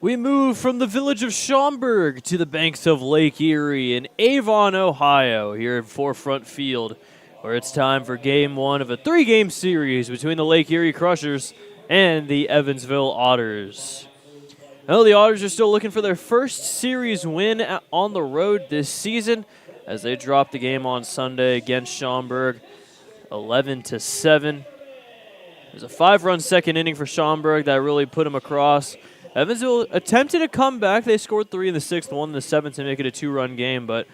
We move from the village of Schaumburg to the banks of Lake Erie in Avon, Ohio, here at Forefront Field, where it's time for Game 1 of a 3-game series between the Lake Erie Crushers and the Evansville Otters. Well, the Otters are still looking for their first series win on the road this season as they dropped the game on Sunday against Schaumburg, 11-7. It was a 5-run second inning for Schaumburg that really put them across. Evansville attempted a comeback. They scored 3 in the 6th, 1 in the 7th to make it a 2-run game, but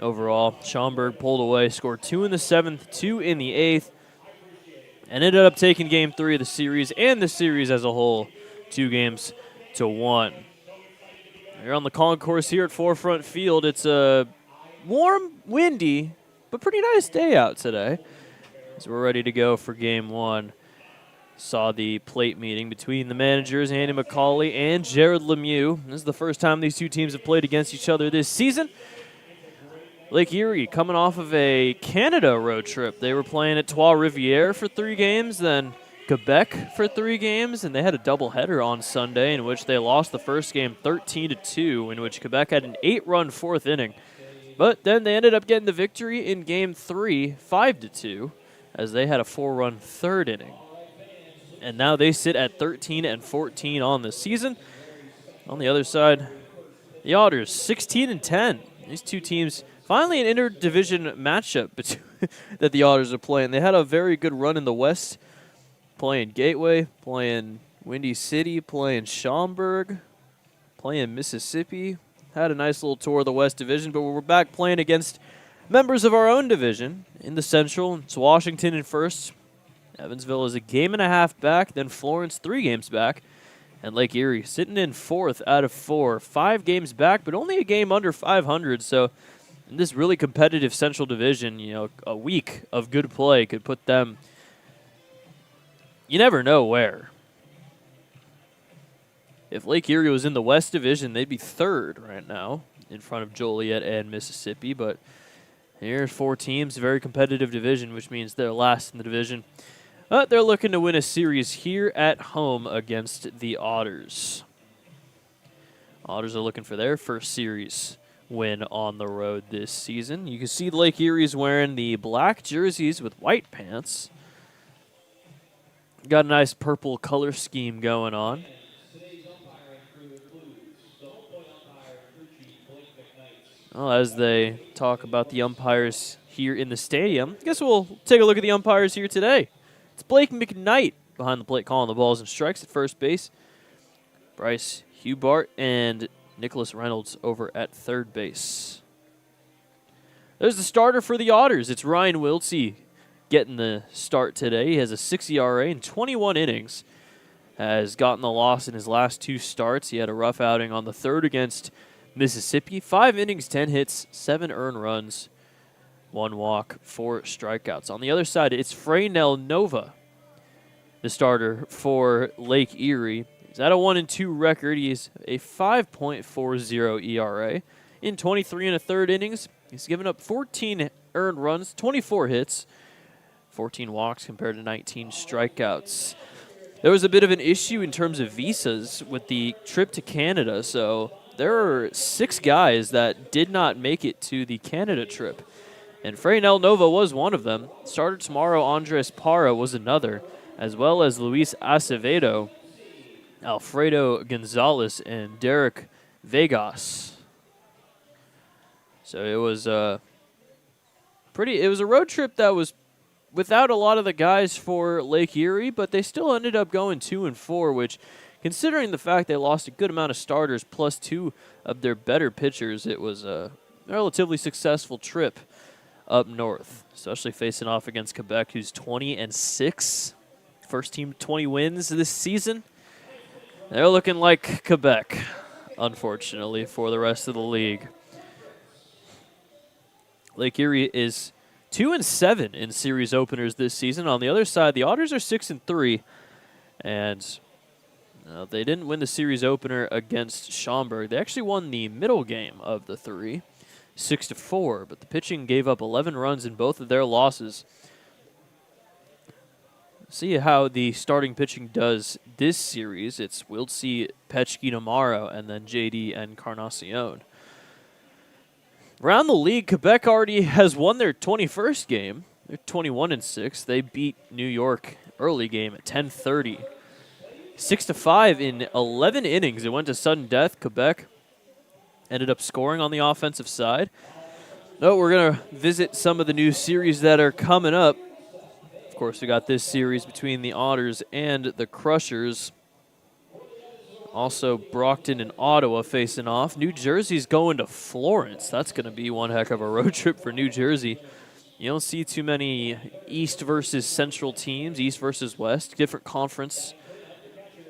overall, Schaumburg pulled away, scored 2 in the 7th, 2 in the 8th, and ended up taking Game 3 of the series and the series as a whole, 2-1. You're on the concourse here at Forefront Field. It's a warm, windy, but pretty nice day out today as we're ready to go for Game 1. Saw the plate meeting between the managers, Andy McCauley and Jared Lemieux. This is the first time these two teams have played against each other this season. Lake Erie coming off of a Canada road trip. They were playing at Trois-Rivières for 3 games, then Quebec for 3 games, and they had a doubleheader on Sunday in which they lost the first game 13-2, in which Quebec had an 8-run 4th inning. But then they ended up getting the victory in Game 3, 5-2, as they had a 4-run 3rd inning. And now they sit at 13-14 on the season. On the other side, the Otters 16-10. These two teams finally an interdivision matchup that the Otters are playing. They had a very good run in the West, playing Gateway, playing Windy City, playing Schaumburg, playing Mississippi. Had a nice little tour of the West Division, but we're back playing against members of our own division in the Central. It's Washington in first. Evansville is a game and a half back, then Florence 3 games back, and Lake Erie sitting in 4th out of 4. 5 games back, but only a game under 500, so in this really competitive Central Division, a week of good play could put them, you never know where. If Lake Erie was in the West Division, they'd be 3rd right now in front of Joliet and Mississippi, but here's 4 teams, a very competitive division, which means they're last in the division. They're looking to win a series here at home against the Otters. Otters are looking for their first series win on the road this season. You can see Lake Erie's wearing the black jerseys with white pants. Got a nice purple color scheme going on. Well, as they talk about the umpires here in the stadium, I guess we'll take a look at the umpires here today. It's Blake McKnight behind the plate calling the balls and strikes at first base. Bryce Hubart and Nicholas Reynolds over at third base. There's the starter for the Otters. It's Ryan Wiltsey getting the start today. He has a 6 ERA in 21 innings. Has gotten the loss in his last 2 starts. He had a rough outing on the 3rd against Mississippi. 5 innings, 10 hits, 7 earned runs, 1 walk, 4 strikeouts. On the other side, it's Freynell Nova, the starter for Lake Erie. He's at a 1-2 record. He's a 5.40 ERA. In 23 1/3 innings, he's given up 14 earned runs, 24 hits, 14 walks compared to 19 strikeouts. There was a bit of an issue in terms of visas with the trip to Canada, so there are 6 guys that did not make it to the Canada trip, and Freynell Nova was one of them. Starter tomorrow, Andres Parra was another, as well as Luis Acevedo, Alfredo Gonzalez, and Derek Vegas. So it was a road trip that was without a lot of the guys for Lake Erie, but they still ended up going 2-4, which, considering the fact they lost a good amount of starters plus 2 of their better pitchers, it was a relatively successful trip up north, especially facing off against Quebec, who's 20-6. First team 20 wins this season. They're looking like Quebec, unfortunately, for the rest of the league. Lake Erie is 2-7 in series openers this season. On the other side, the Otters are 6-3, and they didn't win the series opener against Schaumburg. They actually won the middle game of the 3, 6-4, but the pitching gave up 11 runs in both of their losses. See how the starting pitching does this series. It's Wiltsey, Petchke tomorrow, and then JD Encarnacion. Around the league, Quebec already has won their 21st game. They're 21-6. They beat New York early game at 10:30. 6-5 in 11 innings. It went to sudden death. Quebec ended up scoring on the offensive side. No, we're going to visit some of the new series that are coming up. Of course, we got this series between the Otters and the Crushers. Also, Brockton and Ottawa facing off. New Jersey's going to Florence. That's going to be one heck of a road trip for New Jersey. You don't see too many East versus Central teams, East versus West. Different conference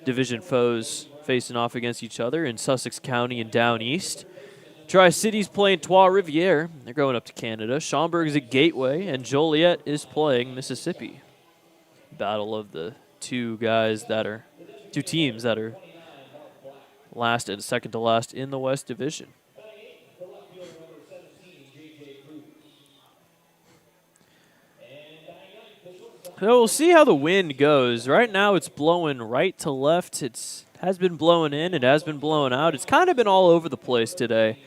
division foes facing off against each other in Sussex County and down east. Tri-City's playing Trois-Rivières. They're going up to Canada. Schaumburg's at Gateway, and Joliet is playing Mississippi. Battle of the two teams that are last and second to last in the West Division. So we'll see how the wind goes. Right now it's blowing right to left. It has been blowing in. It has been blowing out. It's kind of been all over the place today.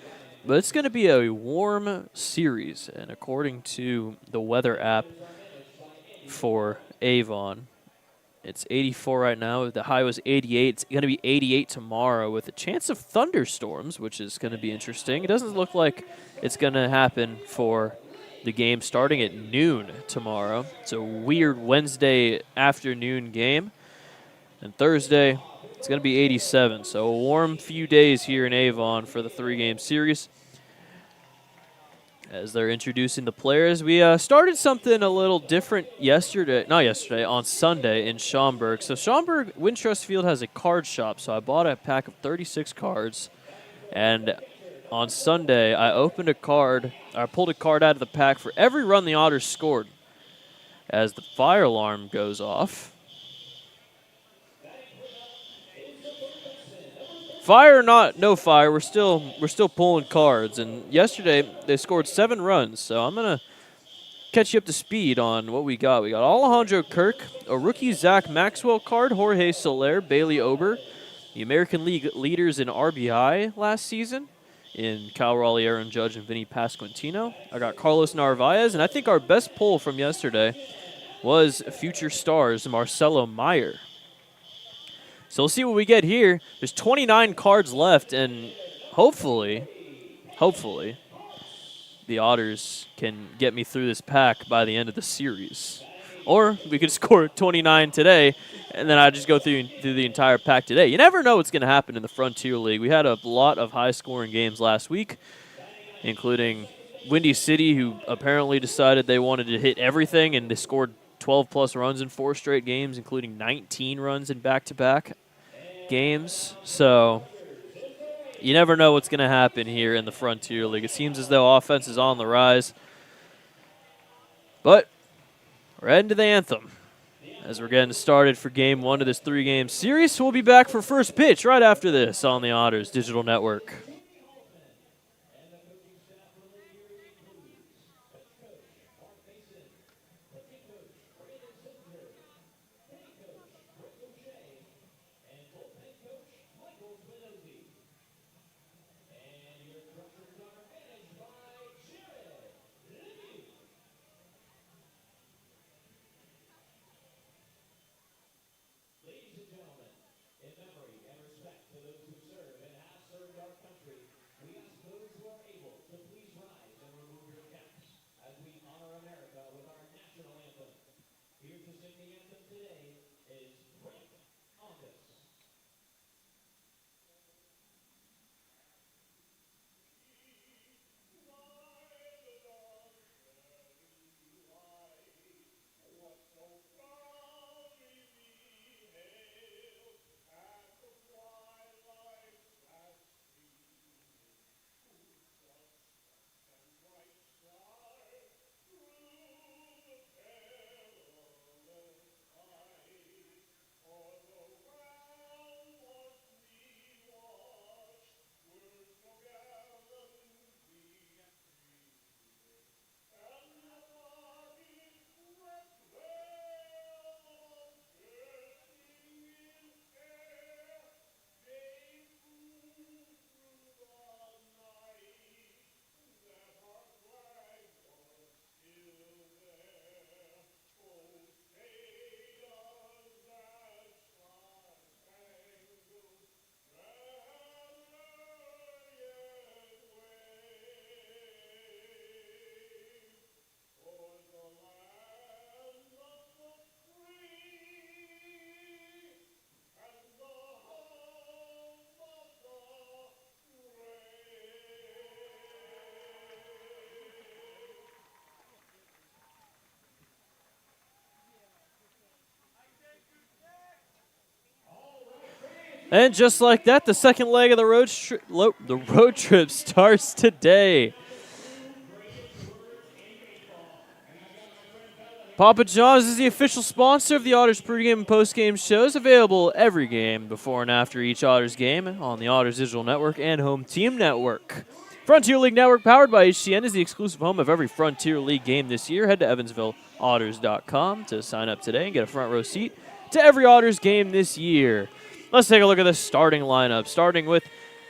But it's going to be a warm series. And according to the weather app for Avon, it's 84 right now. The high was 88. It's going to be 88 tomorrow with a chance of thunderstorms, which is going to be interesting. It doesn't look like it's going to happen for the game starting at noon tomorrow. It's a weird Wednesday afternoon game. And Thursday, it's going to be 87. So a warm few days here in Avon for the 3-game series. As they're introducing the players, we started something a little different on Sunday in Schaumburg. So Schaumburg Wintrust Field has a card shop, so I bought a pack of 36 cards. And on Sunday, I pulled a card out of the pack for every run the Otters scored. As the fire alarm goes off. Fire or no fire, we're still pulling cards. And yesterday they scored 7 runs, so I'm gonna catch you up to speed on what we got. We got Alejandro Kirk, a rookie Zach Maxwell card, Jorge Soler, Bailey Ober, the American League leaders in RBI last season in Cal Raleigh, Aaron Judge, and Vinny Pasquantino. I got Carlos Narvaez, and I think our best pull from yesterday was future stars Marcelo Meyer. So we'll see what we get here. There's 29 cards left, and hopefully, the Otters can get me through this pack by the end of the series. Or we could score 29 today, and then I just go through the entire pack today. You never know what's going to happen in the Frontier League. We had a lot of high-scoring games last week, including Windy City, who apparently decided they wanted to hit everything, and they scored 12-plus runs in 4 straight games, including 19 runs in back-to-back games. So you never know what's going to happen here in the Frontier League. It seems as though offense is on the rise. But we're heading to the anthem as we're getting started for Game 1 of this 3-game series. We'll be back for first pitch right after this on the Otters Digital Network. And just like that, the second leg of the road trip starts today. Papa John's is the official sponsor of the Otters pregame and postgame shows, available every game before and after each Otters game on the Otters Digital Network and Home Team Network. Frontier League Network, powered by HCN, is the exclusive home of every Frontier League game this year. Head to EvansvilleOtters.com to sign up today and get a front row seat to every Otters game this year. Let's take a look at the starting lineup, starting with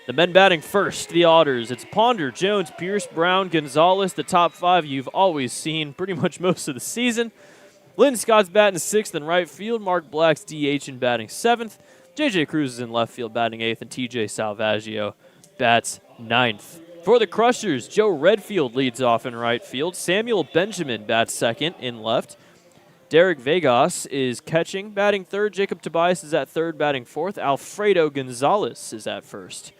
the men batting first, the Otters. It's Ponder, Jones, Pierce, Brown, Gonzalez, the top five you've always seen pretty much most of the season. Lynn Scott's batting sixth in right field. Mark Black's DH in batting seventh. J.J. Cruz is in left field batting eighth, and T.J. Salvaggio bats ninth. For the Crushers, Joe Redfield leads off in right field. Samuel Benjamin bats second in left. Derek Vegas is catching, batting third. Jacob Tobias is at third, batting fourth. Alfredo Gonzalez is at first.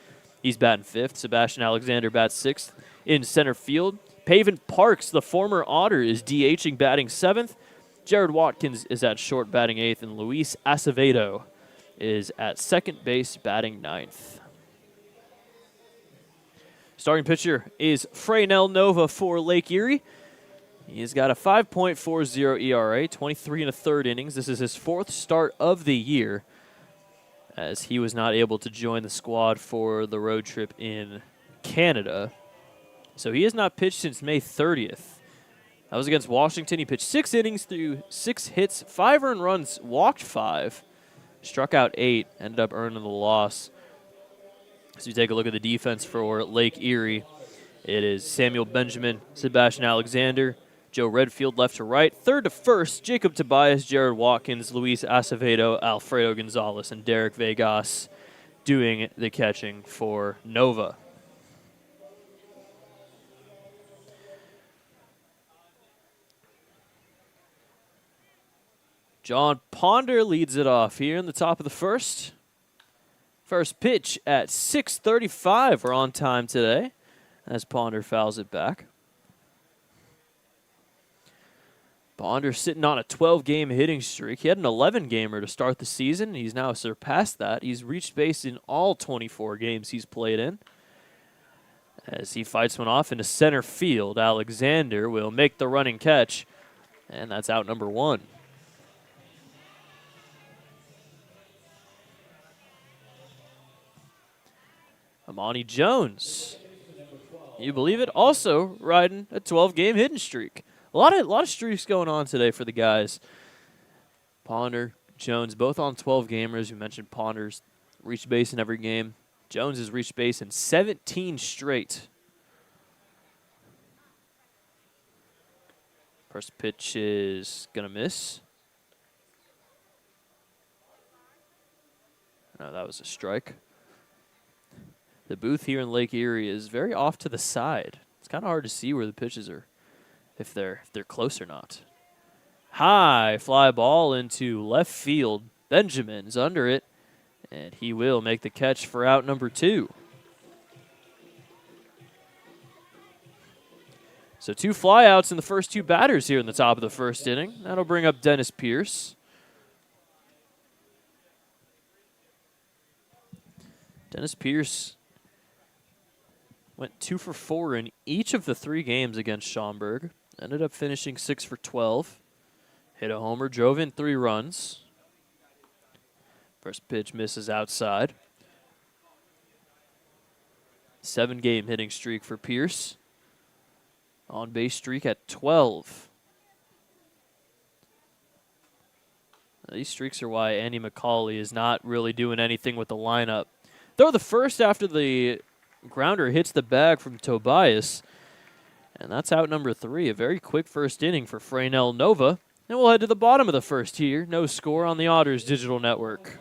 He's batting fifth. Sebastian Alexander bats sixth in center field. Paven Parks, the former Otter, is DHing, batting seventh. Jared Watkins is at short, batting eighth. And Luis Acevedo is at second base, batting ninth. Starting pitcher is Freynel Nova for Lake Erie. He's got a 5.40 ERA, 23 and a third innings. This is his fourth start of the year, as he was not able to join the squad for the road trip in Canada. So he has not pitched since May 30th. That was against Washington. He pitched 6 innings through 6 hits, 5 earned runs, walked 5, struck out 8, ended up earning the loss. So you take a look at the defense for Lake Erie. It is Samuel Benjamin, Sebastian Alexander, Joe Redfield left to right, third to first, Jacob Tobias, Jared Watkins, Luis Acevedo, Alfredo Gonzalez, and Derek Vegas doing the catching for Nova. John Ponder leads it off here in the top of the first. First pitch at 6:35. We're on time today as Ponder fouls it back. Ponder sitting on a 12-game hitting streak. He had an 11-gamer to start the season. He's now surpassed that. He's reached base in all 24 games he's played in. As he fights one off into center field, Alexander will make the running catch, and that's out number 1. Amani Jones, you believe it, also riding a 12-game hitting streak. A lot of streaks going on today for the guys. Ponder, Jones, both on 12-gamers. You mentioned Ponder's reached base in every game. Jones has reached base in 17 straight. First pitch is going to miss. No, that was a strike. The booth here in Lake Erie is very off to the side. It's kind of hard to see where the pitches are, if they're close or not. High fly ball into left field. Benjamin's under it, and he will make the catch for out number 2. So 2 flyouts in the first 2 batters here in the top of the first inning. That'll bring up Dennis Pierce. Dennis Pierce went 2 for 4 in each of the 3 games against Schaumburg. Ended up finishing 6 for 12. Hit a homer, drove in 3 runs. First pitch misses outside. 7-game hitting streak for Pierce. On base streak at 12. These streaks are why Andy McCauley is not really doing anything with the lineup. Throw the first after the grounder hits the bag from Tobias. And that's out number 3. A very quick first inning for Freynel Nova. And we'll head to the bottom of the first here. No score on the Otters Digital Network.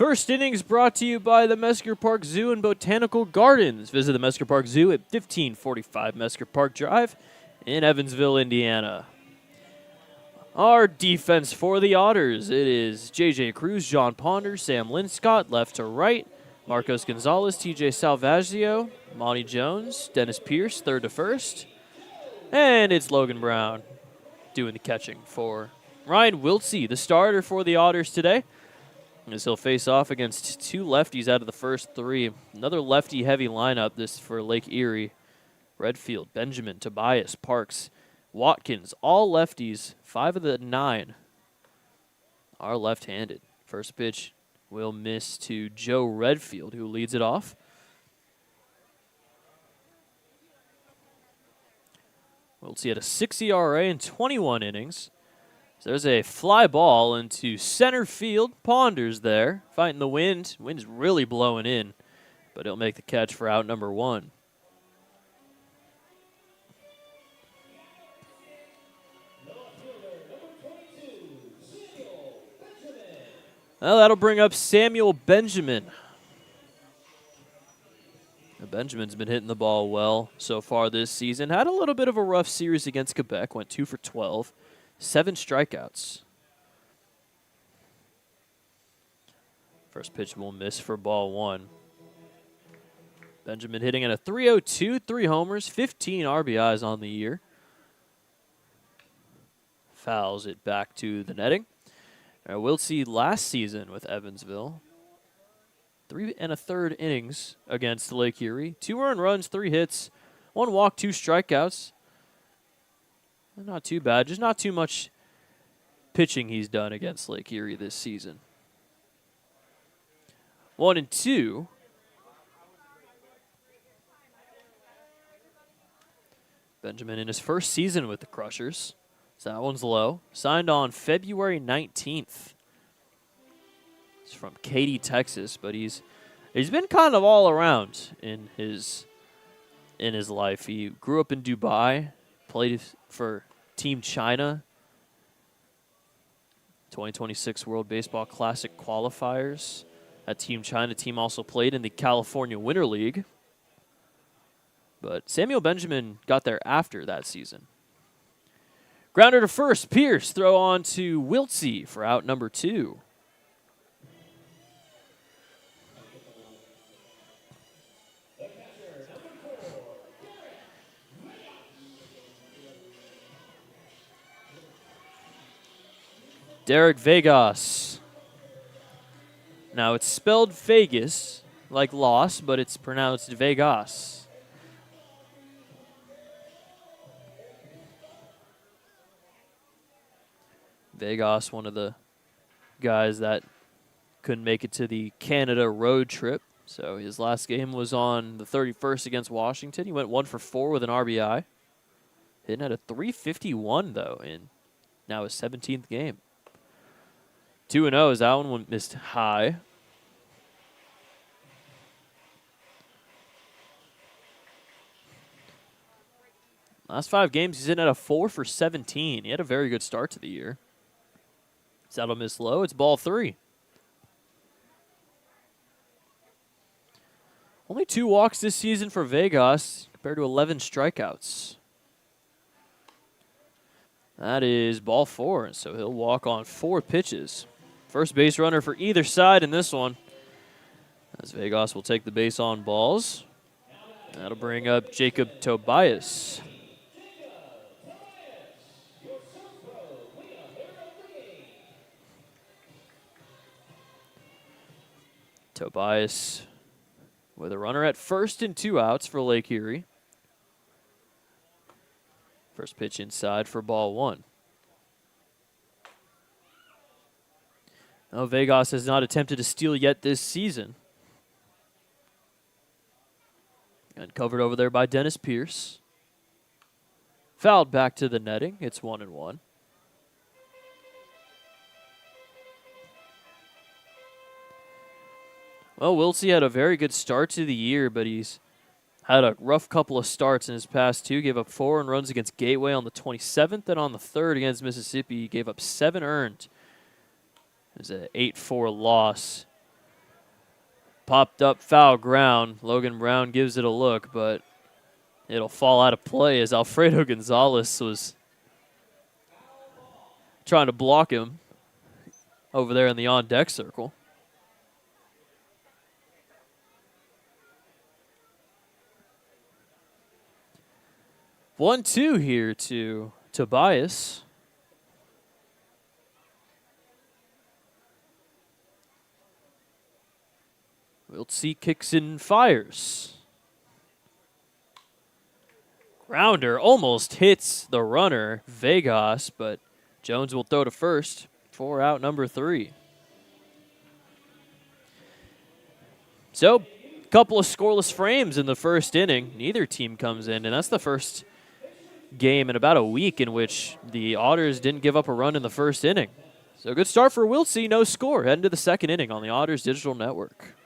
First innings brought to you by the Mesker Park Zoo and Botanical Gardens. Visit the Mesker Park Zoo at 1545 Mesker Park Drive in Evansville, Indiana. Our defense for the Otters, it is J.J. Cruz, John Ponder, Sam Linscott, left to right, Marcos Gonzalez, T.J. Salvaggio, Monty Jones, Dennis Pierce, third to first, and it's Logan Brown doing the catching for Ryan Wiltsey, the starter for the Otters today, as he'll face off against two lefties out of the first three. Another lefty-heavy lineup this for Lake Erie. Redfield, Benjamin, Tobias, Parks, Watkins, all lefties. 5 of the 9 are left-handed. First pitch will miss to Joe Redfield, who leads it off. Wiltsey had a 6 ERA in 21 innings. So there's a fly ball into center field. Ponders there, fighting the wind. Wind's really blowing in, but he'll make the catch for out number 1. Well, that'll bring up Samuel Benjamin. Benjamin's been hitting the ball well so far this season. Had a little bit of a rough series against Quebec. Went 2 for 12. 7 strikeouts. First pitch will miss for ball 1. Benjamin hitting at a .302, 3 homers, 15 RBIs on the year. Fouls it back to the netting. We'll see last season with Evansville. 3 1/3 innings against Lake Erie. 2 earned runs, 3 hits, 1 walk, 2 strikeouts. Not too bad. Just not too much pitching he's done against Lake Erie this season. 1-2. Benjamin in his first season with the Crushers. So that one's low. Signed on February 19th. He's from Katy, Texas, but he's been kind of all around in his life. He grew up in Dubai, played for Team China, 2026 World Baseball Classic qualifiers. That Team China team also played in the California Winter League. But Samuel Benjamin got there after that season. Grounder to first, Pierce, throw on to Wiltsey for out number 2. Derek Vegas. Now it's spelled Vegas, like loss, but it's pronounced Vegas. Vegas, one of the guys that couldn't make it to the Canada road trip. So his last game was on the 31st against Washington. He went 1 for 4 with an RBI. Hitting at a .351, though, in now his 17th game. 2-0 as that one missed high. Last 5 games, he's in at a 4 for 17. He had a very good start to the year. That'll miss low. It's ball 3. Only 2 walks this season for Vegas compared to 11 strikeouts. That is ball 4, so he'll walk on 4 pitches. First base runner for either side in this one, as Vegas will take the base on balls. That'll bring up Jacob Tobias. Tobias with a runner at first and 2 outs for Lake Erie. First pitch inside for ball 1. Now Vegas has not attempted to steal yet this season. And covered over there by Dennis Pierce. Fouled back to the netting. It's 1-1. Well, Wiltsey had a very good start to the year, but he's had a rough couple of starts in his past 2. Gave up 4 earned runs against Gateway on the 27th, and on the 3rd against Mississippi, he gave up 7 earned. It was an 8-4 loss Popped up foul ground. Logan Brown gives it a look, but it'll fall out of play as Alfredo Gonzalez was trying to block him over there in the on-deck circle. One, two here to Tobias. Wiltsey kicks and fires. Grounder almost hits the runner, Vegas, but Jones will throw to first for out number 3. So, a couple of scoreless frames in the first inning. Neither team comes in, and that's the first game in about a week in which the Otters didn't give up a run in the first inning. So, good start for Wiltsey, no score. Heading to the second inning on the Otters Digital Network.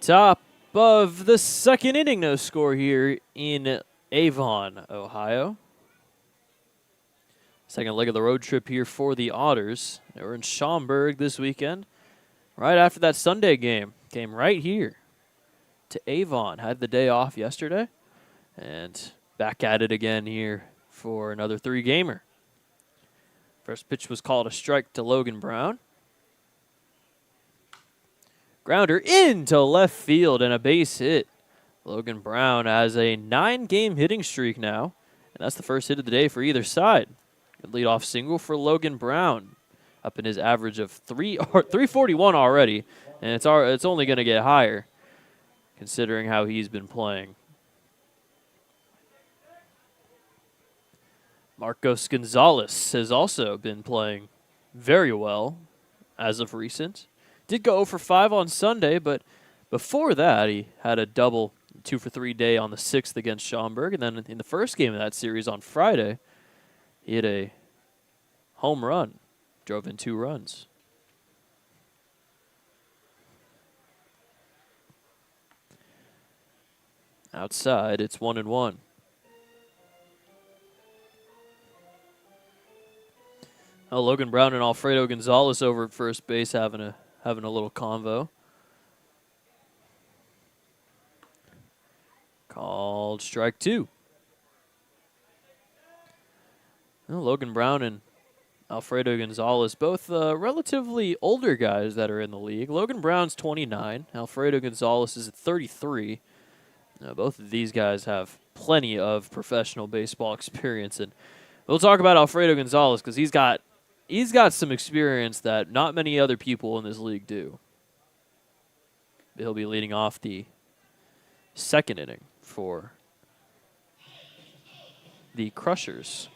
Top of the second inning, no score here in Avon, Ohio. Second leg of the road trip here for the Otters. They were in Schaumburg this weekend. Right after that Sunday game, came right here to Avon. Had the day off yesterday, and back at it again here for another 3-gamer. First pitch was called a strike to Logan Brown. Grounder into left field and a base hit. Logan Brown has a 9-game hitting streak now, and that's the first hit of the day for either side. Good leadoff single for Logan Brown, up in his average of 341 already, and it's only going to get higher considering how he's been playing. Marcos Gonzalez has also been playing very well as of recent. Did go 0 for 5 on Sunday, but before that, he had a double 2 for 3 day on the 6th against Schaumburg. And then in the first game of that series on Friday, he hit a home run, drove in 2 runs. Outside, it's 1-1. Oh, Logan Brown and Alfredo Gonzalez over at first base having a little convo. Called strike 2. Well, Logan Brown and Alfredo Gonzalez, both relatively older guys that are in the league. Logan Brown's 29. Alfredo Gonzalez is at 33. Both of these guys have plenty of professional baseball experience. And we'll talk about Alfredo Gonzalez because he's got some experience that not many other people in this league do. He'll be leading off the second inning for the Crushers.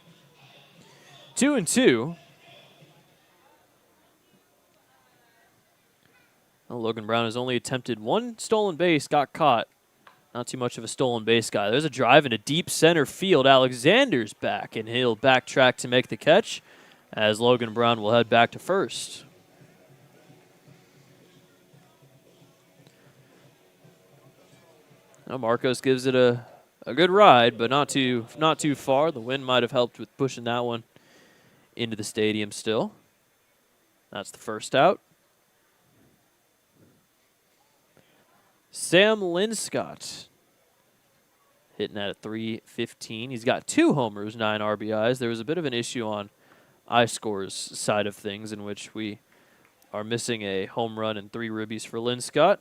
2-2. Well, Logan Brown has only attempted 1 stolen base, got caught. Not too much of a stolen base guy. There's a drive into deep center field. Alexander's back, and he'll backtrack to make the catch. as Logan Brown will head back to first. Now Marcos gives it a good ride, but not too far. The wind might have helped with pushing that one into the stadium still. That's the first out. Sam Linscott hitting at a .315. He's got 2 homers, 9 RBIs. There was a bit of an issue on iScore's side of things in which we are missing a home run and 3 ribbies for Linscott,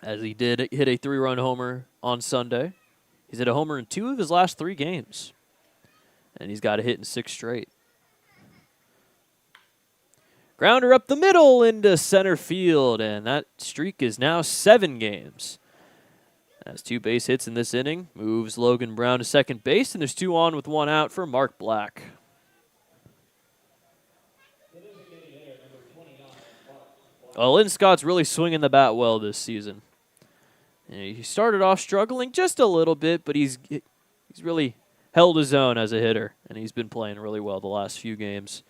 as he did hit a 3-run homer on Sunday. He's hit a homer in 2 of his last 3 games, and he's got a hit in 6 straight. Grounder up the middle into center field, and that streak is now 7 games. Has 2 base hits in this inning, moves Logan Brown to second base, and there's 2 on with 1 out for Mark Black. Well, Lynn Scott's really swinging the bat well this season. He started off struggling just a little bit, but he's really held his own as a hitter, and he's been playing really well the last few games.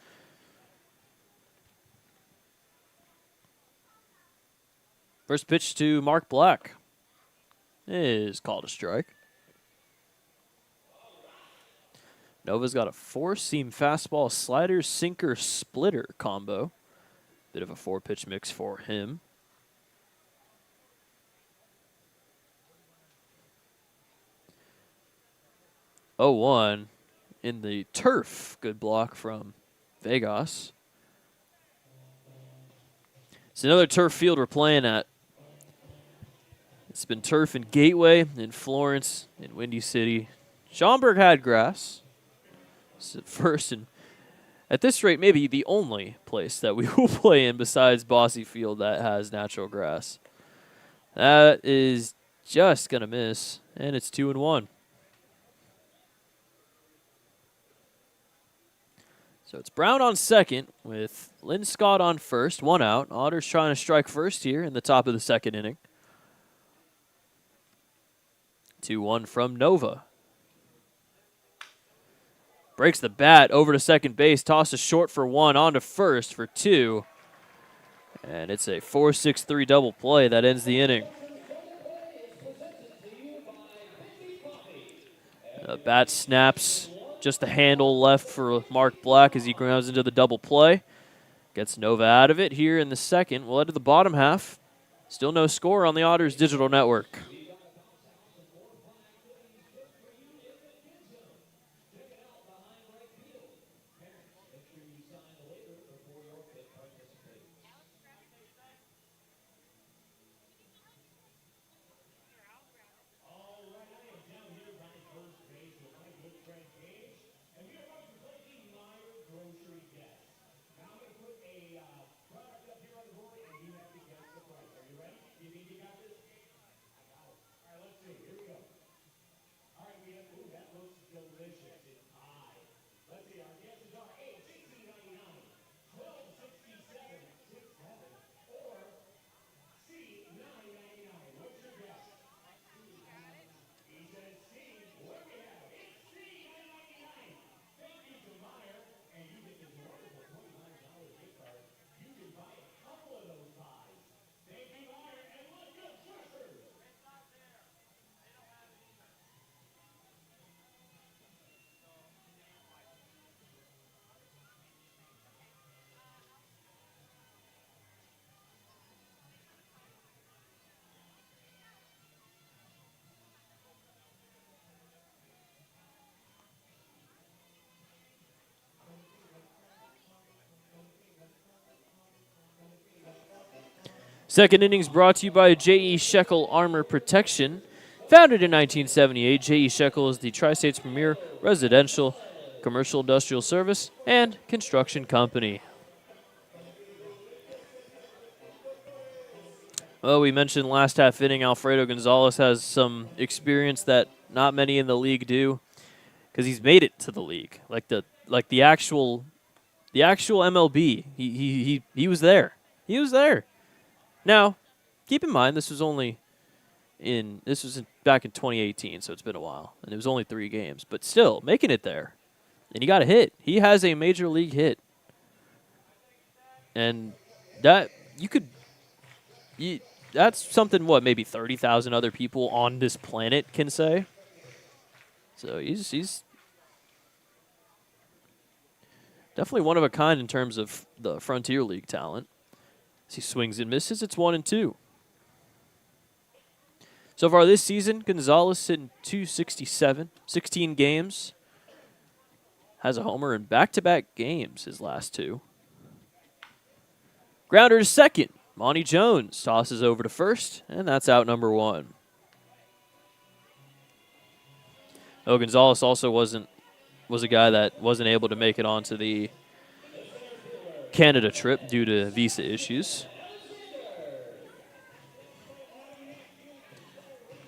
First pitch to Mark Black is called a strike. Nova's got a 4-seam fastball, slider, sinker, splitter combo. Bit of a 4-pitch mix for him. Oh, 1 in the turf. Good block from Vegas. It's another turf field we're playing at. It's been turf in Gateway, in Florence, in Windy City. Schaumburg had grass. It's at first, and at this rate, maybe the only place that we will play in besides Bossy Field that has natural grass. That is just going to miss, and it's 2-1. So it's Brown on second with Lynn Scott on first, 1 out. Otters trying to strike first here in the top of the second inning. 2-1 from Nova. Breaks the bat over to second base, tosses short for 1, on to first for 2. And it's a 4-6-3 double play that ends the inning. The bat snaps, just the handle left for Mark Black as he grounds into the double play. Gets Nova out of it here in the second. We'll head to the bottom half. Still no score on the Otters digital network. Second innings brought to you by J.E. Shekel Armor Protection. Founded in 1978, J.E. Shekel is the Tri-State's premier residential, commercial, industrial service, and construction company. Well, we mentioned last half inning, Alfredo Gonzalez has some experience that not many in the league do, because he's made it to the league, like the actual MLB. He was there. He was there. Now, keep in mind this was back in 2018, so it's been a while, and it was only 3 games, but still making it there And he got a hit. He has a major league hit. And that, that's something, what, maybe 30,000 other people on this planet can say. So he's definitely one of a kind in terms of the Frontier League talent. As he swings and misses, it's 1-2. So far this season, Gonzalez sitting .267, 16 games. Has a homer in back-to-back games, his last two. Grounder to second. Monty Jones tosses over to first, and that's out number 1. Oh, Gonzalez also was a guy that wasn't able to make it onto the Canada trip due to visa issues.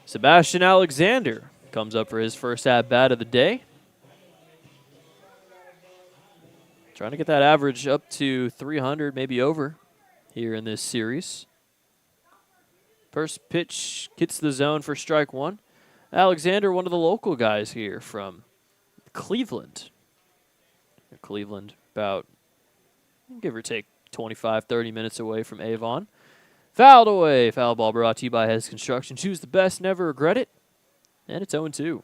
Sebastian Alexander comes up for his first at-bat of the day. Trying to get that average up to 300, maybe over, here in this series. First pitch hits the zone for strike 1. Alexander, one of the local guys here from Cleveland. Cleveland, about, give or take, 25, 30 minutes away from Avon. Fouled away. Foul ball brought to you by Hes Construction. Choose the best, never regret it. And it's 0-2.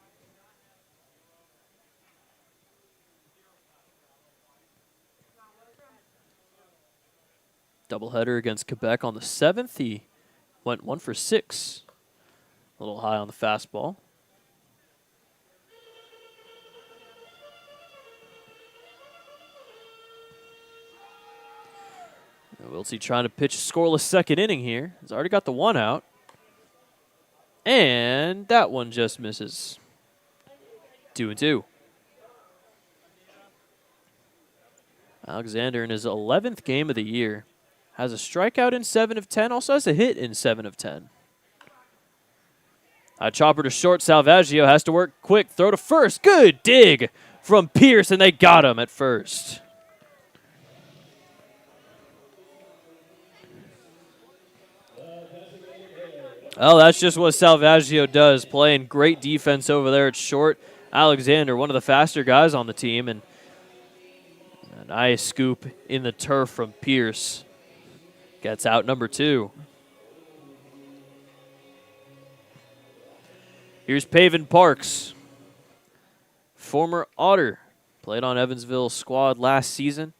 Doubleheader against Quebec on the 7th. He went 1 for 6. A little high on the fastball. Wiltsey trying to pitch a scoreless second inning here. He's already got the 1 out. And that one just misses. 2-2. Alexander in his 11th game of the year has a strikeout in 7 of 10, also has a hit in 7 of 10. A chopper to short. Salvaggio has to work quick. Throw to first. Good dig from Pierce, and they got him at first. Oh, that's just what Salvaggio does, playing great defense over there at short. Alexander, one of the faster guys on the team, and a nice scoop in the turf from Pierce. Gets out number 2. Here's Pavin Parks, former Otter. Played on Evansville's squad last season.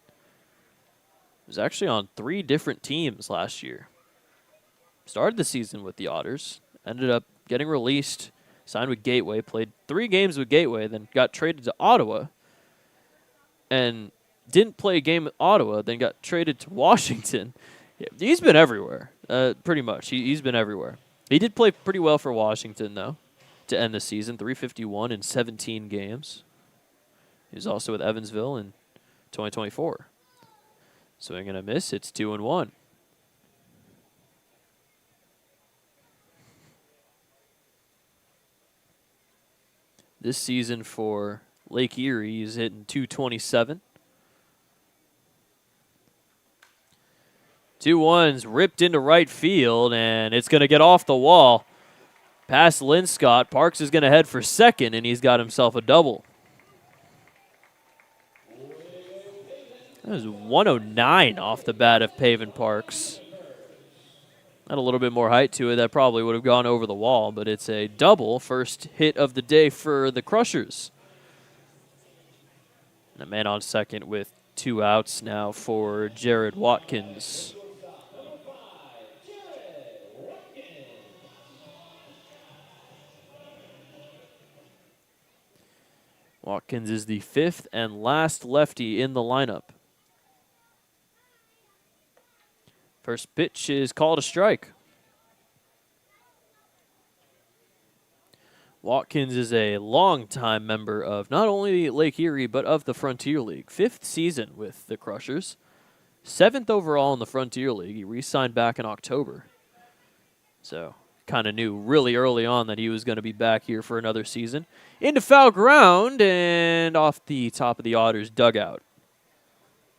Was actually on 3 different teams last year. Started the season with the Otters. Ended up getting released. Signed with Gateway. Played 3 games with Gateway. Then got traded to Ottawa. And didn't play a game with Ottawa. Then got traded to Washington. Yeah, he's been everywhere. Pretty much. He's been everywhere. He did play pretty well for Washington, though, to end the season. .351 in 17 games. He was also with Evansville in 2024. Swing and a miss. It's 2-1. This season for Lake Erie, he's hitting .227. 2-1's ripped into right field, and it's going to get off the wall. Past Linscott. Parks is going to head for second, and he's got himself a double. That was 109 off the bat of Pavin Parks. Had a little bit more height to it. That probably would have gone over the wall, but it's a double. First hit of the day for the Crushers. And a man on second with 2 outs now for Jared Watkins. Watkins is the 5th and last lefty in the lineup. First pitch is called a strike. Watkins is a longtime member of not only Lake Erie, but of the Frontier League. 5th season with the Crushers. 7th overall in the Frontier League. He re-signed back in October. So kind of knew really early on that he was going to be back here for another season. Into foul ground and off the top of the Otters dugout.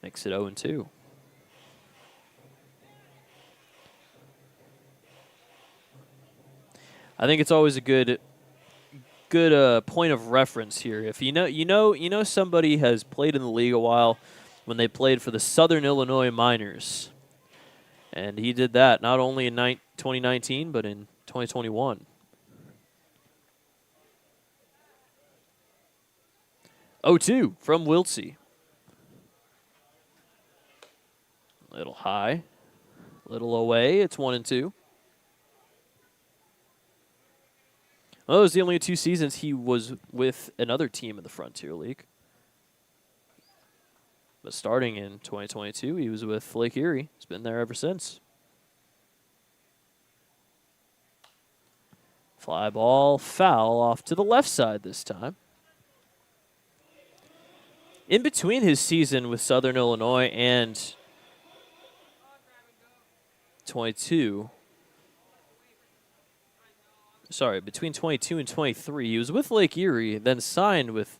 Makes it 0-2. I think it's always a good good point of reference here. If you know somebody has played in the league a while when they played for the Southern Illinois Miners. And he did that not only in 2019, but in 2021. 0-2 from Wiltsey. Little high, little away. It's 1-2. Well, those are the only 2 seasons he was with another team in the Frontier League. But starting in 2022, he was with Lake Erie. He's been there ever since. Fly ball, foul off to the left side this time. In between his season with Southern Illinois and between 22 and 23, he was with Lake Erie, then signed with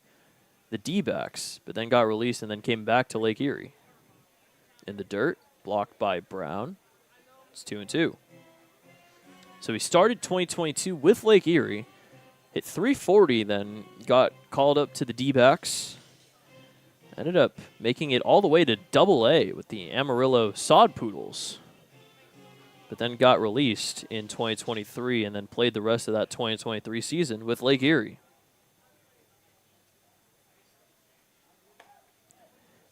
the D-backs, but then got released and then came back to Lake Erie. In the dirt, blocked by Brown. It's 2-2. So he started 2022 with Lake Erie, hit .340, then got called up to the D-backs. Ended up making it all the way to Double-A with the Amarillo Sod Poodles. But then got released in 2023 and then played the rest of that 2023 season with Lake Erie.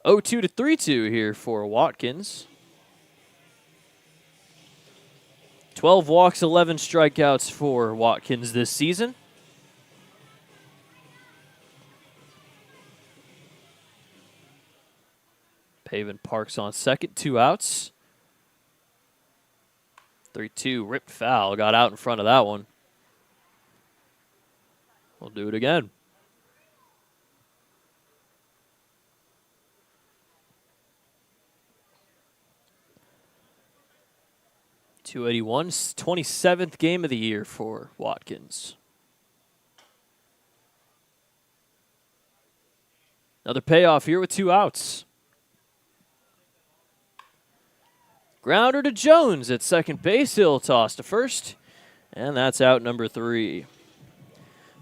0-2 to 3-2 here for Watkins. 12 walks, 11 strikeouts for Watkins this season. Pavin Parks on second, 2 outs. 3-2, ripped foul, got out in front of that one. We'll do it again. .281, 27th game of the year for Watkins. Another payoff here with 2 outs. Grounder to Jones at second base. He'll toss to first, and that's out number 3.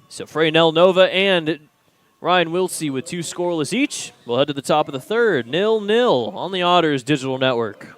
So Freynell Nova and Ryan Wiltsey with 2 scoreless each. We'll head to the top of the third, 0-0 on the Otters Digital Network.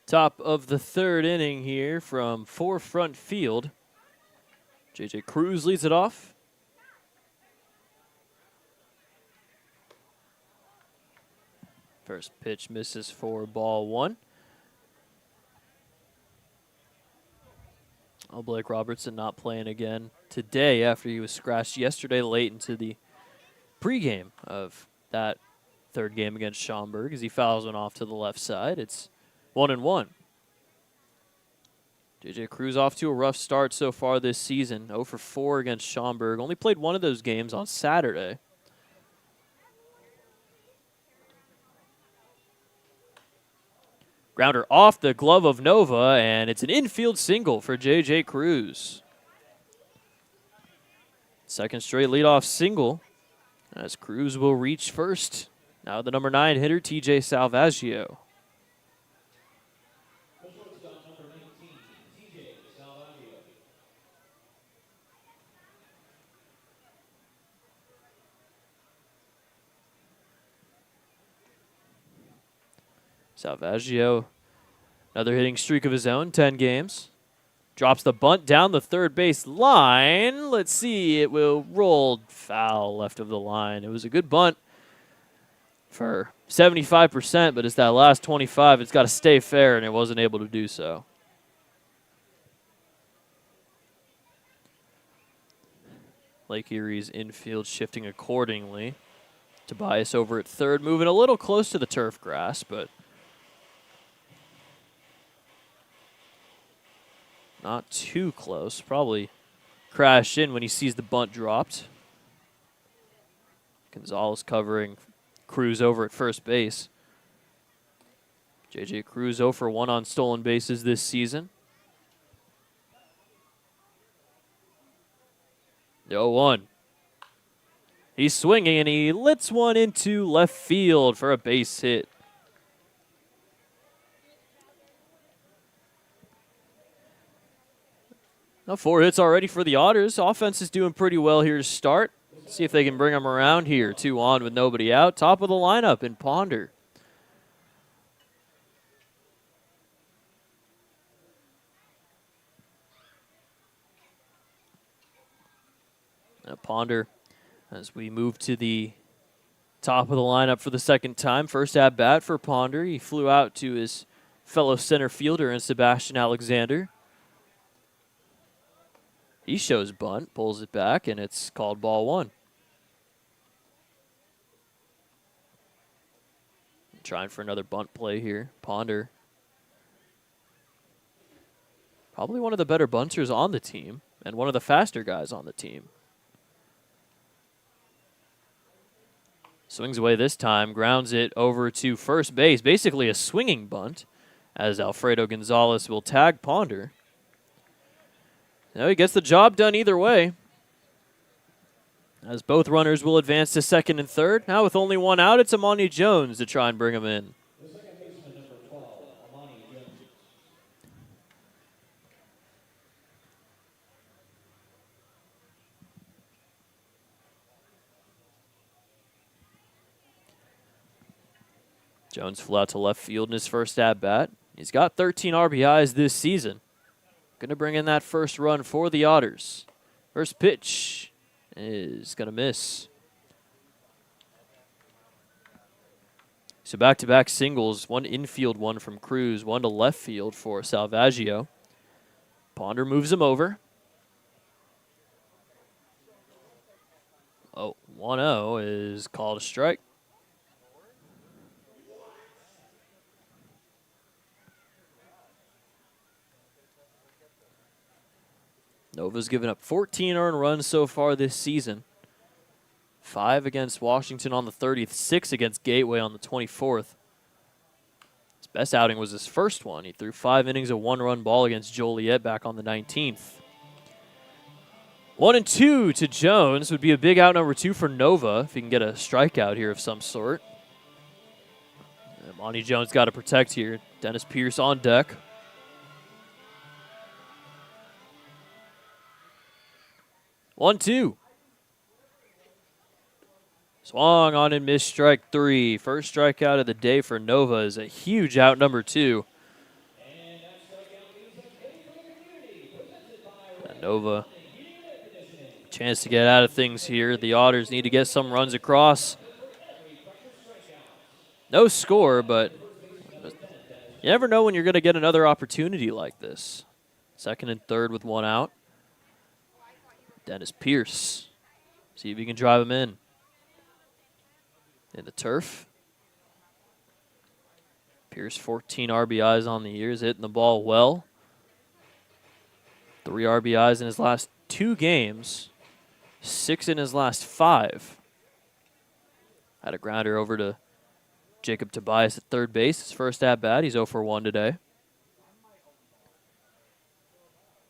Top of the third inning here from Forefront Field. J.J. Cruz leads it off. First pitch misses for ball 1. Oh, Blake Robertson not playing again today after he was scratched yesterday late into the pregame of that third game against Schaumburg as he fouls one off to the left side. It's 1-1. J.J. Cruz off to a rough start so far this season. 0 for 4 against Schaumburg. Only played one of those games on Saturday. Grounder off the glove of Nova, and it's an infield single for J.J. Cruz. Second straight leadoff single as Cruz will reach first. Now the number 9 hitter, T.J. Salvaggio. Salvaggio, another hitting streak of his own, 10 games. Drops the bunt down the third base line. Let's see, it will roll foul left of the line. It was a good bunt for 75%, but it's that last 25. It's got to stay fair, and it wasn't able to do so. Lake Erie's infield shifting accordingly. Tobias over at third, moving a little close to the turf grass, but not too close. Probably crashed in when he sees the bunt dropped. Gonzalez covering Cruz over at first base. J.J. Cruz 0 for 1 on stolen bases this season. 0-1. He's swinging, and he lets one into left field for a base hit. Now 4 hits already for the Otters. Offense is doing pretty well here to start. See if they can bring them around here. 2 on with nobody out. Top of the lineup in Ponder. Now Ponder, as we move to the top of the lineup for the second time. First at bat for Ponder. He flew out to his fellow center fielder in Sebastian Alexander. He shows bunt, pulls it back, and it's called ball 1. Trying for another bunt play here. Ponder, probably one of the better bunters on the team and one of the faster guys on the team. Swings away this time, grounds it over to first base. Basically a swinging bunt as Alfredo Gonzalez will tag Ponder. Now he gets the job done either way, as both runners will advance to second and third. Now with only 1 out, it's Amani Jones to try and bring him in. The second baseman, number 12, Amani Jones. Jones flew out to left field in his first at-bat. He's got 13 RBIs this season. Going to bring in that first run for the Otters. First pitch is going to miss. So back-to-back singles, 1 infield, 1 from Cruz, 1 to left field for Salvaggio. Ponder moves him over. 1-0 is called a strike. Nova's given up 14 earned runs so far this season. 5 against Washington on the 30th, 6 against Gateway on the 24th. His best outing was his first one. He threw 5 innings of 1-run ball against Joliet back on the 19th. 1-2 to Jones would be a big out number 2 for Nova if he can get a strikeout here of some sort. Monty Jones got to protect here. Dennis Pierce on deck. One, two. Swung on and missed strike 3. First strikeout of the day for Nova is a huge out number 2. And Nova, chance to get out of things here. The Otters need to get some runs across. No score, but you never know when you're going to get another opportunity like this. Second and third with 1 out. Dennis Pierce. See if he can drive him in the turf. Pierce 14 RBIs on the year, is hitting the ball well. 3 RBIs in his last 2 games, 6 in his last 5. Had a grounder over to Jacob Tobias at third base. His first at bat. He's 0 for 1 today.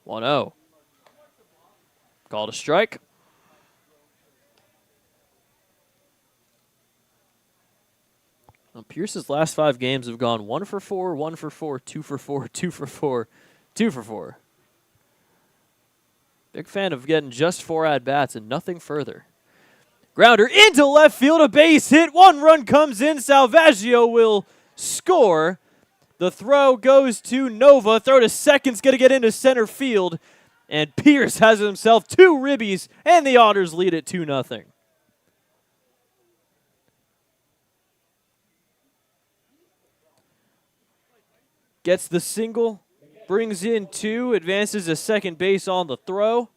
1-0. Called a strike. Well, Pierce's last 5 games have gone 1 for 4, 1 for 4, 2 for 4, 2 for 4, 2 for 4. Big fan of getting just 4 at-bats and nothing further. Grounder into left field, a base hit. 1 run comes in. Salvaggio will score. The throw goes to Nova. Throw to second's going to get into center field. And Pierce has himself 2 ribbies, and the Otters lead it 2-0. Gets the single, brings in 2, advances to second base on the throw.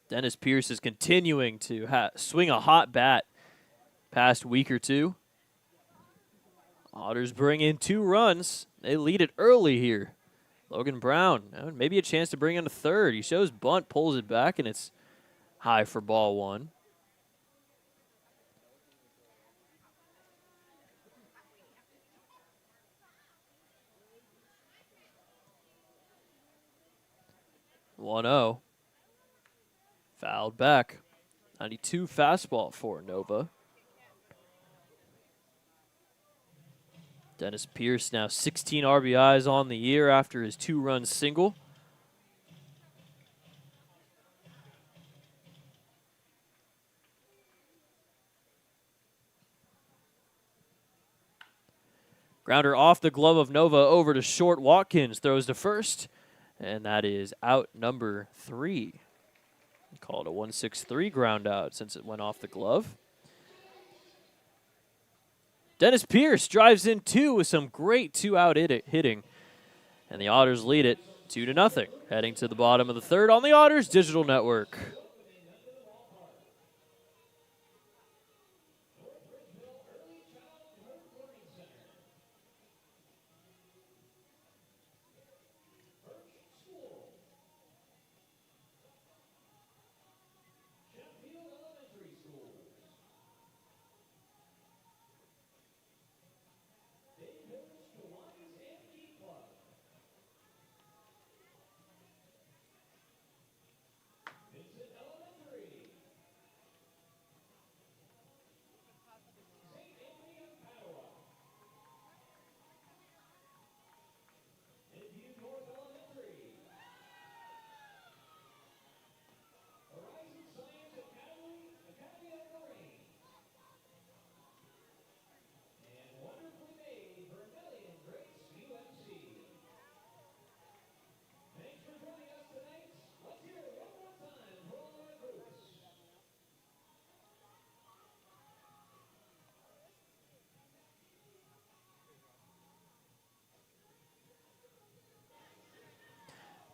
Dennis Pierce is continuing to swing a hot bat past week or 2. Otters bring in 2 runs. They lead it early here. Logan Brown, maybe a chance to bring in a third. He shows bunt, pulls it back, and it's high for ball 1. One-0. Fouled back. 92 fastball for Nova. Dennis Pierce now 16 RBIs on the year after his 2-run single. Grounder off the glove of Nova over to short. Watkins throws to first, and that is out number 3. Called a 1-6-3 ground out since it went off the glove. Dennis Pierce drives in 2 with some great 2-out hitting. And the Otters lead it 2-0. Heading to the bottom of the 3rd on the Otters Digital Network.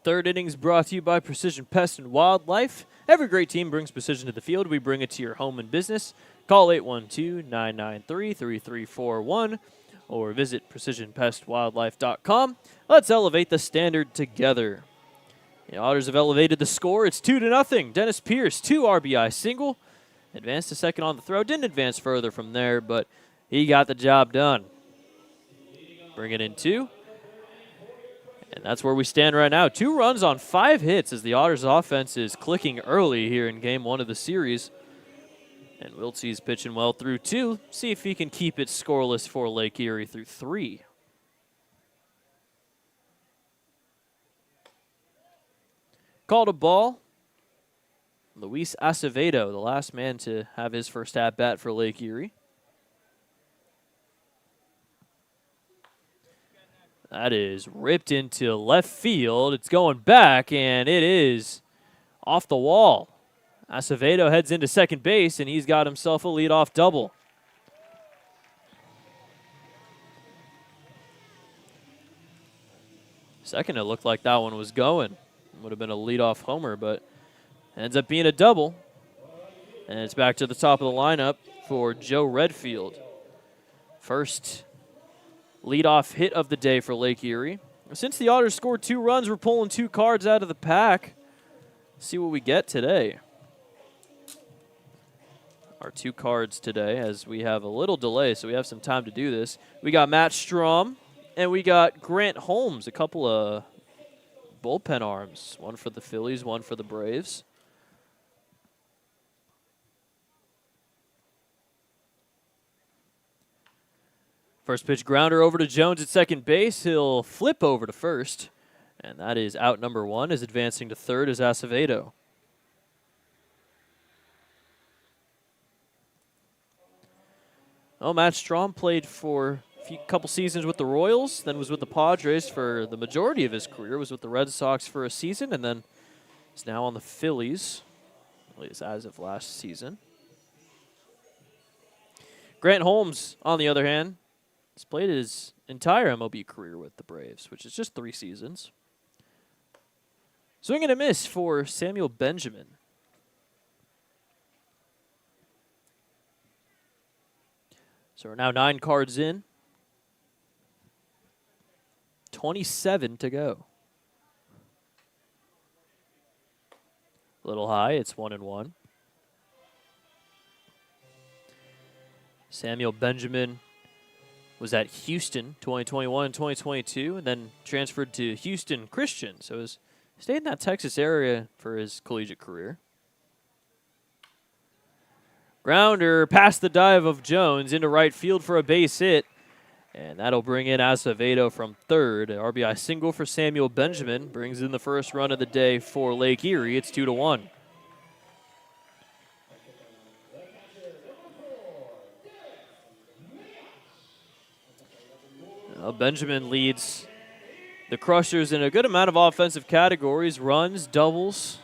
Third innings brought to you by Precision Pest and Wildlife. Every great team brings precision to the field. We bring it to your home and business. Call 812-993-3341 or visit precisionpestwildlife.com. Let's elevate the standard together. The Otters have elevated the score. It's 2-0. Dennis Pierce, 2 RBI single. Advanced to second on the throw. Didn't advance further from there, but he got the job done. Bring it in 2. And that's where we stand right now. 2 runs on 5 hits as the Otters offense is clicking early here in game 1 of the series. And Wiltsey's pitching well through 2. See if he can keep it scoreless for Lake Erie through 3. Called a ball. Luis Acevedo, the last man to have his first at-bat for Lake Erie. That is ripped into left field. It's going back, and it is off the wall. Acevedo heads into second base, and he's got himself a leadoff double. Second, it looked like that one was going. Would have been a leadoff homer, but ends up being a double. And it's back to the top of the lineup for Joe Redfield. First leadoff hit of the day for Lake Erie. Since the Otters scored 2 runs, we're pulling 2 cards out of the pack. See what we get today. Our 2 cards today, as we have a little delay, so we have some time to do this. We got Matt Strom, and we got Grant Holmes, a couple of bullpen arms. One for the Phillies, one for the Braves. First pitch grounder over to Jones at second base. He'll flip over to first. And that is out number 1. Is advancing to third is Acevedo. Oh, Matt Strom played for a couple seasons with the Royals, then was with the Padres for the majority of his career, was with the Red Sox for a season, and then is now on the Phillies, at least as of last season. Grant Holmes, on the other hand, has played his entire MLB career with the Braves, which is just 3 seasons. Swing and a miss for Samuel Benjamin. So we're now 9 cards in. 27 to go. A little high, it's 1-1. Samuel Benjamin was at Houston 2021 and 2022, and then transferred to Houston Christian. So he stayed in that Texas area for his collegiate career. Grounder past the dive of Jones into right field for a base hit. And that'll bring in Acevedo from third. An RBI single for Samuel Benjamin brings in the first run of the day for Lake Erie. It's 2-1. Benjamin leads the Crushers in a good amount of offensive categories, runs, doubles.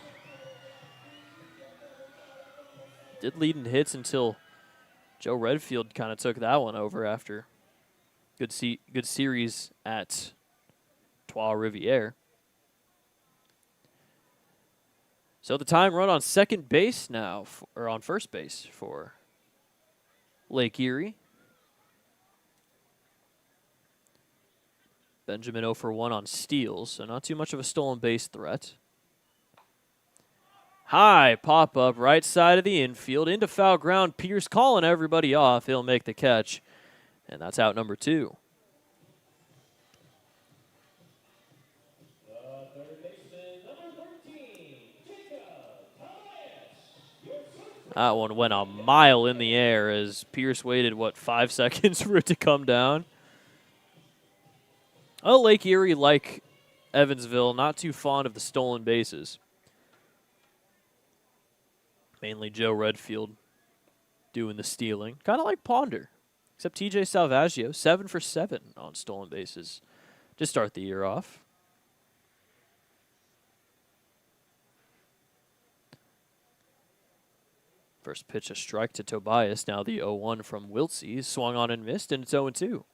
Did lead in hits until Joe Redfield kind of took that one over after good series at Trois Rivières. So the time run on second base now, or on first base for Lake Erie. Benjamin 0 for 1 on steals, so not too much of a stolen base threat. High pop-up right side of the infield into foul ground. Pierce calling everybody off. He'll make the catch, and that's out number 2. That one went a mile in the air as Pierce waited, 5 seconds for it to come down. Oh, Lake Erie, like Evansville, not too fond of the stolen bases. Mainly Joe Redfield doing the stealing. Kind of like Ponder, except TJ Salvaggio, 7 for 7 on stolen bases to start the year off. First pitch, a strike to Tobias. Now the 0-1 from Wiltsey. Swung on and missed, and it's 0-2.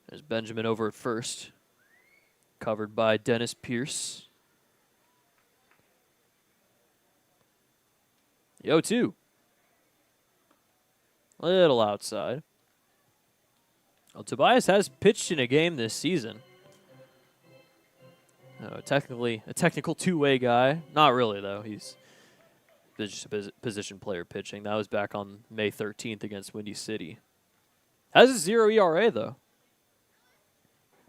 There's Benjamin over at first. Covered by Dennis Pierce. The 0-2. Little outside. Well, Tobias has pitched in a game this season. Technically, a technical two-way guy. Not really, though. He's just a position player pitching. That was back on May 13th against Windy City. Has a 0 ERA, though.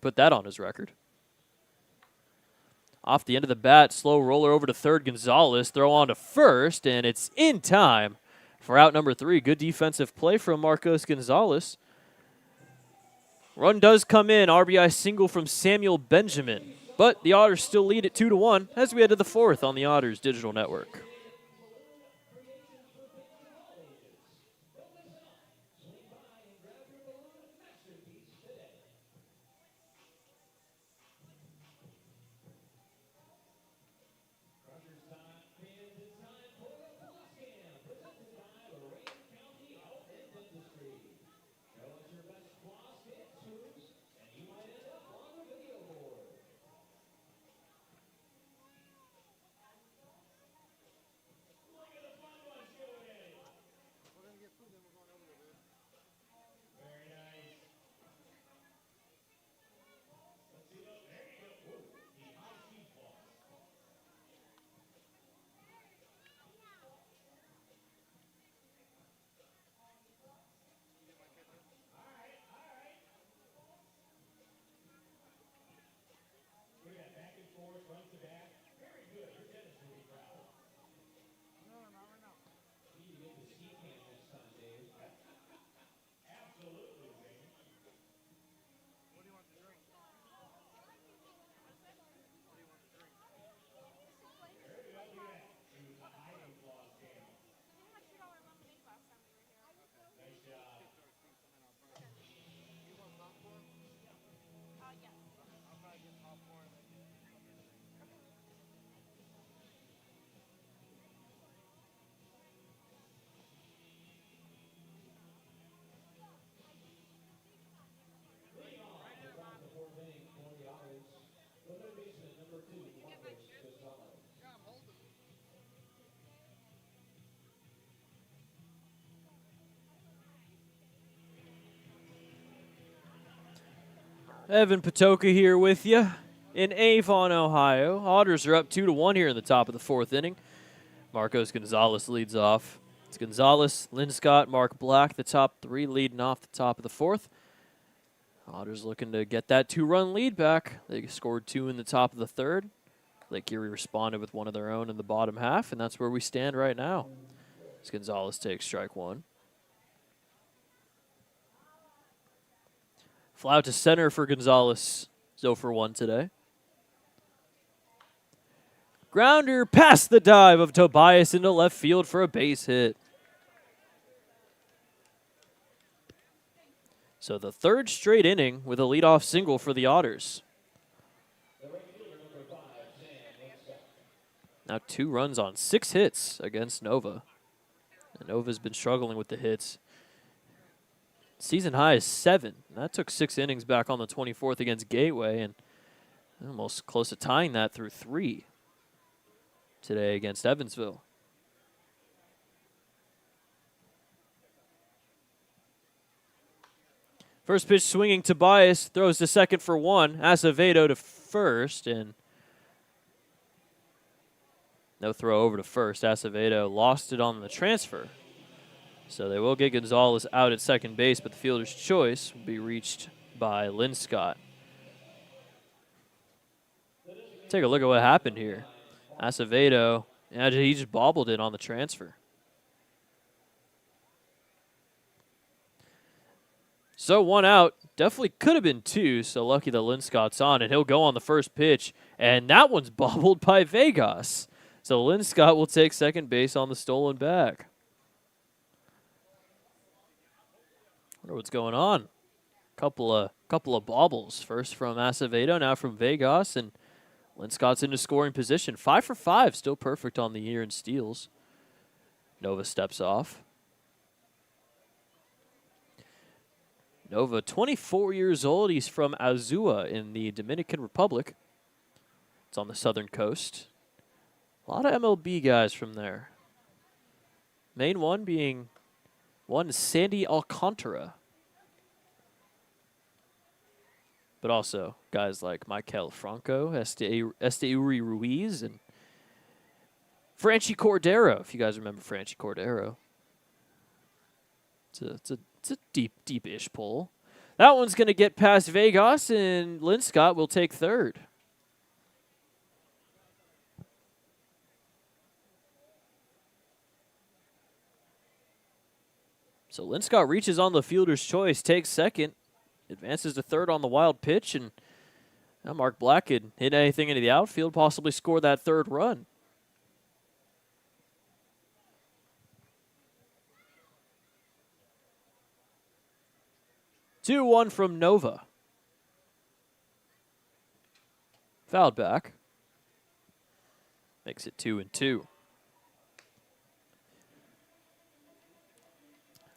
Put that on his record. Off the end of the bat, slow roller over to third. Gonzalez, throw on to first, and it's in time for out number 3. Good defensive play from Marcos Gonzalez. Run does come in. RBI single from Samuel Benjamin. But the Otters still lead at 2-1 as we head to the 4th on the Otters Digital Network. Evan Patoka here with you in Avon, Ohio. Otters are up 2-1 here in the top of the fourth inning. Marcos Gonzalez leads off. It's Gonzalez, Lynn Scott, Mark Black, the top three leading off the top of the fourth. Otters looking to get that 2-run lead back. They scored 2 in the top of the third. Lake Erie responded with one of their own in the bottom half, and that's where we stand right now. As Gonzalez takes strike one. Fly out to center for Gonzalez. 0 for 1 today. Grounder past the dive of Tobias into left field for a base hit. So the third straight inning with a leadoff single for the Otters. Now 2 runs on 6 hits against Nova. And Nova's been struggling with the hits. Season high is 7. That took 6 innings back on the 24th against Gateway, and almost close to tying that through 3 today against Evansville. First pitch swinging, Tobias throws to second for 1. Acevedo to first, and no throw over to first. Acevedo lost it on the transfer. So they will get Gonzalez out at second base, but the fielder's choice will be reached by Lynn Scott. Take a look at what happened here. Acevedo, he just bobbled it on the transfer. So 1 out, definitely could have been 2, so lucky that Lynn Scott's on, and he'll go on the first pitch, and that one's bobbled by Vegas. So Lynn Scott will take second base on the stolen bag. Wonder what's going on. Couple of bobbles. First from Acevedo, now from Vegas, and Lynn Scott's into scoring position. 5 for 5, still perfect on the year in steals. Nova steps off. Nova, 24 years old. He's from Azua in the Dominican Republic. It's on the southern coast. A lot of MLB guys from there. Main one being one Sandy Alcantara. But also guys like Michael Franco, Esteuri Ruiz, and Franchi Cordero, if you guys remember Franchi Cordero. It's a deep-ish pull. That one's going to get past Vegas, and Lynn Scott will take third. So Lynn Scott reaches on the fielder's choice, takes second, advances to third on the wild pitch, and now Mark Black could hit anything into the outfield, possibly score that third run. Two one from Nova. Fouled back. Makes it 2-2.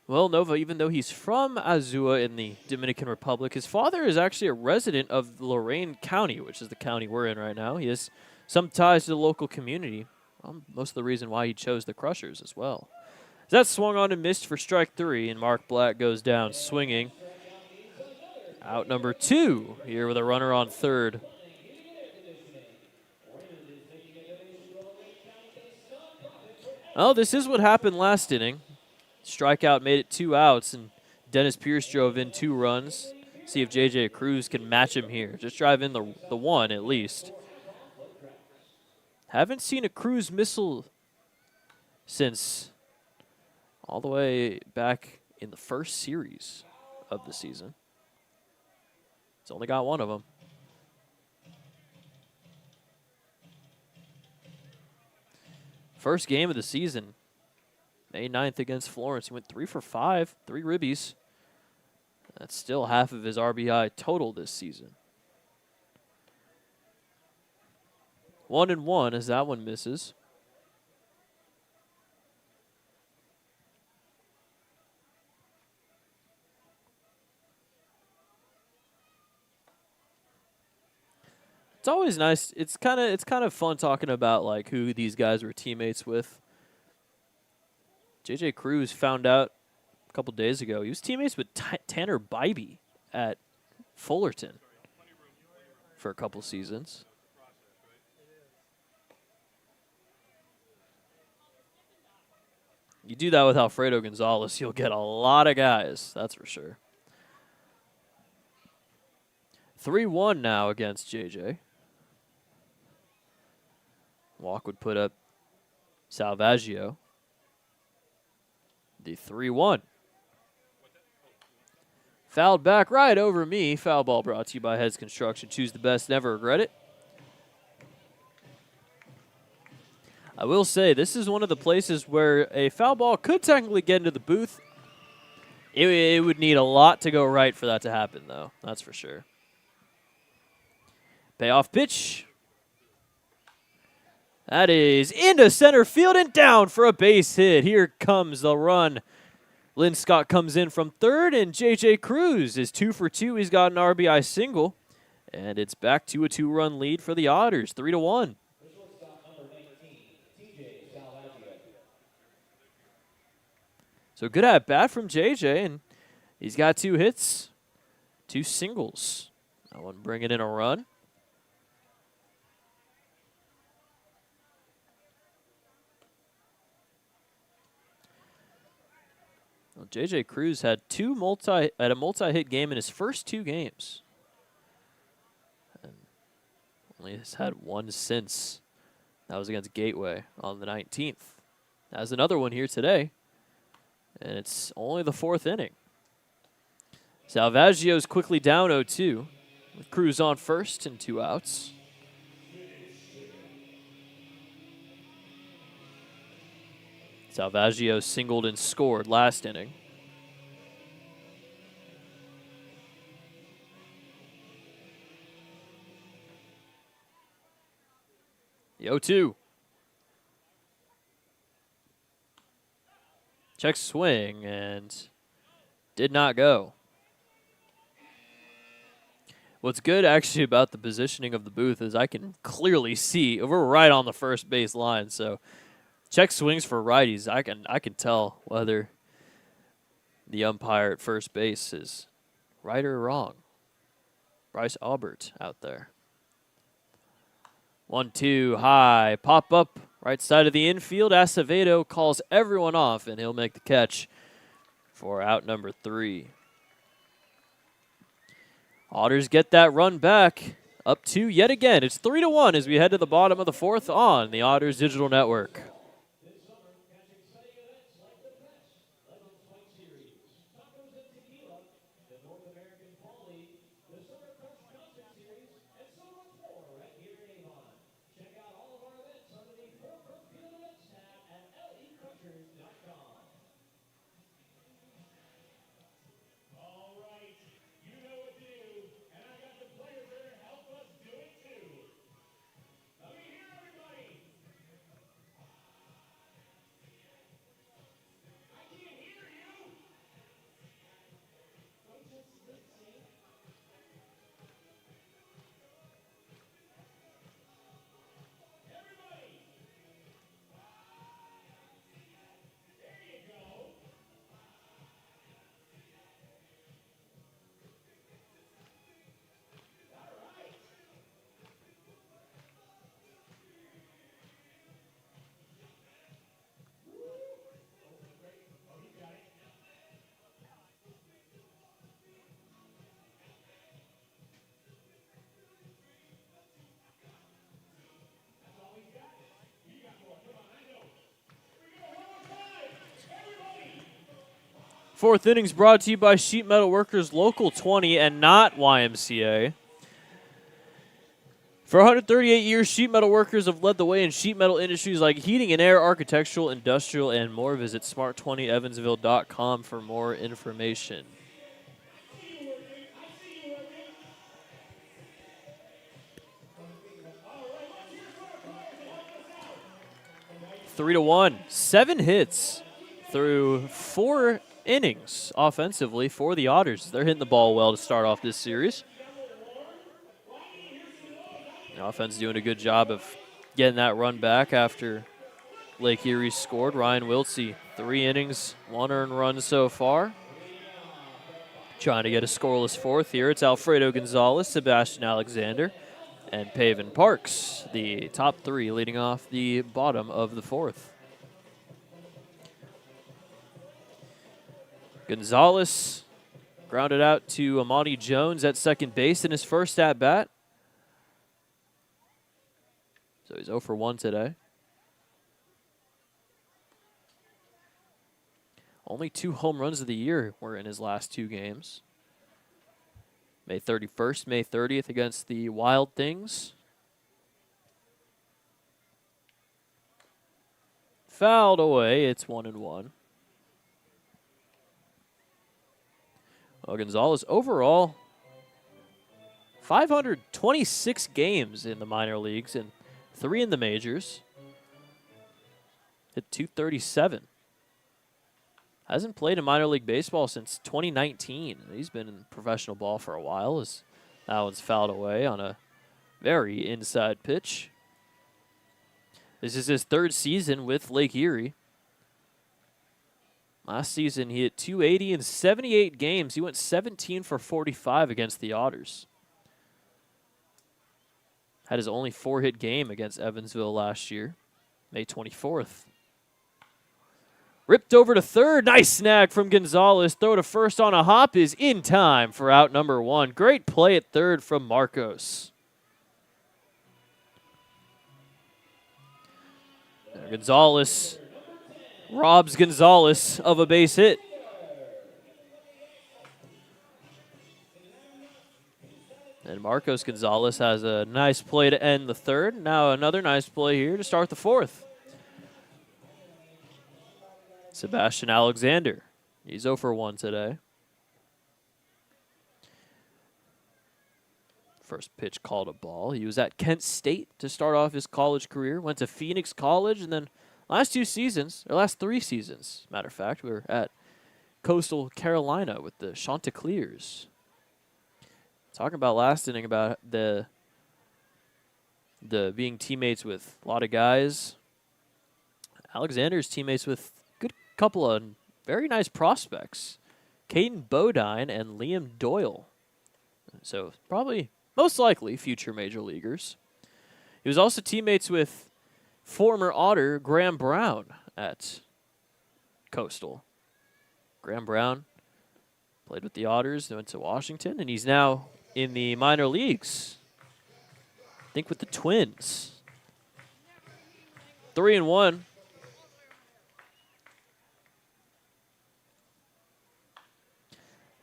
Well, Nova, even though he's from Azua in the Dominican Republic, his father is actually a resident of Lorain County, which is the county we're in right now. He has some ties to the local community. Most of the reason why he chose the Crushers as well. That swung on and missed for strike 3, and Mark Black goes down swinging. Out number 2 here with a runner on third. Oh, this is what happened last inning. Strikeout made it 2 outs, and Dennis Pierce drove in 2 runs. See if J.J. Cruz can match him here. Just drive in the 1 at least. Haven't seen a Cruz missile since all the way back in the first series of the season. He's only got 1 of them. First game of the season. May 9th against Florence. He went 3 for 5, 3 ribbies. That's still half of his RBI total this season. 1-1 as that one misses. It's always nice. It's kind of fun talking about like who these guys were teammates with. J.J. Cruz found out a couple days ago he was teammates with Tanner Bybee at Fullerton. for a couple seasons. You do that with Alfredo Gonzalez, you'll get a lot of guys, that's for sure. 3-1 now against JJ. Walk would put up Salvaggio. The 3-1. Fouled back right over me. Foul ball brought to you by Heads Construction. Choose the best, never regret it. I will say, this is one of the places where a foul ball could technically get into the booth. It would need a lot to go right for that to happen, though. That's for sure. Payoff pitch. That is into center field and down for a base hit. Here comes the run. Lynn Scott comes in from third, and J.J. Cruz is 2 for 2. He's got an RBI single, and it's back to a 2-run lead for the Otters, 3-1. So good at bat from J.J., and he's got 2 hits, 2 singles. That one bringing in a run. Well, J.J. Cruz had a multi-hit game in his first 2 games. And only has had one since. That was against Gateway on the 19th. Has another one here today. And it's only the 4th inning. Salvaggio's quickly down 0-2 with Cruz on first and 2 outs. Salvaggio singled and scored last inning. The 0-2. Check swing and did not go. What's good actually about the positioning of the booth is I can clearly see we're right on the first base line, so check swings for righties. I can tell whether the umpire at first base is right or wrong. Bryce Aubert out there. 1-2 high, pop up right side of the infield. Acevedo calls everyone off, and he'll make the catch for out number 3. Otters get that run back up 2 yet again. It's 3-1 as we head to the bottom of the 4th on the Otters Digital Network. Fourth inning's brought to you by Sheet Metal Workers Local 20 and not YMCA. For 138 years, Sheet Metal Workers have led the way in sheet metal industries like heating and air, architectural, industrial, and more. Visit smart20evansville.com for more information. Three to 1, 7 hits through 4 innings offensively for the Otters. They're hitting the ball well to start off this series. The offense doing a good job of getting that run back after Lake Erie scored. Ryan Wiltsey, 3 innings, 1 earned run so far. Trying to get a scoreless 4th here. It's Alfredo Gonzalez, Sebastian Alexander, and Pavin Parks, the top three leading off the bottom of the fourth. Gonzalez grounded out to Amani Jones at second base in his first at-bat. So he's 0 for 1 today. Only 2 home runs of the year were in his last 2 games. May 31st, May 30th against the Wild Things. Fouled away, it's 1-1. Well, Gonzalez overall, 526 games in the minor leagues and 3 in the majors. Hit .237. Hasn't played in minor league baseball since 2019. He's been in professional ball for a while. That one's fouled away on a very inside pitch. This is his 3rd season with Lake Erie. Last season, he hit .280 in 78 games. He went 17 for 45 against the Otters. Had his only 4-hit game against Evansville last year, May 24th. Ripped over to third. Nice snag from Gonzalez. Throw to first on a hop is in time for out number 1. Great play at third from Marcos. Gonzalez robs Gonzalez of a base hit. And Marcos Gonzalez has a nice play to end the 3rd. Now another nice play here to start the 4th. Sebastian Alexander. He's 0 for 1 today. First pitch called a ball. He was at Kent State to start off his college career. Went to Phoenix College, and then last 3 seasons, matter of fact, we were at Coastal Carolina with the Chanticleers. Talking about last inning about the being teammates with a lot of guys. Alexander's teammates with a good couple of very nice prospects. Caden Bodine and Liam Doyle. So probably, most likely, future major leaguers. He was also teammates with former Otter Graham Brown at Coastal. Graham Brown played with the Otters, went to Washington, and he's now in the minor leagues. I think with the Twins. 3-1.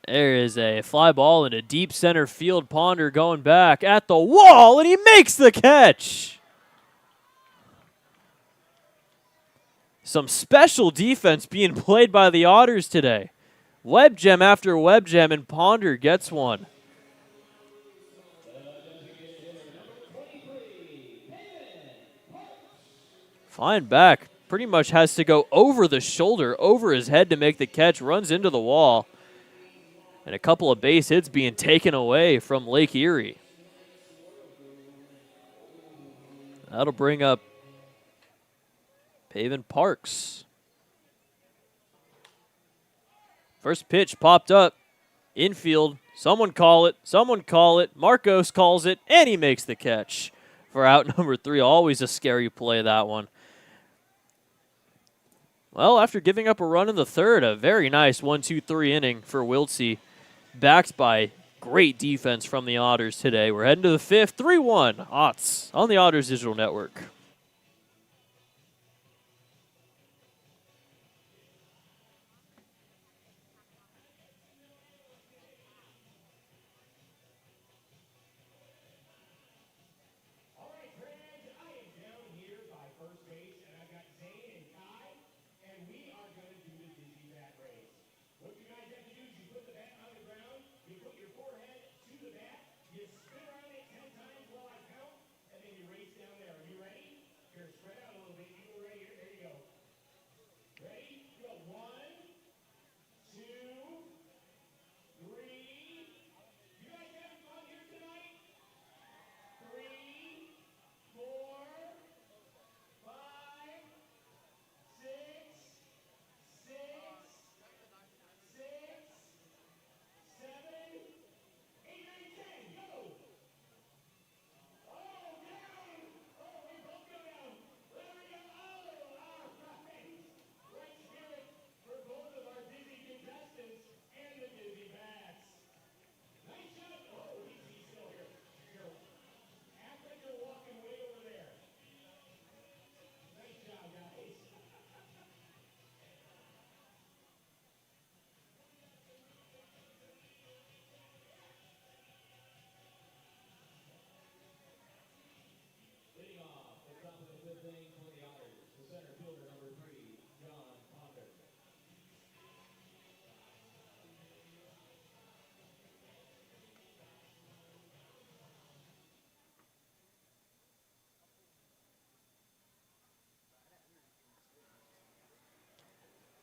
There is a fly ball in a deep center field. Ponder going back at the wall, and he makes the catch. Some special defense being played by the Otters today. Web gem after web gem, and Ponder gets one. Flying back, pretty much has to go over the shoulder, over his head to make the catch, runs into the wall. And a couple of base hits being taken away from Lake Erie. That'll bring up Pavin Parks. First pitch popped up. Infield. Someone call it. Someone call it. Marcos calls it, and he makes the catch for out number 3. Always a scary play, that one. Well, after giving up a run in the 3rd, a very nice 1-2-3 inning for Wiltsey, backed by great defense from the Otters today. We're heading to the 5th, 3-1, Otts on the Otters Digital Network.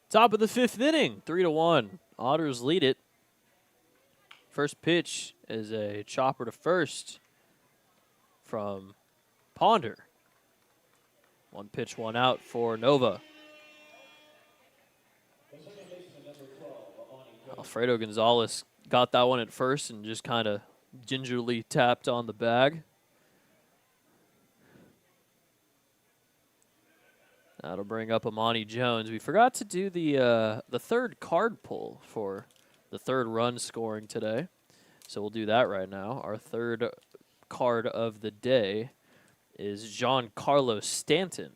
Top of the 5th inning, 3-1. Otters lead it. First pitch is a chopper to first from Ponder. 1 pitch, 1 out for Nova. Alfredo Gonzalez got that one at first and just kind of gingerly tapped on the bag. That'll bring up Amani Jones. We forgot to do the third card pull for the third run scoring today. So we'll do that right now. Our third card of the day is Giancarlo Stanton.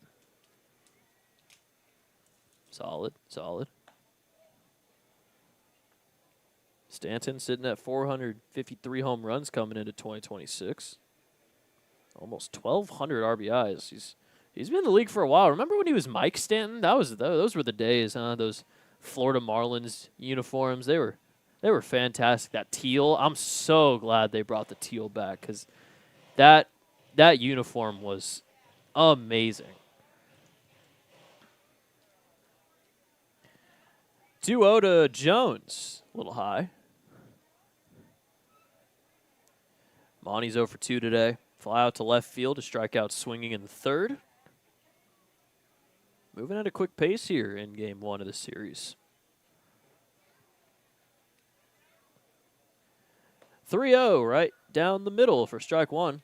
Solid, solid. Stanton sitting at 453 home runs coming into 2026. Almost 1,200 RBIs. He's been in the league for a while. Remember when he was Mike Stanton? Those were the days, huh? Those Florida Marlins uniforms. They were fantastic. That teal. I'm so glad they brought the teal back because that uniform was amazing. 2-0 to Jones. A little high. Monty's 0 for 2 today. Fly out to left field to strike out swinging in the third. Moving at a quick pace here in game 1 of the series. 3-0 right down the middle for strike 1.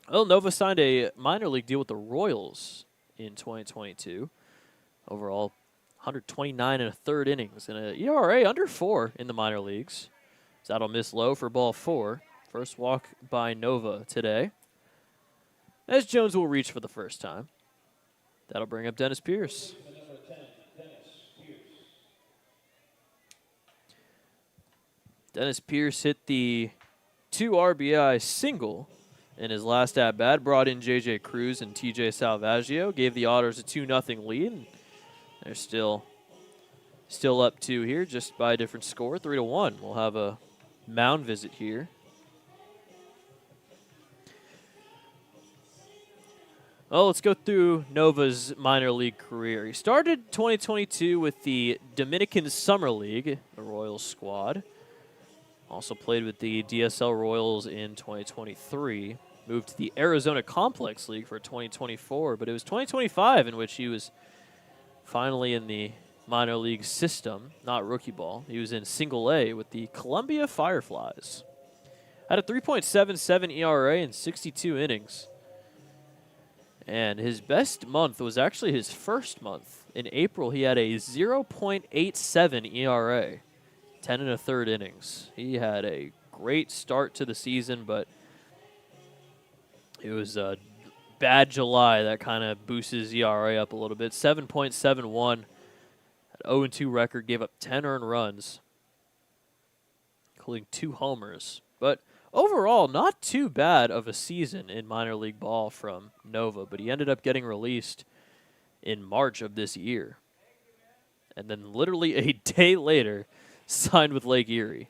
Well, Nova signed a minor league deal with the Royals in 2022. Overall, 129 and a third innings and an ERA under 4 in the minor leagues. That'll miss low for ball 4. First walk by Nova today. As Jones will reach for the first time. That'll bring up Dennis Pierce. Dennis Pierce hit the 2 RBI single in his last at-bat. Brought in J.J. Cruz and T.J. Salvaggio. Gave the Otters a 2-0 lead. They're still up 2 here, just by a different score, 3-1. We'll have a mound visit here. Well, let's go through Nova's minor league career. He started 2022 with the Dominican Summer League, the Royals squad. Also played with the DSL Royals in 2023. Moved to the Arizona Complex League for 2024, but it was 2025 in which he was finally in the minor league system, not rookie ball. He was in single A with the Columbia Fireflies. Had a 3.77 ERA in 62 innings. And his best month was actually his first month. In April, he had a 0.87 ERA, 10 and a third innings. He had a great start to the season, but it was a bad July that kind of boosted his ERA up a little bit. 7.71, an 0-2 record, gave up 10 earned runs, including 2 homers. But overall, not too bad of a season in minor league ball from Nova, but he ended up getting released in March of this year. And then literally a day later, signed with Lake Erie.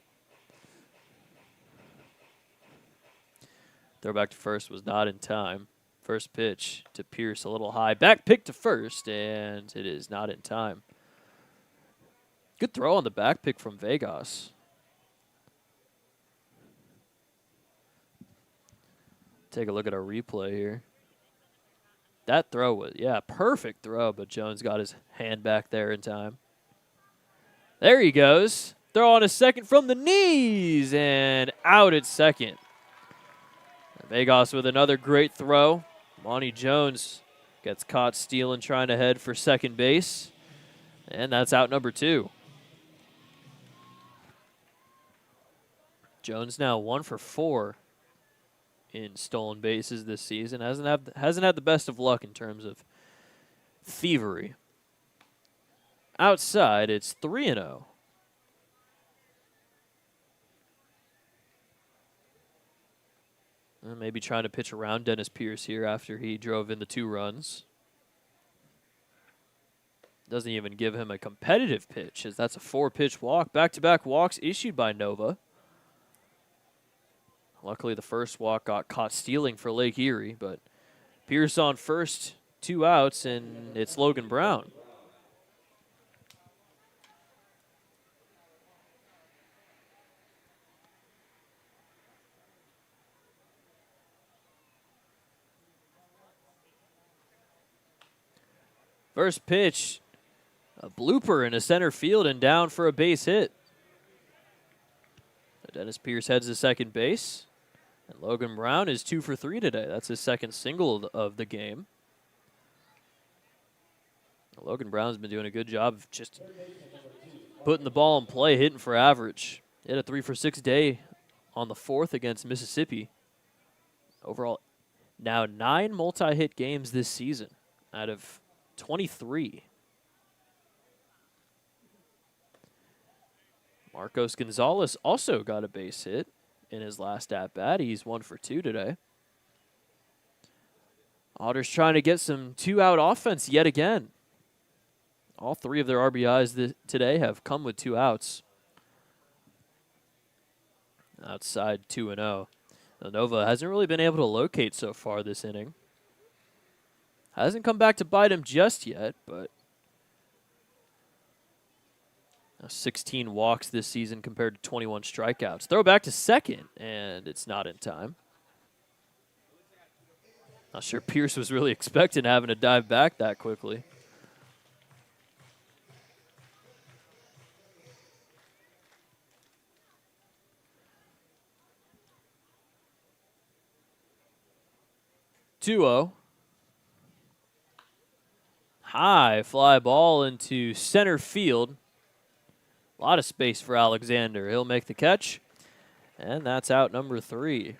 Throwback to first was not in time. First pitch to Pierce a little high. Back pick to first, and it is not in time. Good throw on the back pick from Vegas. Take a look at our replay here. That throw was, perfect throw, but Jones got his hand back there in time. There he goes. Throw on a second from the knees, and out at second. Vegas with another great throw. Monty Jones gets caught stealing, trying to head for second base, and that's out number 2. Jones now 1 for 4 in stolen bases this season. Hasn't had the best of luck in terms of thievery. Outside, it's 3-0. Maybe trying to pitch around Dennis Pierce here after he drove in the 2 runs. Doesn't even give him a competitive pitch, as that's a 4-pitch walk. Back-to-back walks issued by Nova. Luckily, the first walk got caught stealing for Lake Erie, but Pierce on first, 2 outs, and it's Logan Brown. First pitch, a blooper in a center field and down for a base hit. Dennis Pierce heads to second base. And Logan Brown is 2 for 3 today. That's his second single of the game. Logan Brown's been doing a good job of just putting the ball in play, hitting for average. He had a 3 for 6 day on the 4th against Mississippi. Overall, now 9 multi-hit games this season out of 23. Marcos Gonzalez also got a base hit in his last at-bat. He's 1 for 2 today. Otters trying to get some 2-out offense yet again. All 3 of their RBIs today have come with 2 outs. Outside 2-0. Nova hasn't really been able to locate so far this inning. Hasn't come back to bite him just yet, but 16 walks this season compared to 21 strikeouts. Throw back to second, and it's not in time. Not sure Pierce was really expecting having to dive back that quickly. High fly ball into center field. A lot of space for Alexander. He'll make the catch, and that's out number 3.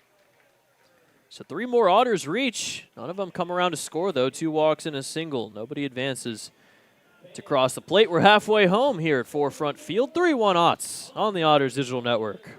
So 3 more Otters reach. None of them come around to score, though. 2 walks and a single. Nobody advances to cross the plate. We're halfway home here at Forefront Field. 3-1 Otts on the Otters Digital Network.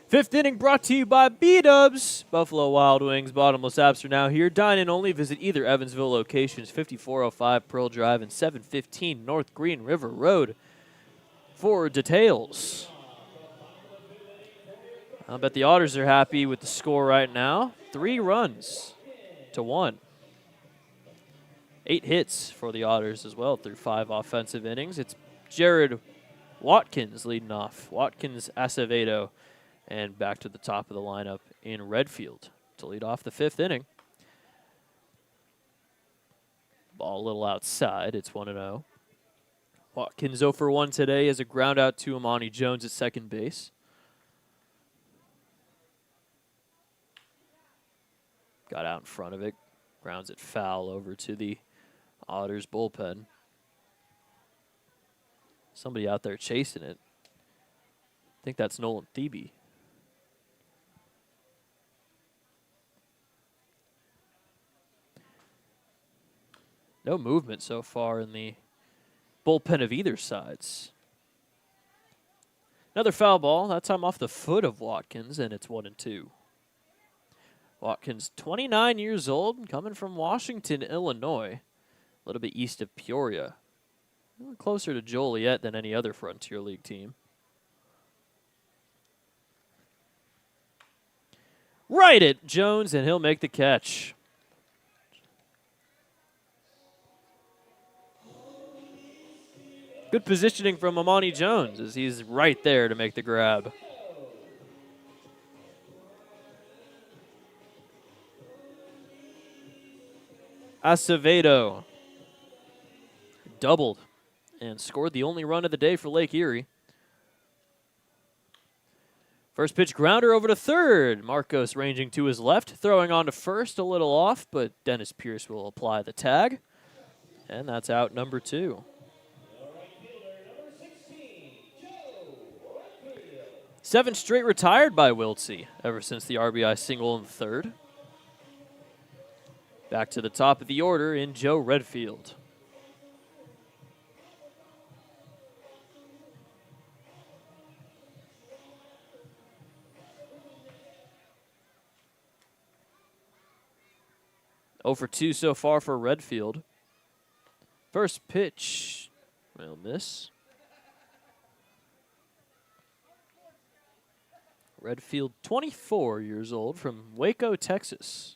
Fifth inning brought to you by B-Dubs. Buffalo Wild Wings bottomless apps are now here. Dine in only. Visit either Evansville locations, 5405 Pearl Drive and 715 North Green River Road for details. I bet the Otters are happy with the score right now. 3 runs to 1. 8 hits for the Otters as well through 5 offensive innings. It's Jared Watkins leading off. Watkins, Acevedo, and back to the top of the lineup in Redfield to lead off the 5th inning. Ball a little outside. It's 1-0. Watkins 0 for 1 today as a ground out to Amani Jones at second base. Got out in front of it. Grounds it foul over to the Otters bullpen. Somebody out there chasing it. I think that's Nolan Thebe. No movement so far in the bullpen of either sides. Another foul ball, that time off the foot of Watkins, and it's 1-2. Watkins, 29 years old, coming from Washington, Illinois, a little bit east of Peoria. A little closer to Joliet than any other Frontier League team. Right at Jones, and he'll make the catch. Good positioning from Amani Jones as he's right there to make the grab. Acevedo doubled and scored the only run of the day for Lake Erie. First pitch grounder over to third. Marcos ranging to his left, throwing on to first, a little off, but Dennis Pierce will apply the tag. And that's out number 2. Number 16, Joe Redfield. 7 straight retired by Wiltsey ever since the RBI single in the third. Back to the top of the order in Joe Redfield. Over 2 so far for Redfield. First pitch, will miss. Redfield, 24 years old, from Waco, Texas.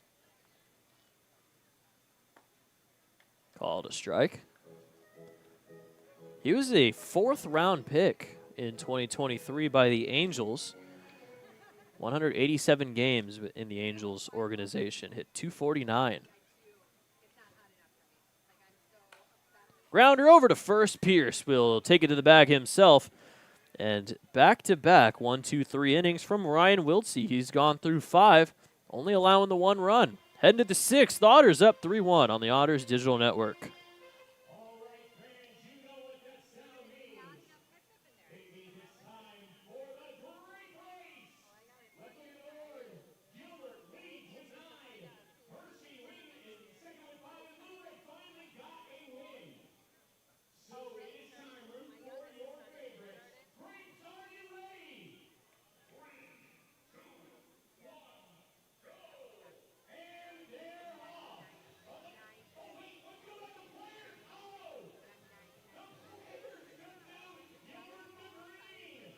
Called a strike. He was a 4th-round pick in 2023 by the Angels. 187 games in the Angels organization. Hit .249. Grounder over to first. Pierce will take it to the bag himself. And back-to-back 1, 2, 3 innings from Ryan Wiltsey. He's gone through 5, only allowing the 1 run. Heading to the 6th, the Otters up 3-1 on the Otters Digital Network. All right, fans, you know what that sound means. It means it's time for the great race. Let's look at the board. Gilbert leads with 9. Hershey Wynn is second with 5, and Luray finally got a win. So it is time room for your favorites. Grapes, are you ready? 3, 2, 1, go. And they're off. Oh, wait, let's go back to players. Oh! The players come down yellow and green.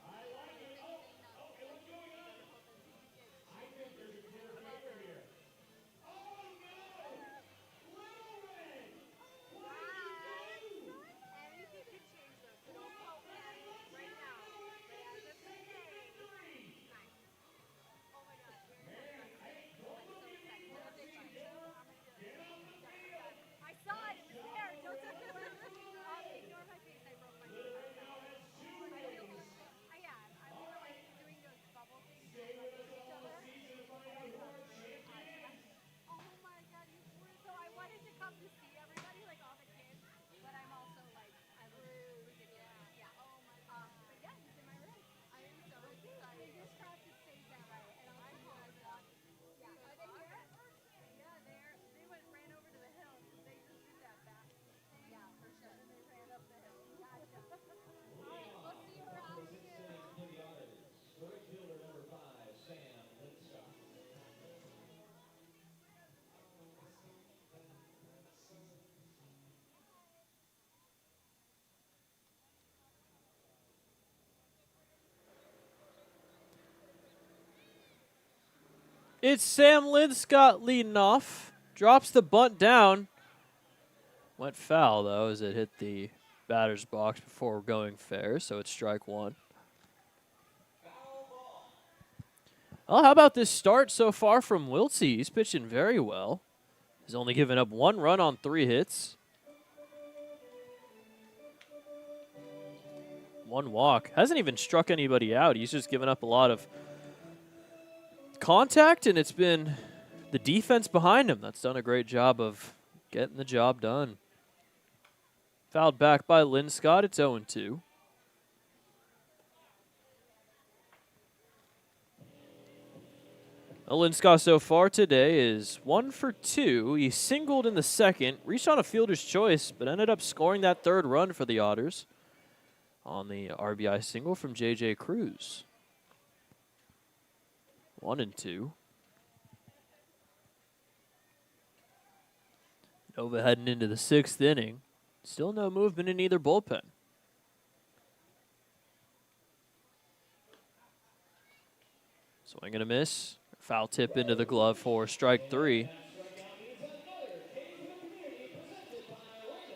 I like it. Oh, okay, what's going on? I think there's a clear favor here. Oh, no! Little Red! What did you do? It's Sam Linscott leading off. Drops the bunt down. Went foul, though, as it hit the batter's box before going fair, so it's strike 1. Well, how about this start so far from Wiltsey? He's pitching very well. He's only given up 1 run on 3 hits. 1 walk. Hasn't even struck anybody out. He's just given up a lot of contact, and it's been the defense behind him that's done a great job of getting the job done. Fouled back by Linscott. It's 0-2. Linscott so far today is 1 for 2. He singled in the second, reached on a fielder's choice, but ended up scoring that 3rd run for the Otters on the RBI single from J.J. Cruz. 1-2. Nova heading into the 6th inning. Still no movement in either bullpen. Swing and a miss. Foul tip into the glove for strike 3.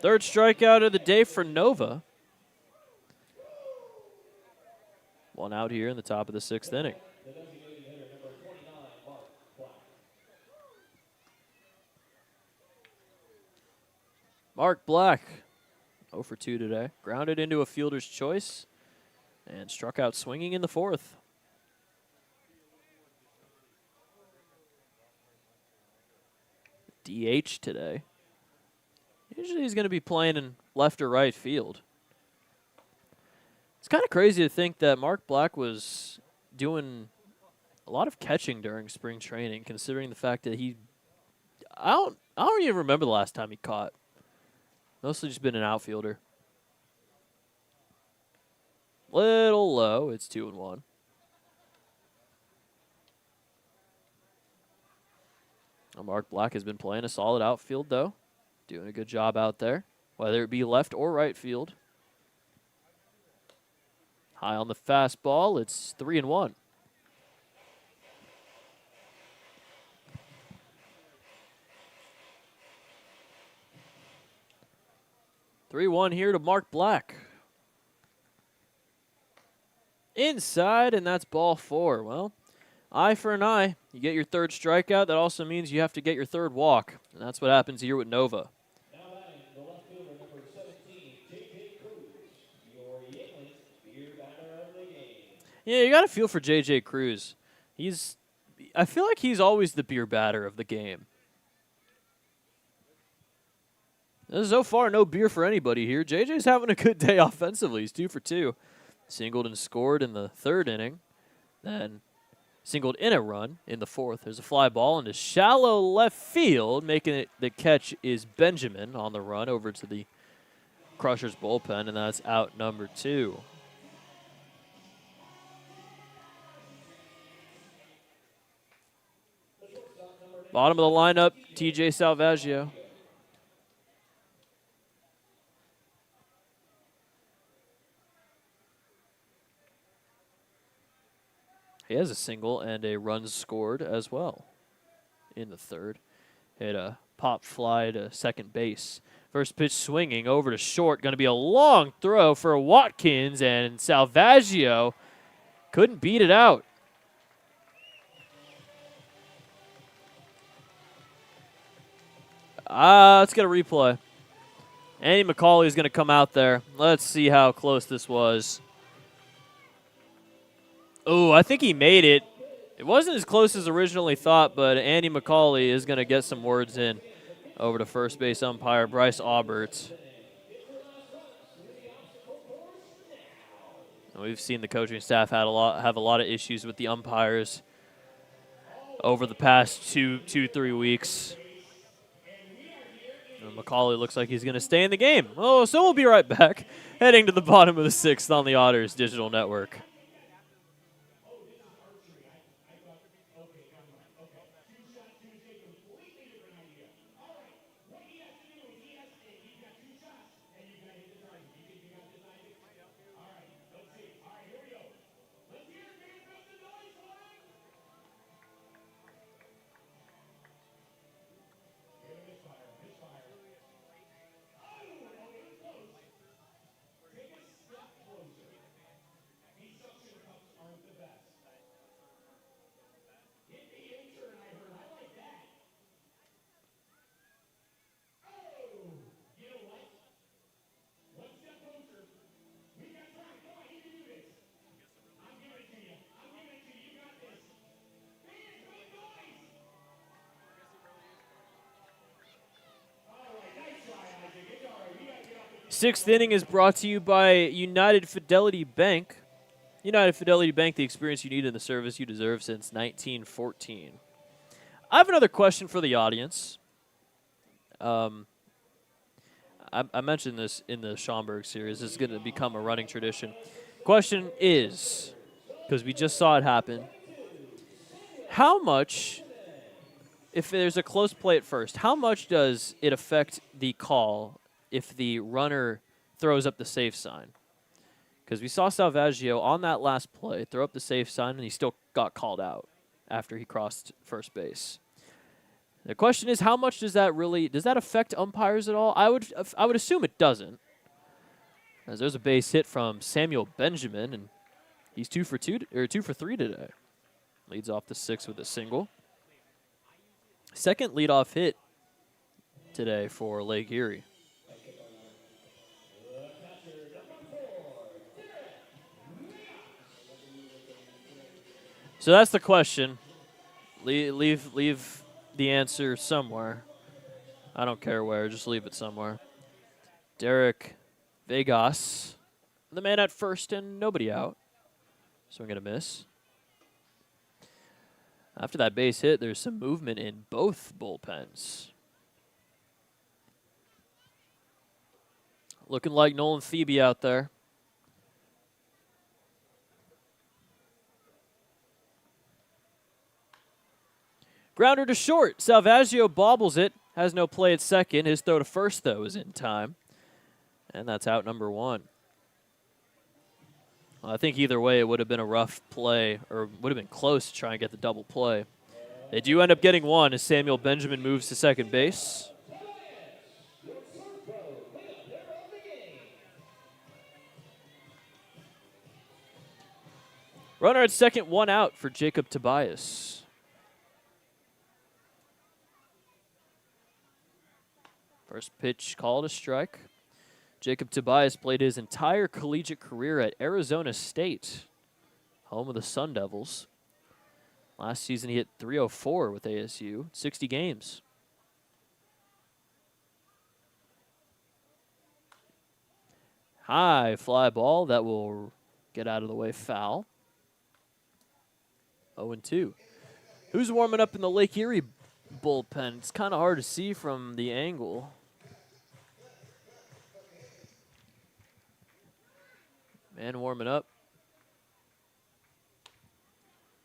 3rd strikeout of the day for Nova. 1 out here in the top of the 6th inning. Mark Black, 0 for 2 today. Grounded into a fielder's choice and struck out swinging in the 4th. DH today. Usually he's going to be playing in left or right field. It's kind of crazy to think that Mark Black was doing a lot of catching during spring training, considering the fact that I don't even remember the last time he caught. Mostly just been an outfielder. Little low. It's 2-1. Mark Black has been playing a solid outfield, though. Doing a good job out there, whether it be left or right field. High on the fastball. It's 3-1. Here to Mark Black. Inside, and that's ball 4. Well, eye for an eye. You get your 3rd strikeout. That also means you have to get your 3rd walk. And that's what happens here with Nova. Now batting, the left fielder, number 17, J.J. Cruz, your Yingling beer batter of the game. Yeah, you got to feel for J.J. Cruz. I feel like he's always the beer batter of the game. So far, no beer for anybody here. JJ's having a good day offensively. He's 2 for 2. Singled and scored in the 3rd inning. Then singled in a run in the 4th. There's a fly ball into shallow left field. Making it the catch is Benjamin on the run over to the Crushers bullpen, and that's out number 2. Bottom of the lineup, TJ Salvaggio. He has a single and a run scored as well in the 3rd. Hit a pop fly to second base. First pitch swinging over to short. Going to be a long throw for Watkins, and Salvaggio couldn't beat it out. Let's get a replay. Andy McCauley is going to come out there. Let's see how close this was. Oh, I think he made it. It wasn't as close as originally thought, but Andy McCauley is going to get some words in over to first base umpire Bryce Aubert. We've seen the coaching staff have a lot of issues with the umpires over the past 3 weeks. And McCauley looks like he's going to stay in the game. Oh, so we'll be right back, heading to the bottom of the 6th on the Otters Digital Network. Sixth inning is brought to you by United Fidelity Bank. United Fidelity Bank, the experience you need and the service you deserve since 1914. I have another question for the audience. I mentioned this in the Schaumburg series. This is going to become a running tradition. Question is, because we just saw it happen, how much, if there's a close play at first, how much does it affect the call if the runner throws up the safe sign? Because we saw Salvaggio on that last play throw up the safe sign, and he still got called out after he crossed first base. The question is, how much does that affect umpires at all? I would assume it doesn't, as there's a base hit from Samuel Benjamin, and he's 2 for 3 today. Leads off the 6th with a single. Second leadoff hit today for Lake Erie. So that's the question. Leave the answer somewhere. I don't care where. Just leave it somewhere. Derek Vegas, the man at first and nobody out. So I'm going to miss. After that base hit, there's some movement in both bullpens. Looking like Nolan Thebe out there. Grounder to short. Salvaggio bobbles it. Has no play at second. His throw to first, though, is in time. And that's out number one. Well, I think either way it would have been a rough play, or would have been close to try and get the double play. They do end up getting one as Samuel Benjamin moves to second base. Runner at second, one out for Jacob Tobias. First pitch called a strike. Jacob Tobias played his entire collegiate career at Arizona State, home of the Sun Devils. Last season he hit .304 with ASU, 60 games. High fly ball that will get out of the way, foul. 0-2. Who's warming up in the Lake Erie bullpen? It's kind of hard to see from the angle. Man warming up.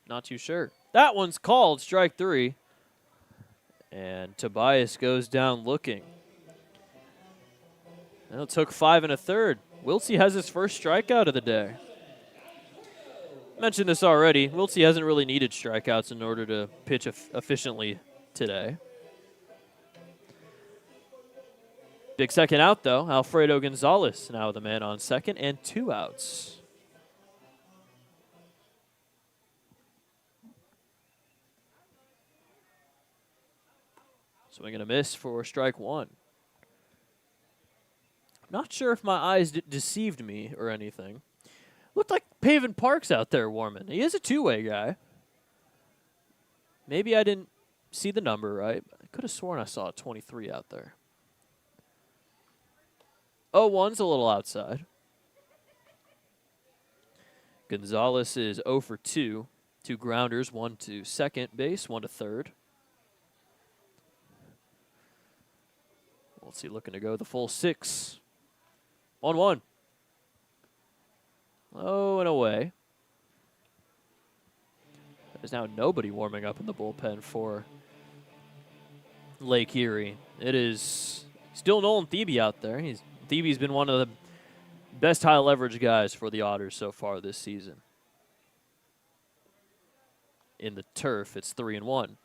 Not too sure. That one's called, strike three. And Tobias goes down looking. And it took 5 1/3. Wiltsey has his first strikeout of the day. Mentioned this already. Wiltsey hasn't really needed strikeouts in order to pitch efficiently today. Big second out, though. Alfredo Gonzalez now the man on second and 2 outs. Swing and a miss for strike one. Not sure if my eyes deceived me or anything. Looked like Paven Parks out there warming. He is a two-way guy. Maybe I didn't see the number right. I could have sworn I saw a 23 out there. 0-1's a little outside. Gonzalez is 0 for 2. 2 grounders, 1 to second base, 1 to third. Let's see, looking to go the full 6. 1-1. Oh, and away. There's now nobody warming up in the bullpen for Lake Erie. It is still Nolan Thebe out there. Thebe's been one of the best high leverage guys for the Otters so far this season. In the turf, it's 3-1.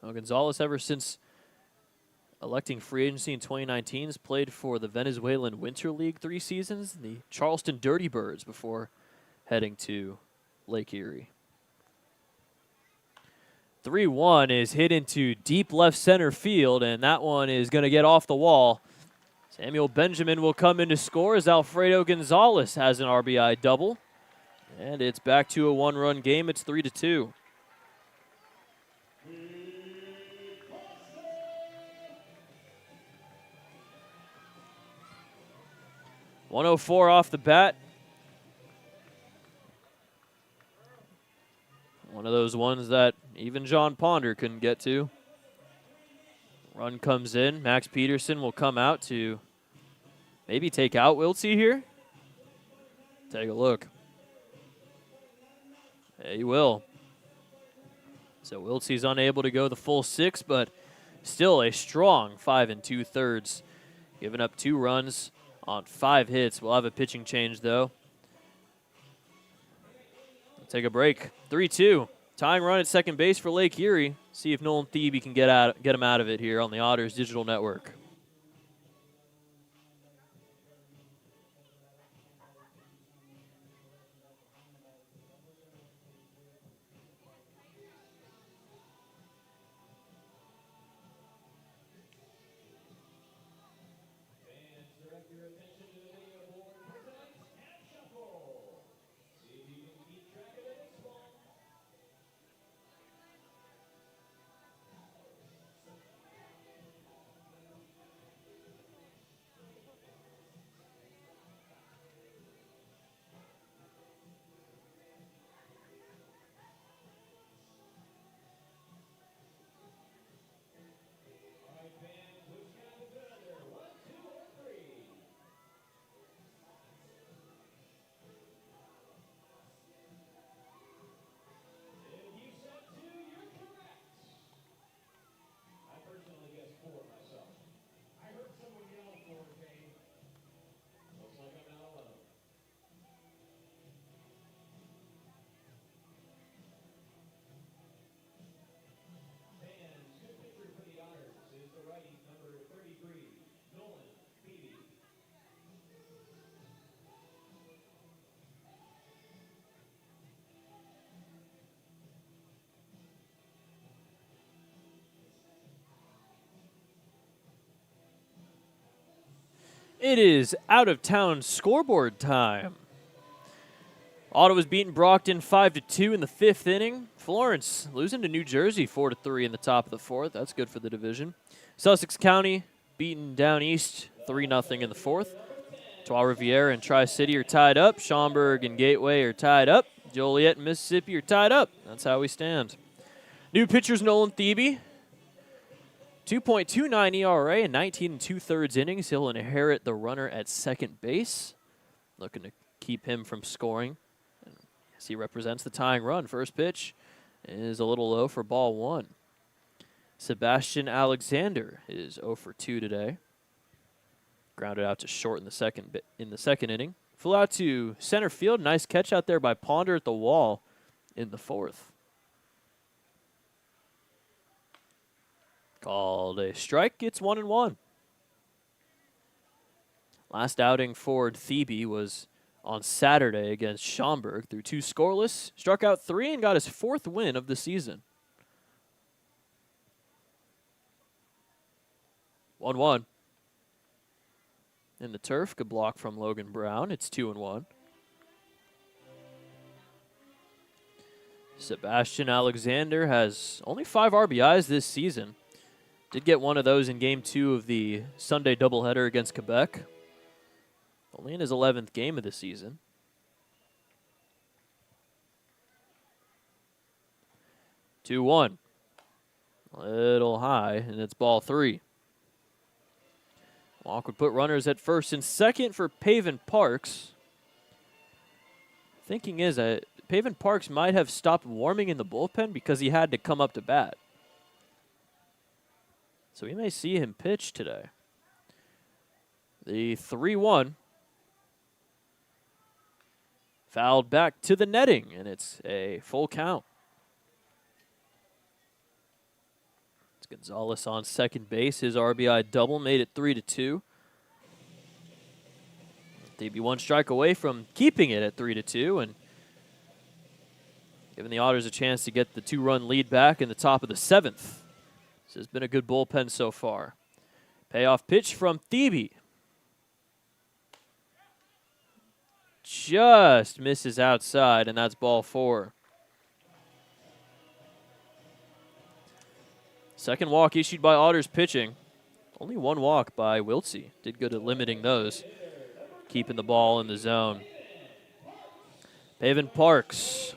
Well, Gonzalez, ever since electing free agency in 2019, has played for the Venezuelan Winter League 3 seasons, the Charleston Dirty Birds, before heading to Lake Erie. 3-1 is hit into deep left center field, and that one is going to get off the wall. Samuel Benjamin will come in to score as Alfredo Gonzalez has an RBI double. And it's back to a one-run game. It's 3-2. .104 off the bat. One of those ones that even John Ponder couldn't get to. Run comes in. Max Peterson will come out to maybe take out Wiltsey here. Take a look. Yeah, he will. So Wiltsey's unable to go the full 6, but still a strong 5 2/3. Giving up 2 runs on 5 hits. We'll have a pitching change, though. We'll take a break. 3-2. Tying run at second base for Lake Erie. See if Nolan Thebe can get him out of it here on the Otters Digital Network. It is out-of-town scoreboard time. Ottawa's beating Brockton 5-2 in the 5th inning. Florence losing to New Jersey 4-3 in the top of the 4th. That's good for the division. Sussex County beaten down east 3-0 in the 4th. Trois Riviere and Tri-City are tied up. Schaumburg and Gateway are tied up. Joliet and Mississippi are tied up. That's how we stand. New pitchers Nolan Thebe. 2.29 ERA in 19 2/3 innings. He'll inherit the runner at second base. Looking to keep him from scoring. As he represents the tying run. First pitch is a little low for ball 1. Sebastian Alexander is 0 for 2 today. Grounded out to short in the second inning. Flew out to center field. Nice catch out there by Ponder at the wall in the 4th. Called a strike. It's 1-1. Last outing for Thebe was on Saturday against Schaumburg. Threw 2 scoreless, struck out 3, and got his 4th win of the season. 1-1. In the turf, good block from Logan Brown. It's 2-1. Sebastian Alexander has only 5 RBIs this season. Did get one of those in Game 2 of the Sunday doubleheader against Quebec. Only in his 11th game of the season. 2-1. A little high, and it's ball 3. Walk would put runners at first and second for Paven Parks. Thinking is that Paven Parks might have stopped warming in the bullpen because he had to come up to bat. So we may see him pitch today. The 3-1. Fouled back to the netting, and it's a full count. It's Gonzalez on second base. His RBI double made it 3-2. They'd be 1 strike away from keeping it at 3-2 and giving the Otters a chance to get the 2-run lead back in the top of the 7th. This has been a good bullpen so far. Payoff pitch from Thebe. Just misses outside, and that's ball 4. Second walk issued by Otters pitching. Only 1 walk by Wiltsey. Did good at limiting those. Keeping the ball in the zone. Paven Parks.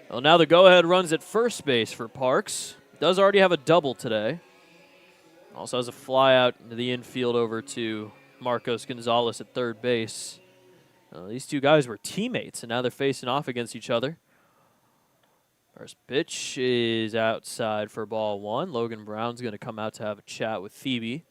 Well, now the go-ahead runs at first base for Parks. Does already have a double today. Also has a fly out into the infield over to Marcos Gonzalez at third base. These 2 guys were teammates, and now they're facing off against each other. First pitch is outside for ball 1. Logan Brown's going to come out to have a chat with Thebe.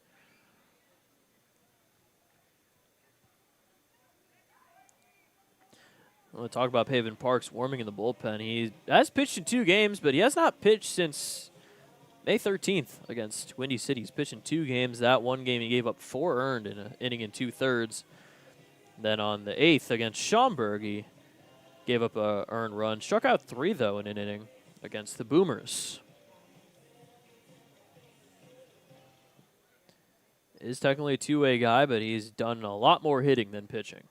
I want to talk about Paven Parks warming in the bullpen. He has pitched in 2 games, but he has not pitched since May 13th against Windy City. He's pitched in 2 games. That one game he gave up 4 earned in an inning and 2/3. Then on the 8th against Schaumburg, he gave up a earned run. Struck out 3, though, in an inning against the Boomers. Is technically a 2-way guy, but he's done a lot more hitting than pitching.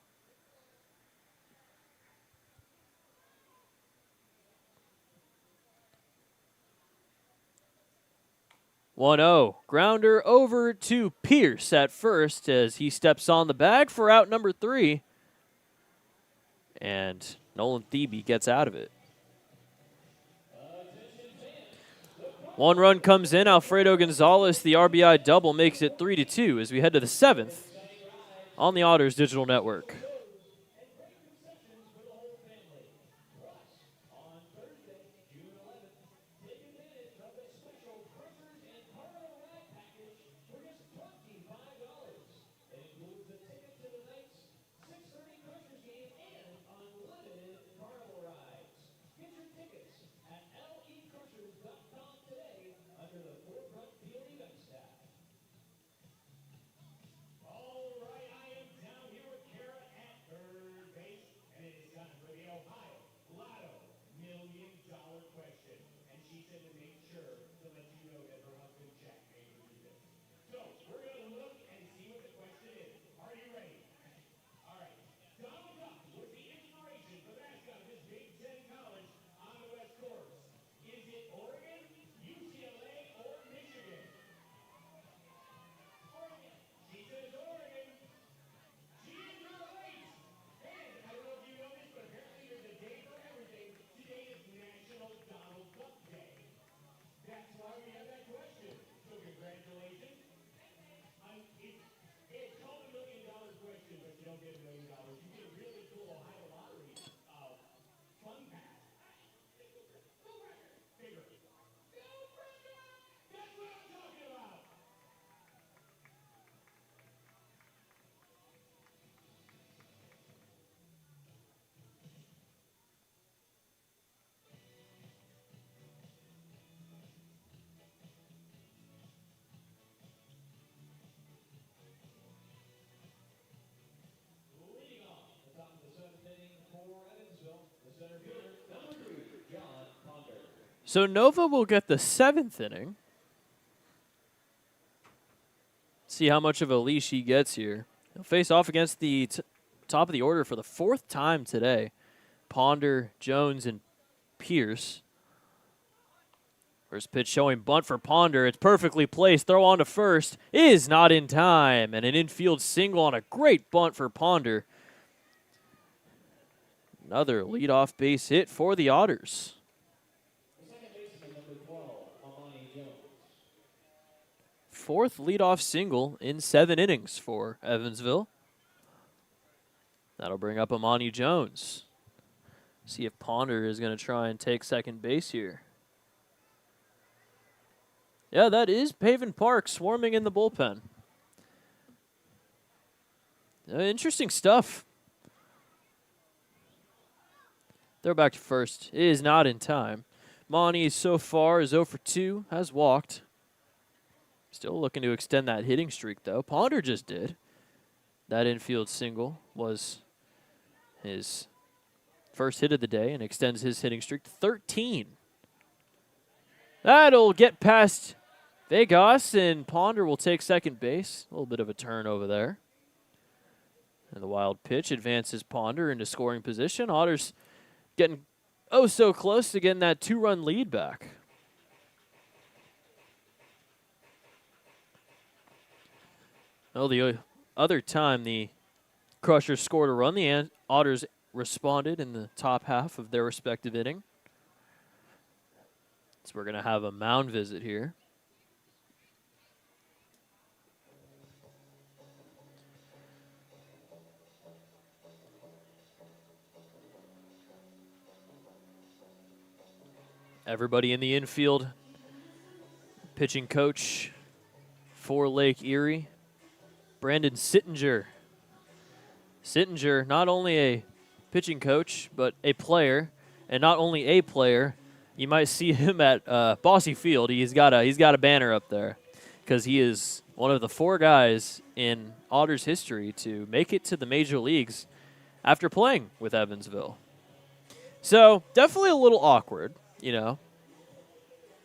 1-0. Grounder over to Pierce at first as he steps on the bag for out number 3. And Nolan Thebe gets out of it. 1 run comes in. Alfredo Gonzalez, the RBI double, makes it 3-2 as we head to the 7th on the Otters Digital Network. So Nova will get the 7th inning. See how much of a leash he gets here. He'll face off against the top of the order for the 4th time today. Ponder, Jones, and Pierce. First pitch showing bunt for Ponder. It's perfectly placed. Throw on to first is not in time. And an infield single on a great bunt for Ponder. Another leadoff base hit for the Otters. Fourth leadoff single in 7 innings for Evansville. That'll bring up Amani Jones. See if Ponder is going to try and take second base here. Yeah, that is Paven Park swarming in the bullpen. Interesting stuff. They're back to first. It is not in time. Monty so far is 0 for 2, has walked. Still looking to extend that hitting streak, though. Ponder just did. That infield single was his first hit of the day and extends his hitting streak to 13. That'll get past Vegas, and Ponder will take second base. A little bit of a turn over there. And the wild pitch advances Ponder into scoring position. Otters getting oh so close to getting that 2-run lead back. Well, the other time the Crushers scored a run, the Otters responded in the top half of their respective inning. So we're going to have a mound visit here. Everybody in the infield. Pitching coach for Lake Erie, Brandon Sittinger. Sittinger, not only a pitching coach, but a player, and not only a player. You might see him at Bossy Field. He's got a banner up there because he is one of the 4 guys in Otters history to make it to the major leagues after playing with Evansville. So definitely a little awkward, you know,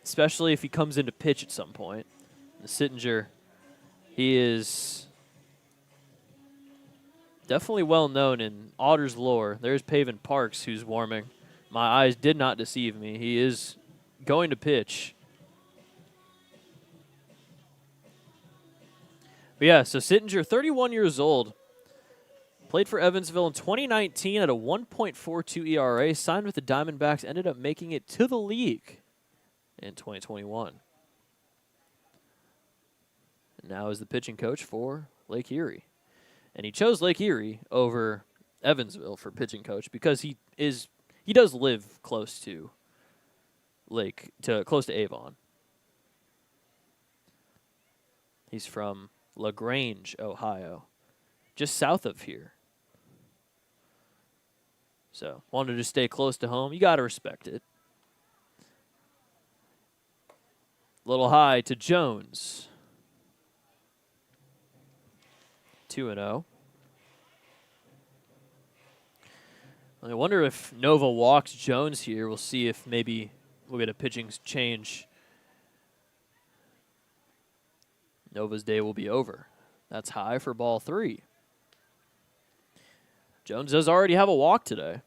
especially if he comes into pitch at some point. The Sittinger, he is definitely well known in Otters lore. There's Paven Parks who's warming. My eyes did not deceive me. He is going to pitch. But yeah, so Sittinger, 31 years old. Played for Evansville in 2019 at a 1.42 ERA. Signed with the Diamondbacks. Ended up making it to the league in 2021. And now is the pitching coach for Lake Erie. And he chose Lake Erie over Evansville for pitching coach because he does live close to close to Avon. He's from LaGrange, Ohio, just south of here. So wanted to stay close to home. You got to respect it. Little high to Jones. 2-0. I wonder if Nova walks Jones here. We'll see if maybe we'll get a pitching change. Nova's day will be over. That's high for ball 3. Jones does already have a walk today.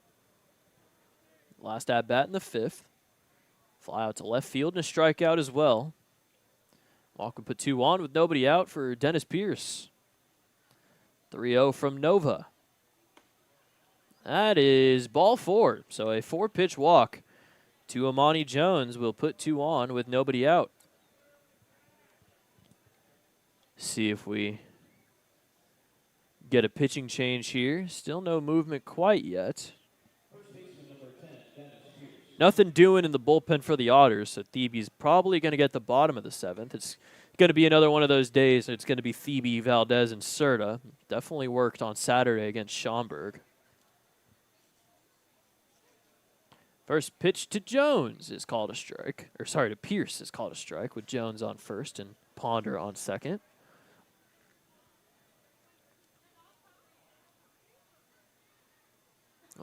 Last at bat in the 5th. Fly out to left field and a strikeout as well. Walk will put 2 on with nobody out for Dennis Pierce. 3-0 from Nova. That is ball 4. So a 4-pitch walk to Amani Jones will put 2 on with nobody out. See if we get a pitching change here. Still no movement quite yet. Nothing doing in the bullpen for the Otters, so Thebe's probably going to get the bottom of the 7th. It's going to be another one of those days. It's going to be Thebe, Valdez, and Serta. Definitely worked on Saturday against Schaumburg. First pitch to Jones is called a strike. Or sorry, to Pierce is called a strike with Jones on first and Ponder on second.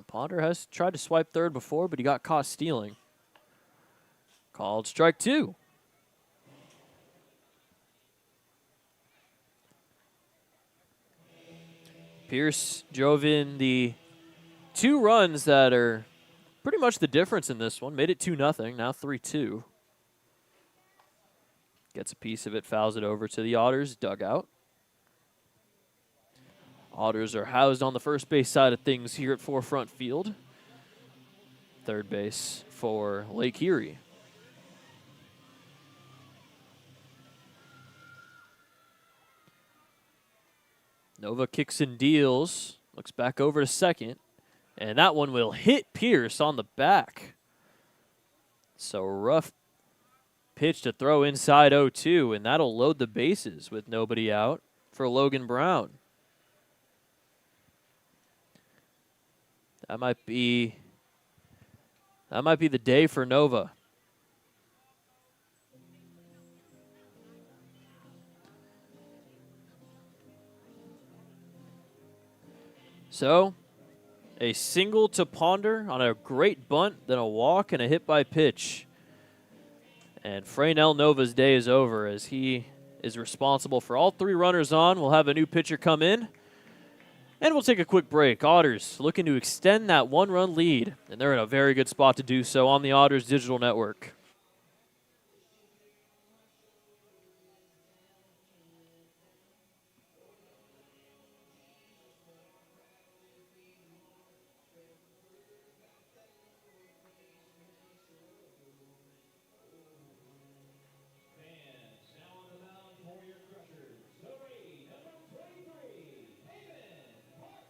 Ponder has tried to swipe third before, but he got caught stealing. Called strike 2. Pierce drove in the 2 runs that are pretty much the difference in this one. Made it 2-0, now 3-2. Gets a piece of it, fouls it over to the Otters dugout. Otters are housed on the first base side of things here at Forefront Field. Third base for Lake Erie. Nova kicks and deals, looks back over to second, and that one will hit Pierce on the back. So rough pitch to throw inside 0-2, and that'll load the bases with nobody out for Logan Brown. That might be the day for Nova. So, a single to Ponder on a great bunt, then a walk and a hit by pitch. And Fraynell Nova's day is over as he is responsible for all 3 runners on. We'll have a new pitcher come in. And we'll take a quick break. Otters looking to extend that 1-run lead, and they're in a very good spot to do so on the Otters Digital Network. Fans, now on the mound for your crushers. Surrey, number 23, Haven Parks.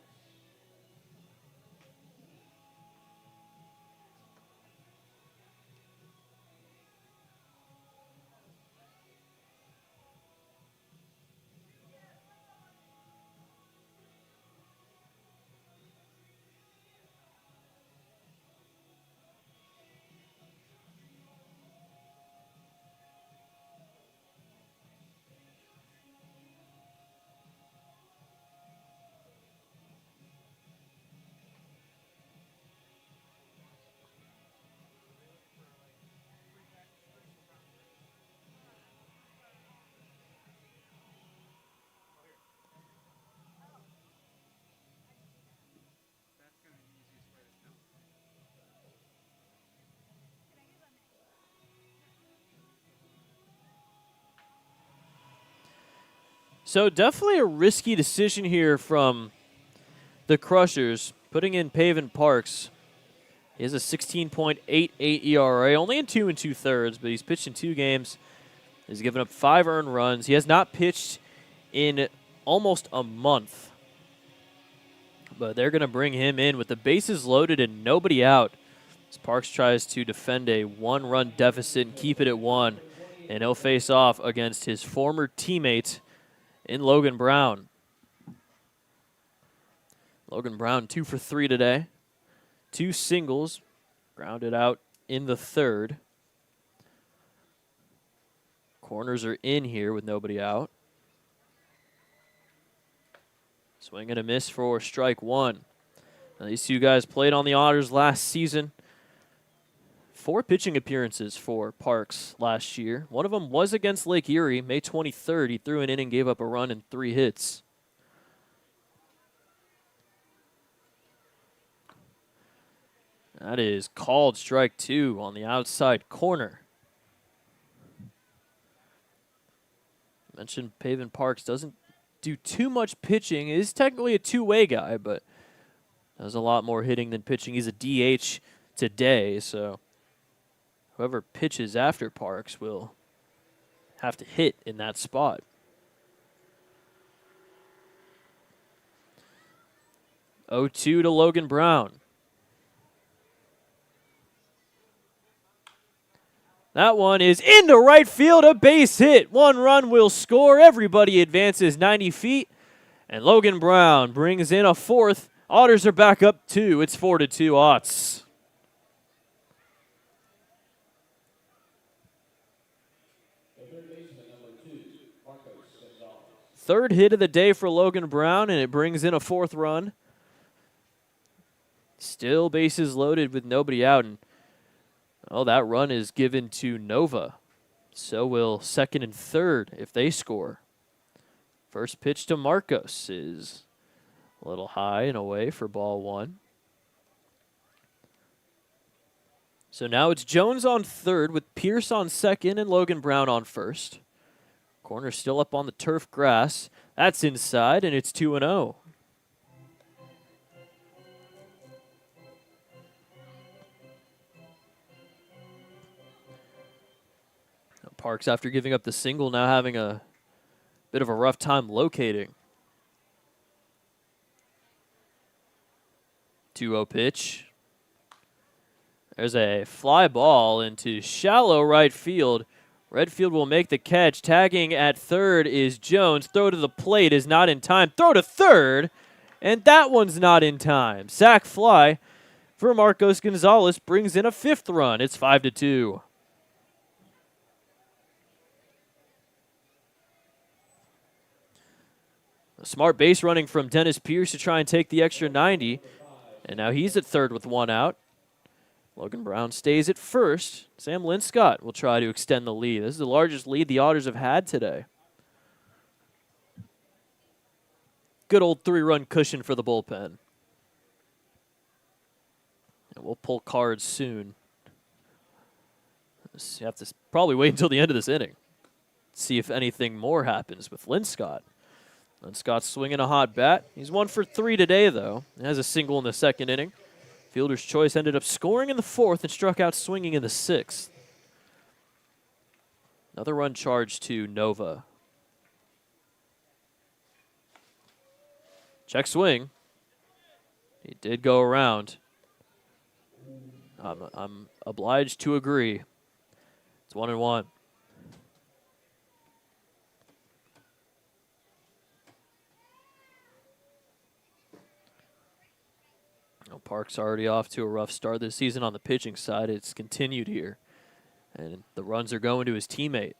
So definitely a risky decision here from the Crushers, putting in Paven Parks. He has a 16.88 ERA, only in 2 2/3, but he's pitched in 2 games. He's given up 5 earned runs. He has not pitched in almost a month. But they're going to bring him in with the bases loaded and nobody out. As Parks tries to defend a 1-run deficit and keep it at 1. And he'll face off against his former teammate in Logan Brown. Logan Brown 2 for 3 today. 2 singles, grounded out in the 3rd. Corners are in here with nobody out. Swing and a miss for strike 1. Now, these 2 guys played on the Otters last season. 4 pitching appearances for Parks last year. One of them was against Lake Erie, May 23rd. He threw an inning, gave up a run and 3 hits. That is called strike 2 on the outside corner. Mentioned Paven Parks doesn't do too much pitching. He is technically a two-way guy, but does a lot more hitting than pitching. He's a DH today, so whoever pitches after Parks will have to hit in that spot. Oh, 2 to Logan Brown. That one is into right field, a base hit. 1 run will score. Everybody advances 90 feet. And Logan Brown brings in a 4th. Otters are back up 2. It's 4-2 Otts. Third hit of the day for Logan Brown, and it brings in a 4th run. Still bases loaded with nobody out. And, oh, that run is given to Nova. So will second and third if they score. First pitch to Marcos is a little high and away for ball one. So now it's Jones on third with Pierce on second and Logan Brown on first. Corner still up on the turf grass. That's inside, and it's 2-0. Parks, after giving up the single, now having a bit of a rough time locating. 2-0 pitch. There's a fly ball into shallow right field. Redfield will make the catch. Tagging at third is Jones. Throw to the plate is not in time. Throw to third, and that one's not in time. Sac fly for Marcos Gonzalez brings in a fifth run. It's 5-2. A smart base running from Dennis Pierce to try and take the extra 90. And now he's at third with one out. Logan Brown stays at first. Sam Linscott will try to extend the lead. This is the largest lead the Otters have had today. Good old 3-run cushion for the bullpen. And we'll pull cards soon. You have to probably wait until the end of this inning. See if anything more happens with Linscott. Linscott's swinging a hot bat. He's 1 for 3 today, though. He has a single in the second inning. Fielder's choice ended up scoring in the fourth and struck out swinging in the sixth. Another run charged to Nova. Check swing. He did go around. I'm obliged to agree. It's 1-1. Park's already off to a rough start this season on the pitching side. It's continued here. And the runs are going to his teammate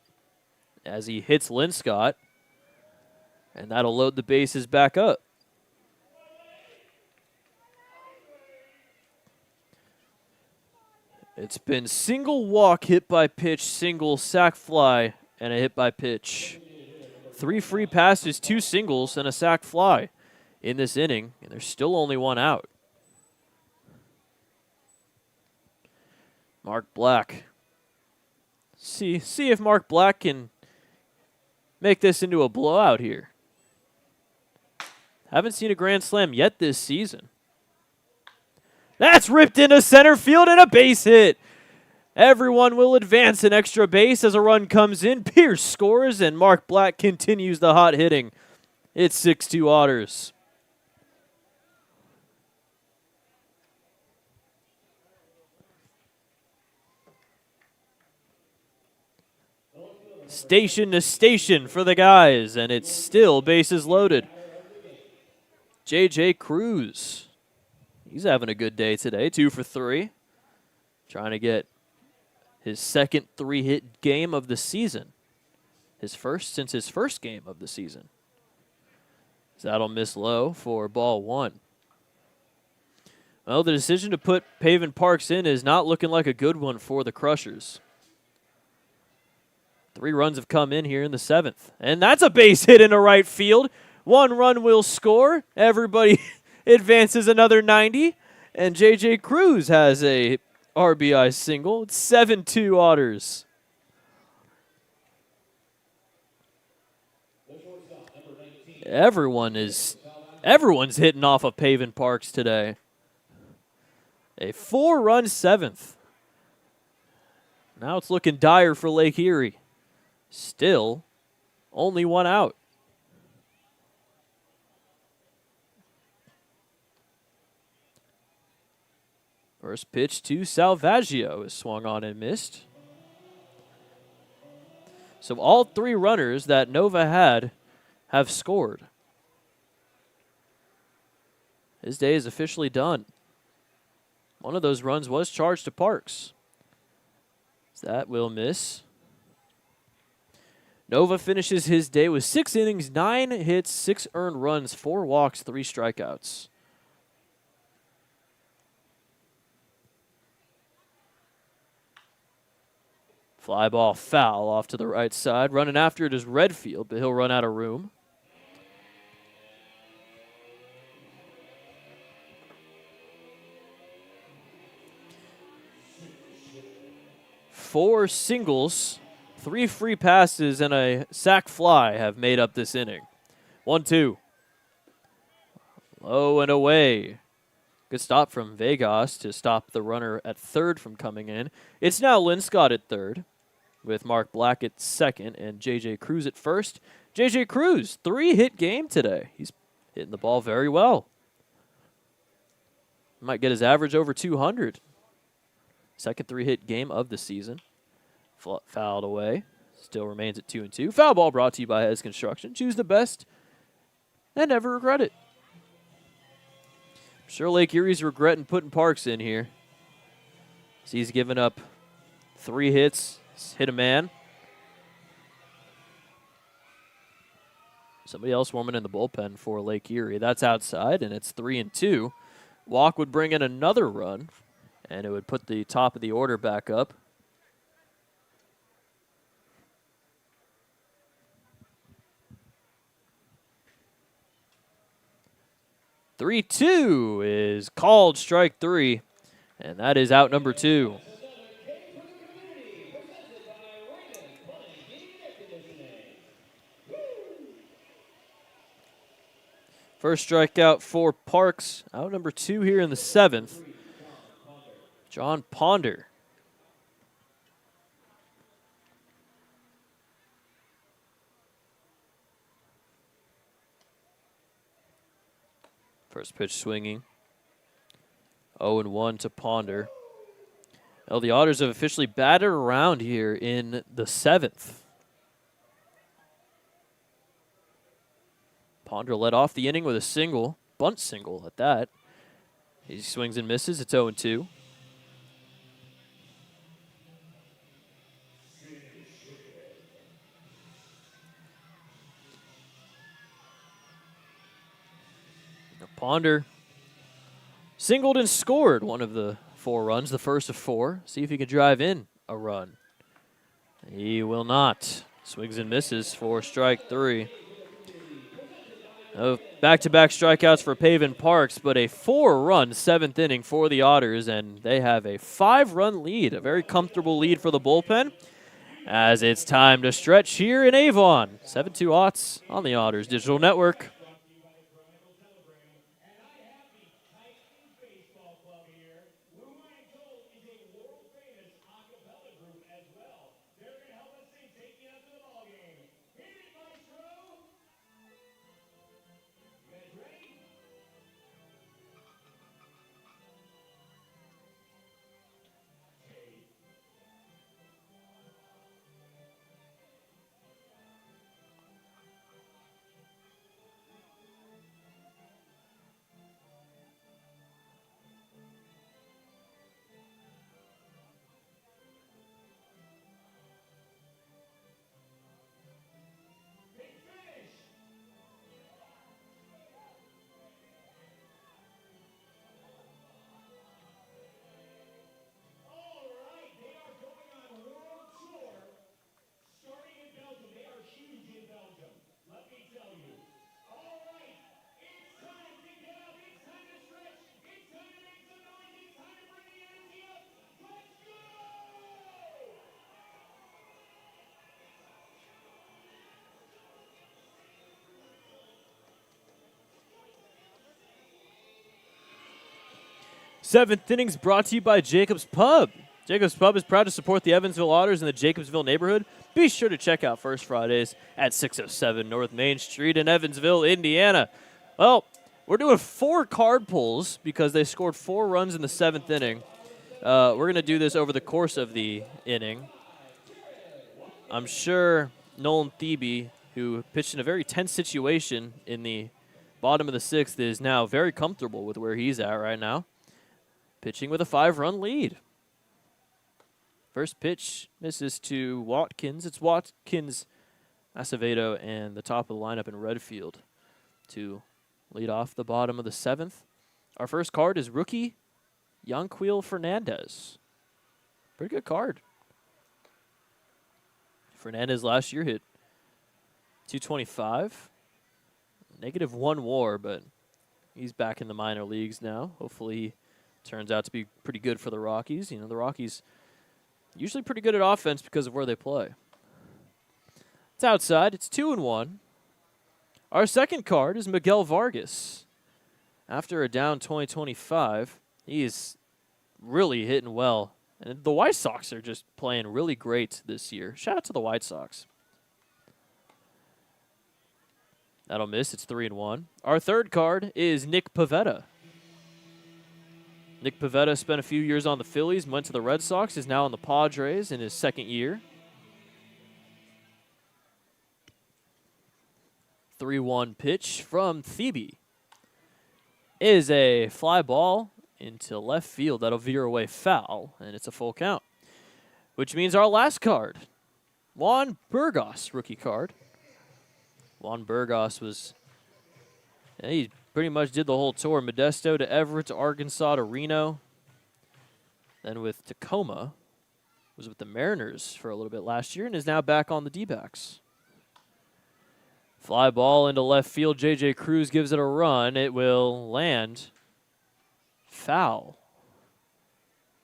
as he hits Linscott. And that'll load the bases back up. It's been single walk, hit by pitch, single sac fly, and a hit by pitch. 3 free passes, 2 singles, and a sac fly in this inning. And there's still only one out. Mark Black. See if Mark Black can make this into a blowout here. Haven't seen a grand slam yet this season. That's ripped into center field and a base hit. Everyone will advance an extra base as a run comes in. Pierce scores and Mark Black continues the hot hitting. It's 6-2 Otters. Station to station for the guys, and it's still bases loaded. J.J. Cruz, he's having a good day today, 2 for 3. Trying to get his second 3-hit game of the season. His first since his first game of the season. That'll miss low for ball one. Well, the decision to put Pavin Parks in is not looking like a good one for the Crushers. 3 runs have come in here in the 7th. And that's a base hit into right field. 1 run will score. Everybody advances another 90. And J.J. Cruz has a RBI single. It's 7-2 Otters. Everyone's hitting off of Pavin Parks today. A 4-run 7th. Now it's looking dire for Lake Erie. Still, only 1 out. First pitch to Salvaggio is swung on and missed. So all 3 runners that Nova had have scored. His day is officially done. One of those runs was charged to Parks. That will miss. Nova finishes his day with 6 innings, 9 hits, 6 earned runs, 4 walks, 3 strikeouts. Fly ball foul off to the right side. Running after it is Redfield, but he'll run out of room. Four singles, 3 free passes, and a sac fly have made up this inning. 1-2. Low and away. Good stop from Vegas to stop the runner at third from coming in. It's now Linscott at third, with Mark Black at second and J.J. Cruz at first. J.J. Cruz, 3-hit game today. He's hitting the ball very well. Might get his average over 200. Second 3-hit game of the season. Fouled away. Still remains at 2-2. Foul ball brought to you by Hez Construction. Choose the best and never regret it. I'm sure Lake Erie's regretting putting Parks in here. So he's given up 3 hits. He's hit a man. Somebody else warming in the bullpen for Lake Erie. That's outside, and it's 3-2. Walk would bring in another run, and it would put the top of the order back up. "3-2" is called strike 3, and that is out number 2. First strikeout for Parks, out number 2 here in the 7th. John Ponder. First pitch swinging. 0-1 to Ponder. Well, the Otters have officially batted around here in the 7th. Ponder led off the inning with a single, bunt single at that. He swings and misses. It's 0-2. Ponder singled and scored one of the 4 runs, the first of 4. See if he can drive in a run. He will not. Swings and misses for strike 3. Back-to-back strikeouts for Paven Parks, but a 4-run 7th inning for the Otters, and they have a 5-run lead, a very comfortable lead for the bullpen, as it's time to stretch here in Avon. 7-2 Otts on the Otters Digital Network. Seventh innings brought to you by Jacobs Pub. Jacobs Pub is proud to support the Evansville Otters in the Jacobsville neighborhood. Be sure to check out First Fridays at 607 North Main Street in Evansville, Indiana. Well, we're doing 4 card pulls because they scored 4 runs in the 7th inning. We're going to do this over the course of the inning. I'm sure Nolan Thebe, who pitched in a very tense situation in the bottom of the 6th, is now very comfortable with where he's at right now. Pitching with a 5-run lead. First pitch misses to Watkins. It's Watkins, Acevedo, and the top of the lineup in Redfield to lead off the bottom of the 7th. Our first card is rookie Yanquiel Fernandez. Pretty good card. Fernandez last year hit .225. -1 WAR, but he's back in the minor leagues now. Hopefully he turns out to be pretty good for the Rockies. You know, the Rockies usually pretty good at offense because of where they play. It's outside. It's 2-1. Our second card is Miguel Vargas. After a down 2025, he's really hitting well. And the White Sox are just playing really great this year. Shout out to the White Sox. That'll miss. It's 3-1. Our third card is Nick Pivetta. Nick Pivetta spent a few years on the Phillies, went to the Red Sox, is now on the Padres in his second year. 3-1 pitch from Thebe is a fly ball into left field. That'll veer away foul, and it's a full count. Which means our last card, Juan Burgos, rookie card. Juan Burgos he pretty much did the whole tour. Modesto to Everett to Arkansas to Reno. Then with Tacoma, was with the Mariners for a little bit last year and is now back on the D-backs. Fly ball into left field. J.J. Cruz gives it a run. It will land foul.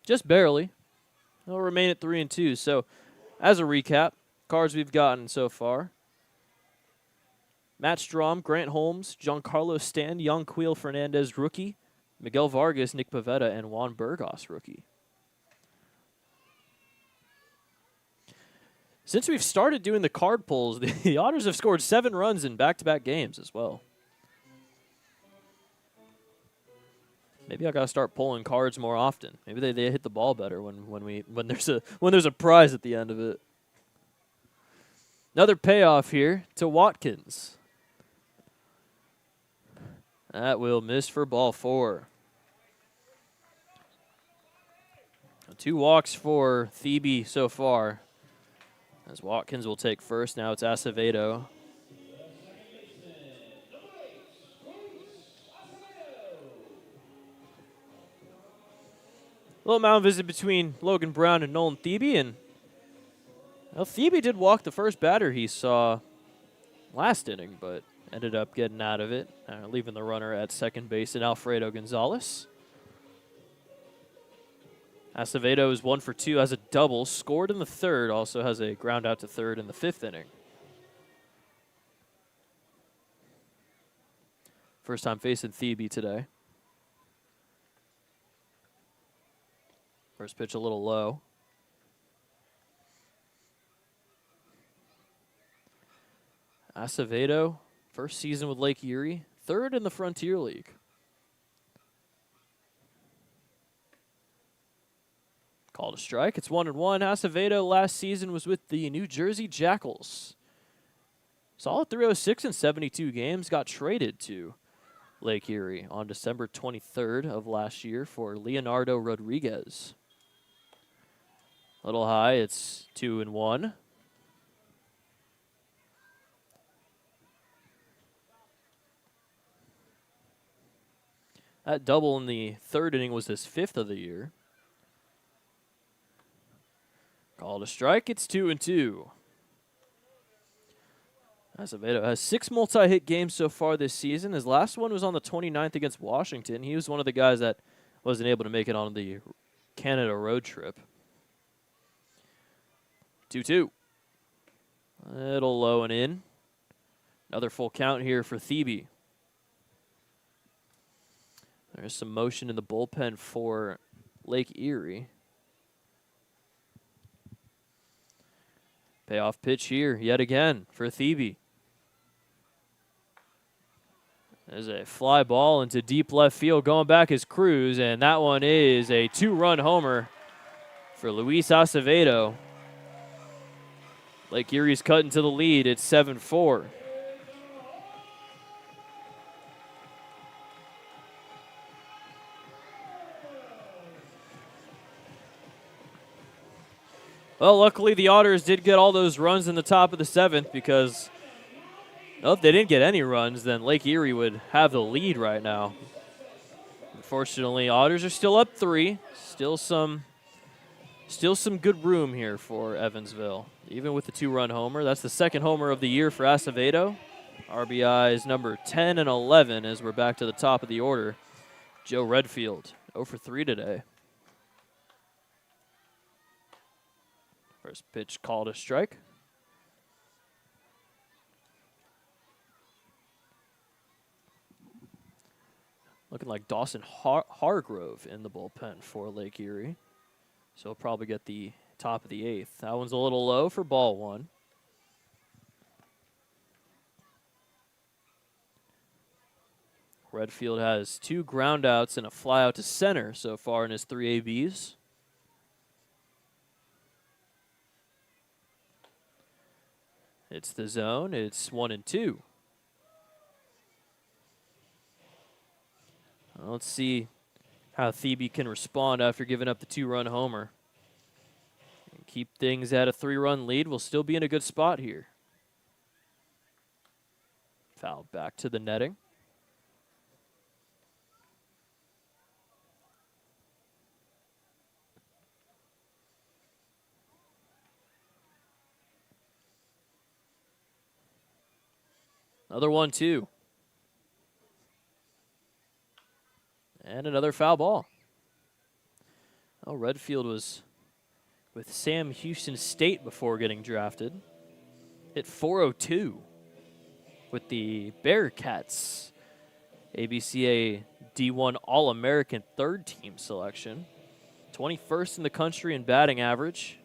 Just barely. It'll remain at 3-2. So, as a recap, cards we've gotten so far: Matt Strom, Grant Holmes, Giancarlo Stanton, Yonquil Fernandez, rookie; Miguel Vargas, Nick Pivetta, and Juan Burgos, rookie. Since we've started doing the card pulls, the Otters have scored 7 runs in back-to-back games as well. Maybe I gotta start pulling cards more often. Maybe they hit the ball better when there's a prize at the end of it. Another payoff here to Watkins. That will miss for ball 4. 2 walks for Thebe so far, as Watkins will take first. Now it's Acevedo. Little mound visit between Logan Brown and Nolan Thebe, and Thebe did walk the first batter he saw last inning, but ended up getting out of it, leaving the runner at second base in Alfredo Gonzalez. Acevedo is 1 for 2, has a double, scored in the third, also has a ground out to third in the 5th inning. First time facing Thebe today. First pitch a little low. Acevedo, first season with Lake Erie, 3rd in the Frontier League. Called a strike. It's 1-1. Acevedo last season was with the New Jersey Jackals. Solid .306 in 72 games. Got traded to Lake Erie on December 23rd of last year for Leonardo Rodriguez. A little high. It's 2-1. That double in the 3rd inning was his 5th of the year. Called a strike. It's 2-2. Acevedo has 6 multi-hit games so far this season. His last one was on the 29th against Washington. He was one of the guys that wasn't able to make it on the Canada road trip. 2-2. A little low and in. Another full count here for Thebe. There's some motion in the bullpen for Lake Erie. Payoff pitch here yet again for Thebe. There's a fly ball into deep left field. Going back is Cruz, and that one is a 2-run homer for Luis Acevedo. Lake Erie's cut into the lead. It's 7-4. Well, luckily the Otters did get all those runs in the top of the 7th, because if they didn't get any runs, then Lake Erie would have the lead right now. Unfortunately, Otters are still up 3. Still some good room here for Evansville. even with the 2-run homer. That's the second homer of the year for Acevedo. RBIs number 10 and 11 as we're back to the top of the order. Joe Redfield, 0 for 3 today. First pitch called a strike. Looking like Dawson Hargrove in the bullpen for Lake Erie. So he'll probably get the top of the 8th. That one's a little low for ball 1. Redfield has 2 groundouts and a flyout to center so far in his 3 ABs. It's the zone. It's 1-2. Let's see how Thebe can respond after giving up the 2-run homer. And keep things at a 3-run lead. We'll still be in a good spot here. Foul back to the netting. Another 1-2. And another foul ball. Oh, Redfield was with Sam Houston State before getting drafted. Hit .402 with the Bearcats. ABCA D1 All-American third team selection. 21st in the country in batting average.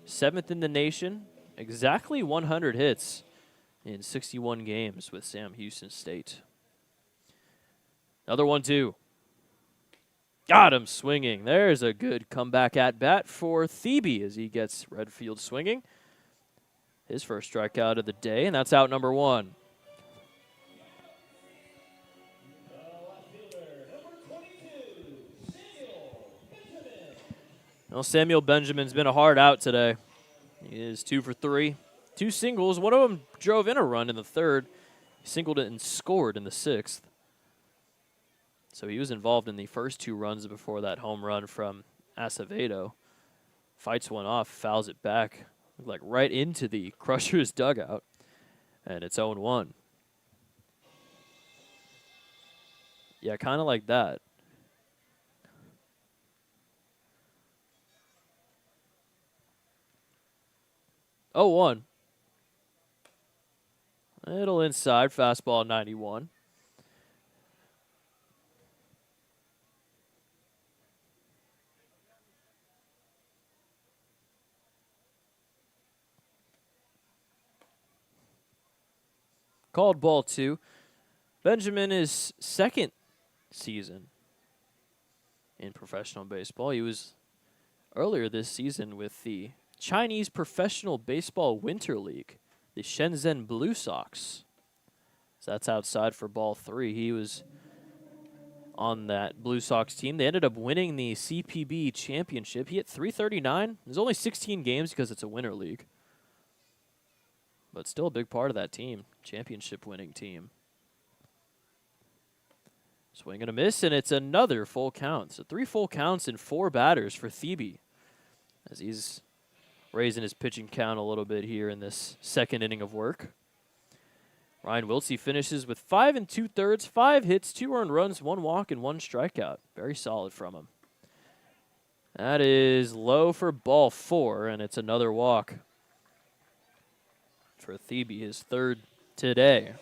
7th in the nation. Exactly 100 hits in 61 games with Sam Houston State. Another 1-2. Got him swinging. There's a good comeback at bat for Thebe as he gets Redfield swinging. His first strikeout of the day, and that's out number 1. Well, Samuel Benjamin's been a hard out today. He is 2 for 3. 2 singles. One of them drove in a run in the 3rd. He singled it and scored in the 6th. So he was involved in the first 2 runs before that home run from Acevedo. Fights one off, fouls it back, like right into the Crushers' dugout. And it's 0-1. Yeah, kind of like that. Oh, 1. It'll inside, fastball 91. Called ball 2. Benjamin is 2nd season in professional baseball. He was earlier this season with the Chinese Professional Baseball Winter League, the Shenzhen Blue Sox. So that's outside for ball 3. He was on that Blue Sox team. They ended up winning the CPB championship. He hit .339. There's only 16 games because it's a winter league. But still a big part of that team, championship winning team. Swing and a miss, and it's another full count. So 3 full counts and 4 batters for Thebe as he's raising his pitching count a little bit here in this 2nd inning of work. Ryan Wiltsey finishes with 5 2/3, 5 hits, 2 earned runs, 1 walk, and 1 strikeout. Very solid from him. That is low for ball 4, and it's another walk for Thebe, his 3rd today.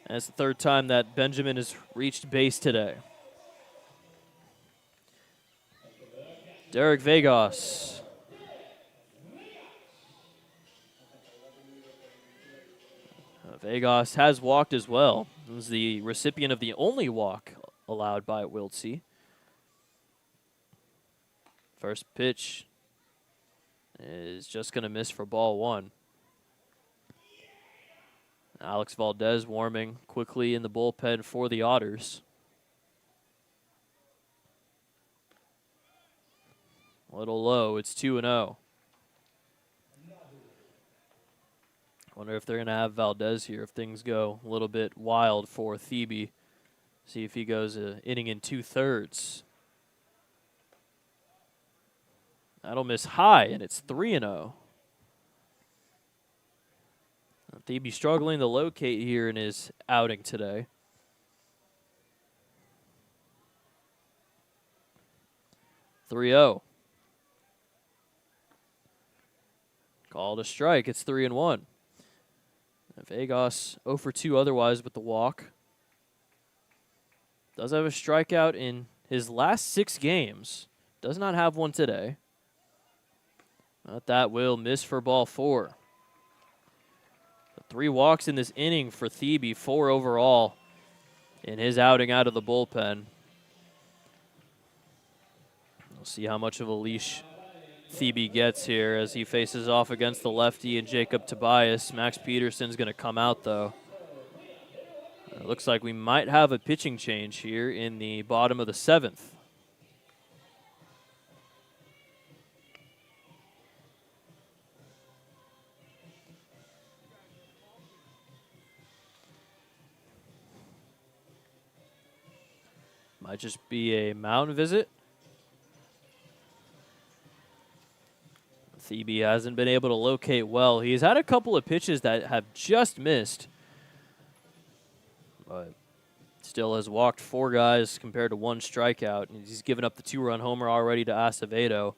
And it's the 3rd time that Benjamin has reached base today. Derek Vegas. Vegas has walked as well. He was the recipient of the only walk allowed by Wiltsey. First pitch is just going to miss for ball 1. Alex Valdez warming quickly in the bullpen for the Otters. A little low. It's 2-0. Wonder if they're going to have Valdez here if things go a little bit wild for Thebe. See if he goes an inning and 2/3. That'll miss high, and it's 3-0. Thebe struggling to locate here in his outing today. 3-0. Called a strike. It's 3-1. Vegas 0 for 2 otherwise with the walk. Does have a strikeout in his last 6 games. Does not have one today. But that will miss for ball 4. 3 walks in this inning for Thebe, 4 overall in his outing out of the bullpen. We'll see how much of a leash Thebe gets here as he faces off against the lefty and Jacob Tobias. Max Peterson's going to come out, though. It looks like we might have a pitching change here in the bottom of the 7th. Might just be a mound visit. Thebe hasn't been able to locate well. He's had a couple of pitches that have just missed, but still has walked 4 guys compared to 1 strikeout. And he's given up the 2-run homer already to Acevedo.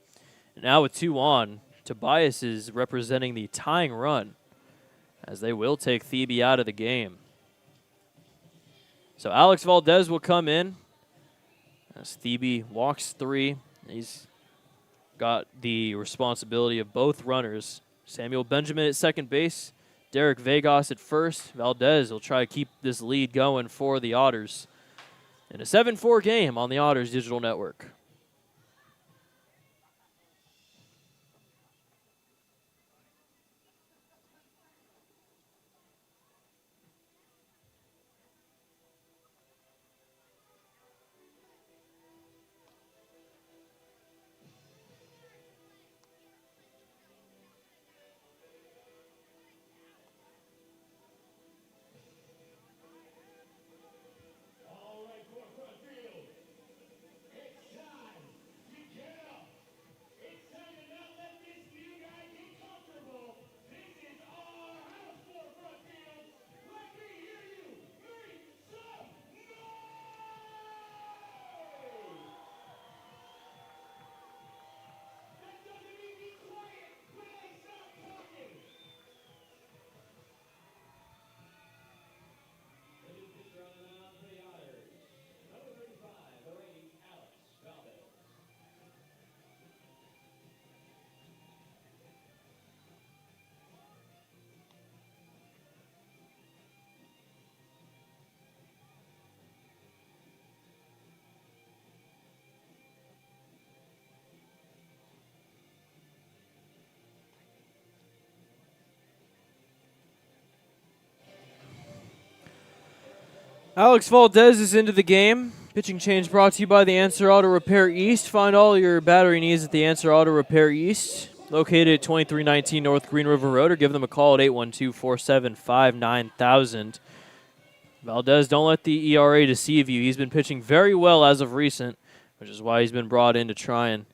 And now with 2 on, Tobias is representing the tying run as they will take Thebe out of the game. So Alex Valdez will come in as Thebe walks 3. He's got the responsibility of both runners. Samuel Benjamin at second base, Derek Vegas at first. Valdez will try to keep this lead going for the Otters in a 7-4 game on the Otters Digital Network. Alex Valdez is into the game. Pitching change brought to you by the Answer Auto Repair East. Find all your battery needs at the Answer Auto Repair East, located at 2319 North Green River Road, or give them a call at 812-475-9000. Valdez, don't let the ERA deceive you. He's been pitching very well as of recent, which is why he's been brought in to try and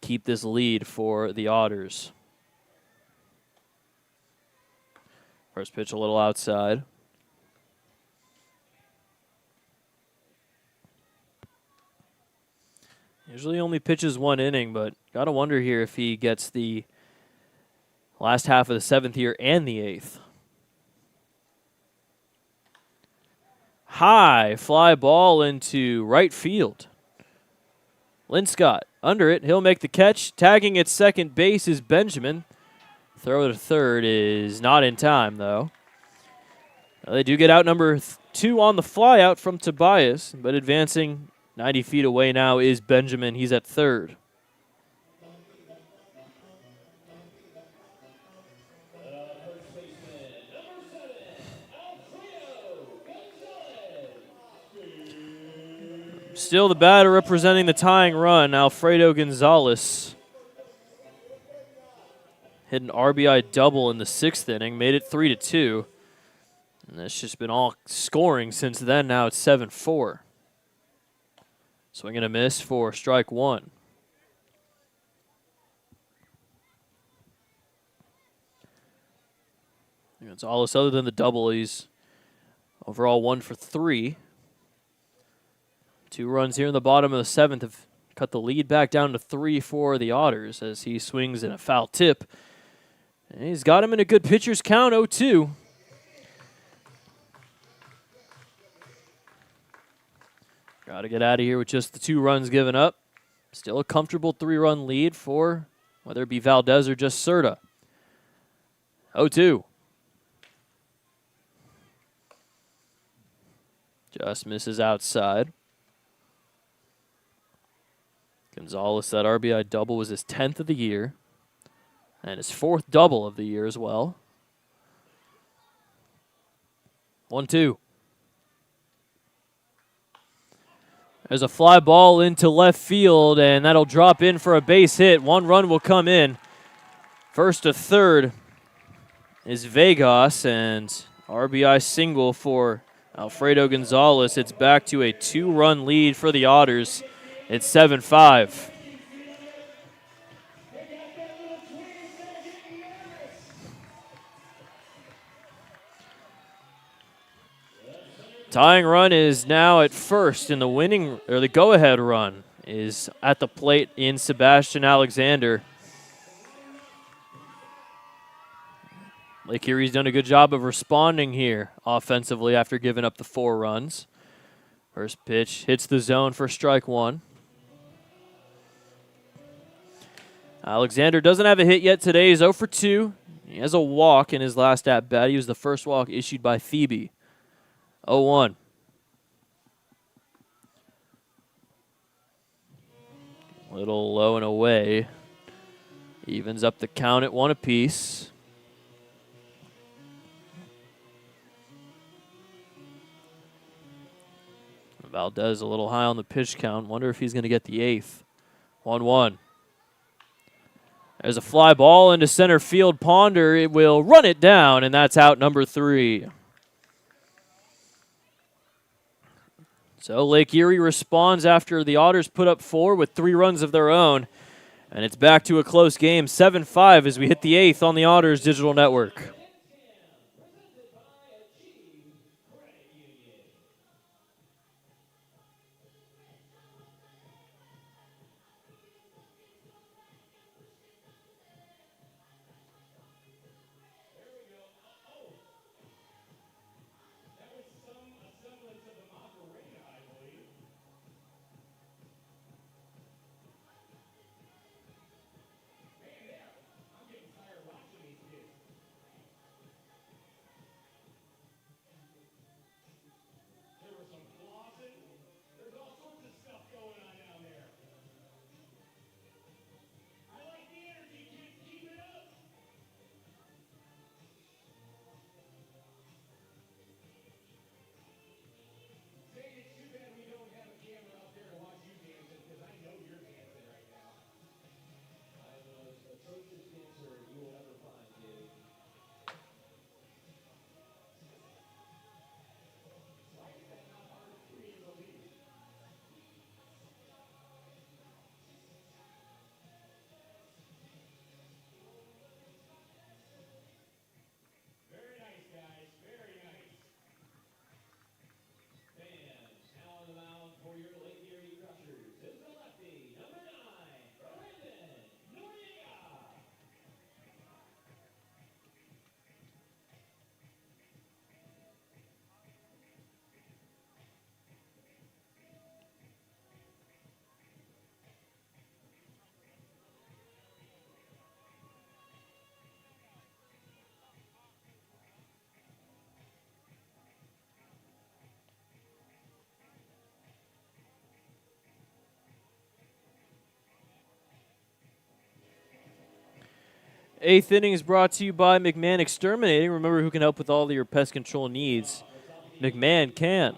keep this lead for the Otters. First pitch a little outside. Usually only pitches 1 inning, but got to wonder here if he gets the last half of the 7th here and the 8th. High fly ball into right field. Linscott under it. He'll make the catch. Tagging at second base is Benjamin. Throw to third is not in time, though. Well, they do get out number 2 on the flyout from Tobias, but advancing 90 feet away now is Benjamin. He's at third. Still the batter representing the tying run, Alfredo Gonzalez. Hit an RBI double in the 6th inning, made it 3-2. And that's just been all scoring since then. Now it's 7-4. Swing and a miss for strike 1. Gonzalez, other than the double, he's overall 1 for 3. 2 runs here in the bottom of the 7th have cut the lead back down to 3 for the Otters as he swings in a foul tip. And he's got him in a good pitcher's count, 0-2. Got to get out of here with just the 2 runs given up. Still a comfortable 3-run lead for whether it be Valdez or just Serta. 0-2. Just misses outside. Gonzalez, that RBI double was his 10th of the year. And his 4th double of the year as well. 1-2. There's a fly ball into left field, and that'll drop in for a base hit. 1 run will come in. First to third is Vegas, and RBI single for Alfredo Gonzalez. It's back to a 2-run lead for the Otters. It's 7-5. Tying run is now at first, and the go-ahead run is at the plate in Sebastian Alexander. Lake Erie's done a good job of responding here offensively after giving up the 4 runs. First pitch hits the zone for strike 1. Alexander doesn't have a hit yet today. He's 0 for 2. He has a walk in his last at-bat. He was the first walk issued by Phoebe. 0-1. Little low and away. Evens up the count at 1 apiece. Valdez a little high on the pitch count. Wonder if he's going to get the 8th. 1-1. There's a fly ball into center field. Ponder, it will run it down, and that's out number 3. So Lake Erie responds after the Otters put up 4 with 3 runs of their own. And it's back to a close game, 7-5 as we hit the 8th on the Otters Digital Network. Eighth inning is brought to you by McMahon Exterminating. Remember who can help with all your pest control needs. McMahon can.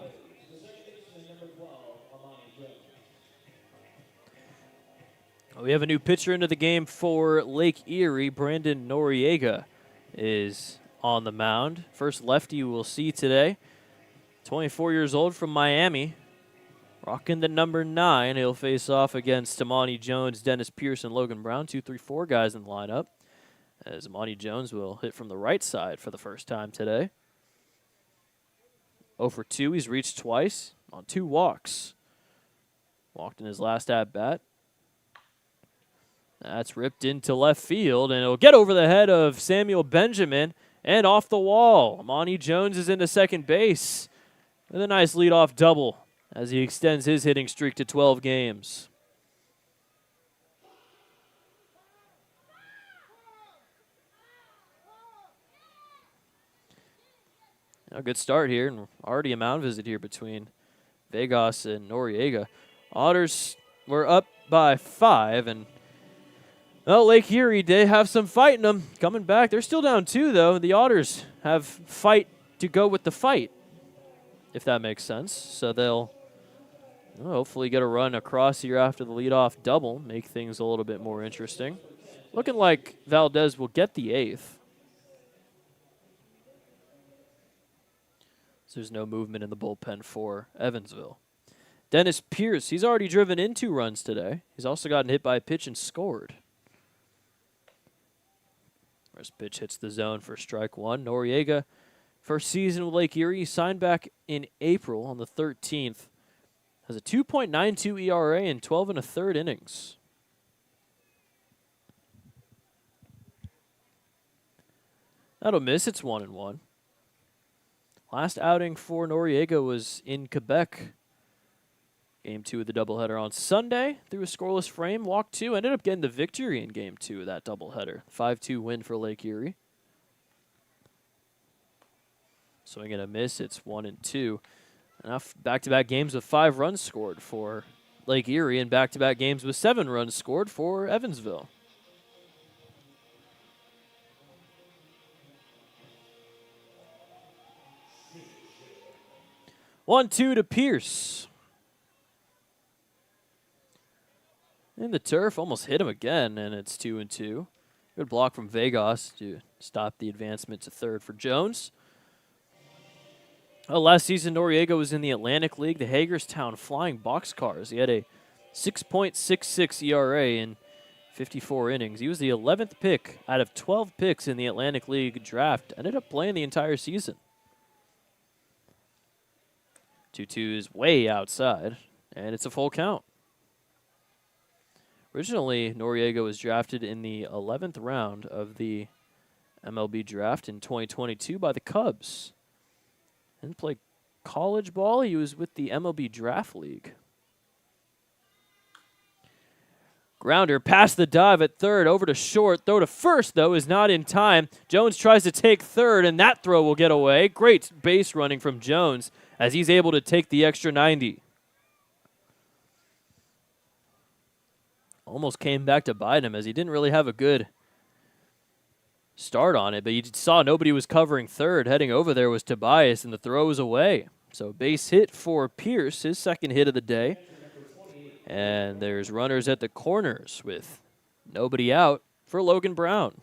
We have a new pitcher into the game for Lake Erie. Brandon Noriega is on the mound. First lefty we'll see today. 24 years old from Miami. Rocking the number 9. He'll face off against Tamani Jones, Dennis Pierce, and Logan Brown. 2, 3, 4 guys in the lineup. as Monty Jones will hit from the right side for the first time today. 0 for 2, he's reached twice on 2 walks. Walked in his last at-bat. That's ripped into left field, and it'll get over the head of Samuel Benjamin and off the wall. Monty Jones is into second base with a nice leadoff double as he extends his hitting streak to 12 games. A good start here, and already a mound visit here between Vegas and Noriega. Otters were up by 5, and well, Lake Erie, they have some fight in them. Coming back, they're still down 2, though. The Otters have fight to go with the fight, if that makes sense. So they'll hopefully get a run across here after the leadoff double, make things a little bit more interesting. Looking like Valdez will get the 8th. There's no movement in the bullpen for Evansville. Dennis Pierce, he's already driven in 2 runs today. He's also gotten hit by a pitch and scored. First pitch hits the zone for strike 1. Noriega, first season with Lake Erie, signed back in April on the 13th. Has a 2.92 ERA in 12 1/3 innings. That'll miss. It's 1-1. Last outing for Noriega was in Quebec. Game 2 of the doubleheader on Sunday. Through a scoreless frame, walked 2. Ended up getting the victory in Game 2 of that doubleheader. 5-2 win for Lake Erie. Swing and a miss. It's 1-2. Enough back-to-back games with 5 runs scored for Lake Erie, and back-to-back games with 7 runs scored for Evansville. One-two to Pierce. And the turf almost hit him again, and it's 2-2. Good block from Vegas to stop the advancement to third for Jones. Last season, Noriega was in the Atlantic League, the Hagerstown Flying Boxcars. He had a 6.66 ERA in 54 innings. He was the 11th pick out of 12 picks in the Atlantic League draft. Ended up playing the entire season. 2-2 is way outside, and it's a full count. Originally, Noriega was drafted in the 11th round of the MLB draft in 2022 by the Cubs. Didn't play college ball. He was with the MLB Draft League. Grounder past the dive at third, over to short. Throw to first, though, is not in time. Jones tries to take third, and that throw will get away. Great base running from Jones as he's able to take the extra 90. Almost came back to bite him as he didn't really have a good start on it, but you saw nobody was covering third. Heading over there was Tobias, and the throw was away. So base hit for Pierce, his second hit of the day. And there's runners at the corners with nobody out for Logan Brown.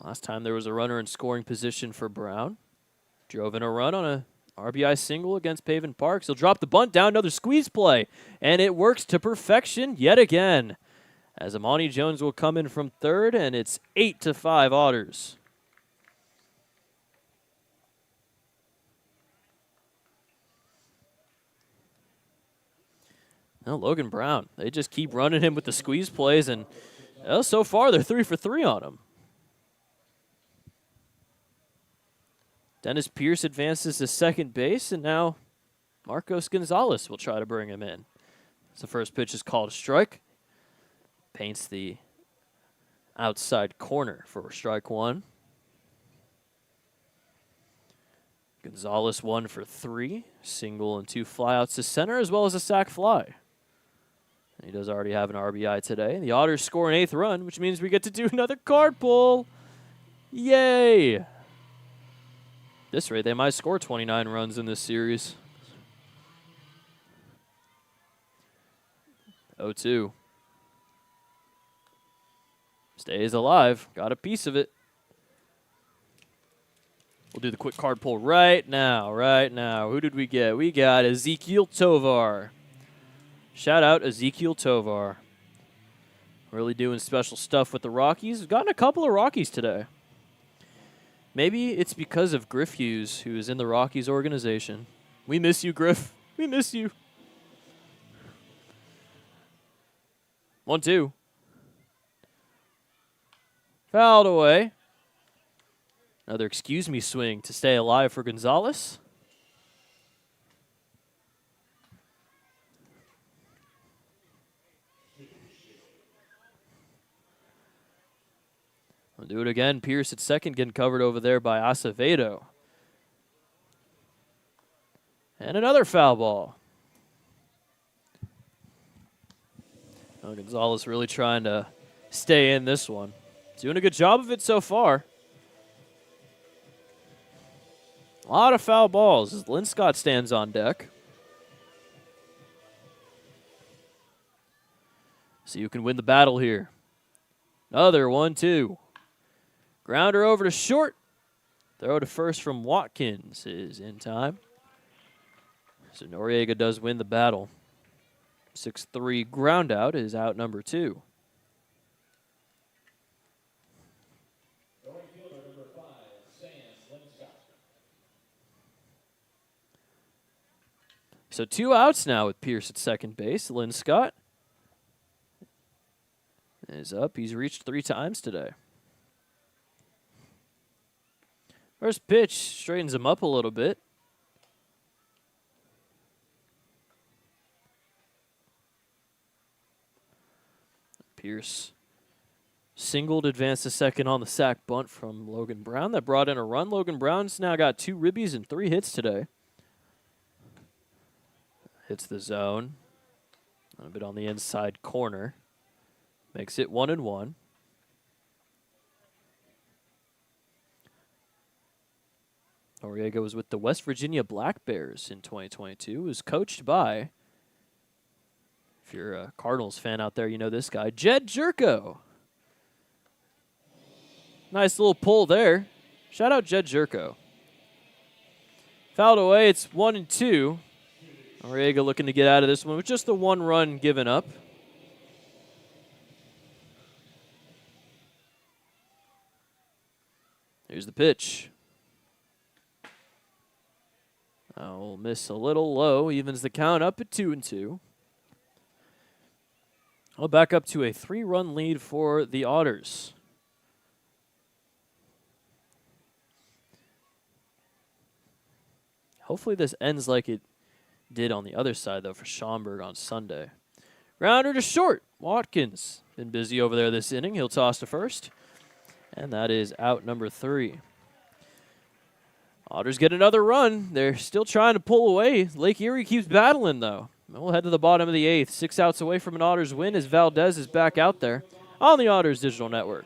Last time there was a runner in scoring position for Brown. Drove in a run on a RBI single against Paven Parks. He'll drop the bunt down, another squeeze play, and it works to perfection yet again. As Amani Jones will come in from third, and it's 8-5 Otters. Now Logan Brown, they just keep running him with the squeeze plays, and so far they're 3 for 3 on him. Dennis Pierce advances to second base, and now Marcos Gonzalez will try to bring him in. So the first pitch is called a strike. Paints the outside corner for strike one. Gonzalez 1 for 3. Single and 2 flyouts to center, as well as a sac fly. He does already have an RBI today. The Otters score an 8th run, which means we get to do another card pull. Yay! At this rate, they might score 29 runs in this series. 0-2. Stays alive. Got a piece of it. We'll do the quick card pull right now. Who did we get? We got Ezekiel Tovar. Shout out Ezekiel Tovar. Really doing special stuff with the Rockies. We've gotten a couple of Rockies today. Maybe it's because of Griff Hughes, who is in the Rockies organization. We miss you, Griff. We miss you. 1-2. Fouled away. Another excuse me swing to stay alive for Gonzalez. We'll do it again. Pierce at second, getting covered over there by Acevedo. And another foul ball. Well, Gonzalez really trying to stay in this one. Doing a good job of it so far. A lot of foul balls as Linscott stands on deck. So you can win the battle here. Another 1-2. Grounder over to short. Throw to first from Watkins is in time. So Noriega does win the battle. 6-3 ground out is out number 2. So 2 outs now with Pierce at second base. Linscott is up. He's reached 3 times today. First pitch straightens him up a little bit. Pierce singled, advanced to second on the sac bunt from Logan Brown. That brought in a run. Logan Brown's now got 2 ribbies and 3 hits today. Hits the zone. A little bit on the inside corner. Makes it 1-1. Noriega was with the West Virginia Black Bears in 2022. Was coached by, if you're a Cardinals fan out there, you know this guy, Jed Jerko. Nice little pull there. Shout out Jed Jerko. Fouled away. It's 1-2. Noriega looking to get out of this one with just the 1 run given up. Here's the pitch. Will miss a little low. Evens the count up at 2-2. I'll back up to a 3-run lead for the Otters. Hopefully this ends like it did on the other side, though, for Schomburg on Sunday. Grounder to short. Watkins been busy over there this inning. He'll toss to first. And that is out number 3. Otters get another run. They're still trying to pull away. Lake Erie keeps battling, though. We'll head to the bottom of the 8th. 6 outs away from an Otters win as Valdez is back out there on the Otters Digital Network.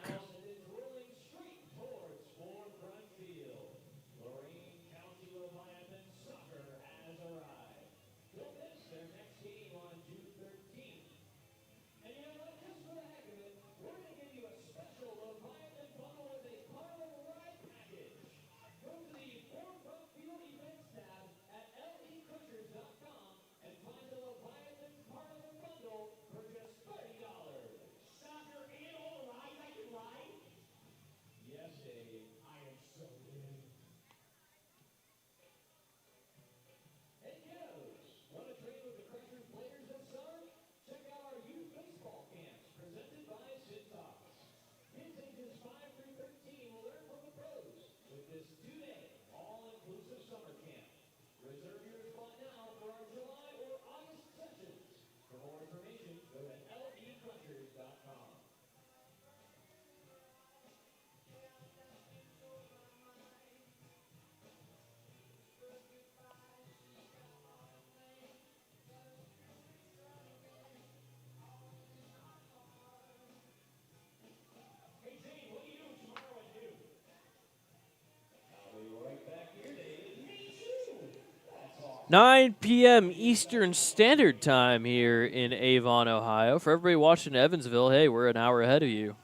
Nine p.m. Eastern Standard Time here in Avon, Ohio. For everybody watching Evansville, hey, we're an hour ahead of you.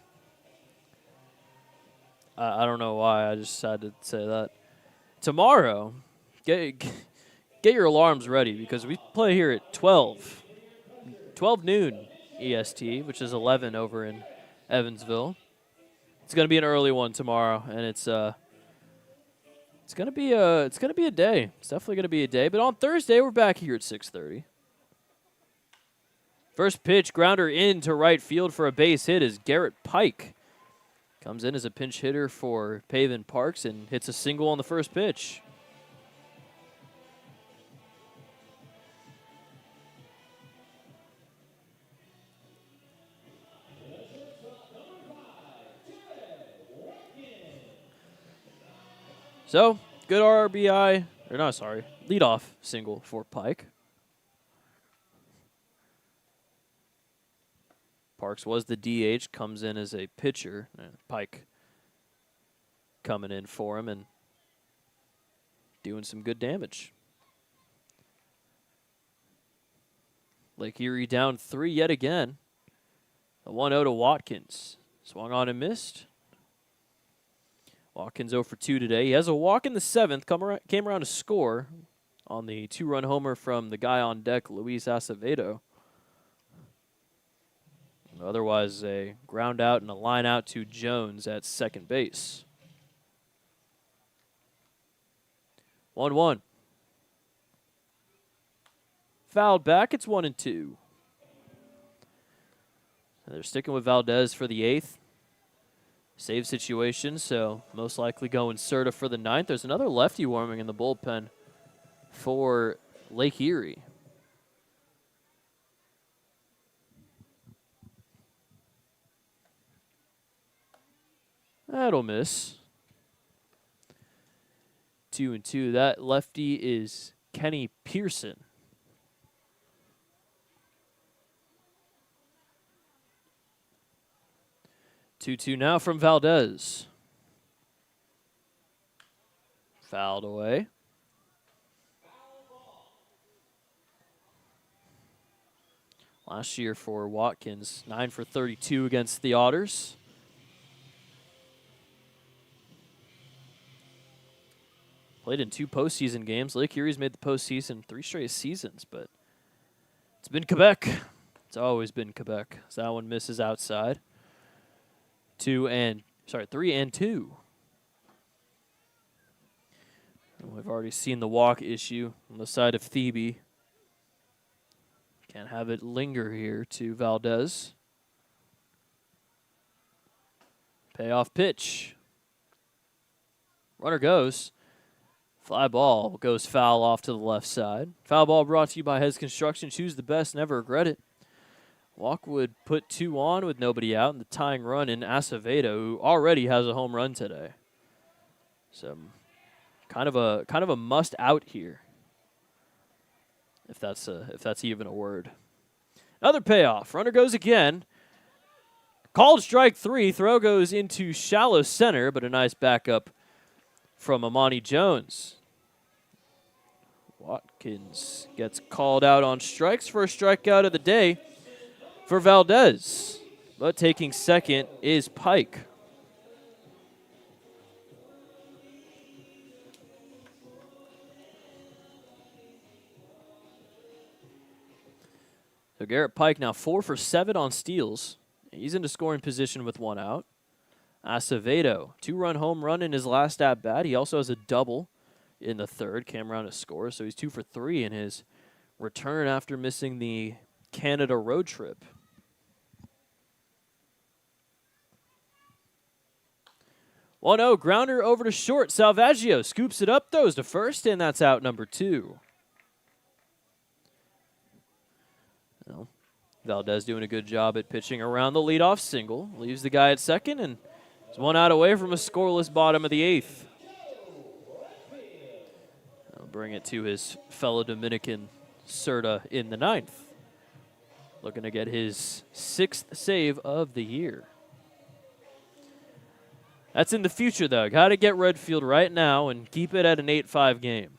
I don't know why. I just decided to say that. Tomorrow, get your alarms ready because we play here at 12 noon EST, which is 11 over in Evansville. It's going to be an early one tomorrow, and it's going to be a day. It's definitely going to be a day. But on Thursday, we're back here at 6:30. First pitch, grounder into right field for a base hit is Garrett Pike. Comes in as a pinch hitter for Pavin Parks and hits a single on the first pitch. So, good RBI, or no, sorry, leadoff single for Pike. Parks was the DH, comes in as a pitcher. Pike coming in for him and doing some good damage. Lake Erie down 3 yet again. A 1-0 to Watkins. Swung on and missed. Watkins 0 for 2 today. He has a walk in the 7th, came around to score on the 2-run homer from the guy on deck, Luis Acevedo. Otherwise, a ground out and a line out to Jones at second base. 1-1. Fouled back, it's 1-2. They're sticking with Valdez for the 8th. Save situation, so most likely going Serta for the 9th. There's another lefty warming in the bullpen for Lake Erie. That'll miss. 2-2. That lefty is Kenny Pearson. 2-2 now from Valdez. Fouled away. Last year for Watkins, 9 for 32 against the Otters. Played in 2 postseason games. Lake Erie's made the postseason 3 straight seasons, but it's been Quebec. It's always been Quebec. So that one misses outside. 3 and 2. And we've already seen the walk issue on the side of Thebe. Can't have it linger here to Valdez. Payoff pitch. Runner goes. Fly ball goes foul off to the left side. Foul ball brought to you by Hes Construction. Choose the best, never regret it. Walk would put 2 on with nobody out, and the tying run in Acevedo, who already has a home run today. So, kind of a must out here, if that's even a word. Another payoff. Runner goes again. Called strike 3. Throw goes into shallow center, but a nice backup from Amani Jones. Watkins gets called out on strikes. First strikeout of the day for Valdez. But taking second is Pike. So Garrett Pike now 4 for 7 on steals. He's into scoring position with 1 out. Acevedo, 2-run home run in his last at-bat. He also has a double in the 3rd. Came around to score, so he's 2 for 3 in his return after missing the Canada road trip. 1-0, grounder over to short. Salvaggio scoops it up, throws to first, and that's out number 2. Well, Valdez doing a good job at pitching around the leadoff single. Leaves the guy at second, and is 1 out away from a scoreless bottom of the 8th. I'll bring it to his fellow Dominican, Serta, in the 9th. Looking to get his 6th save of the year. That's in the future, though. Got to get Redfield right now and keep it at an 8-5 game.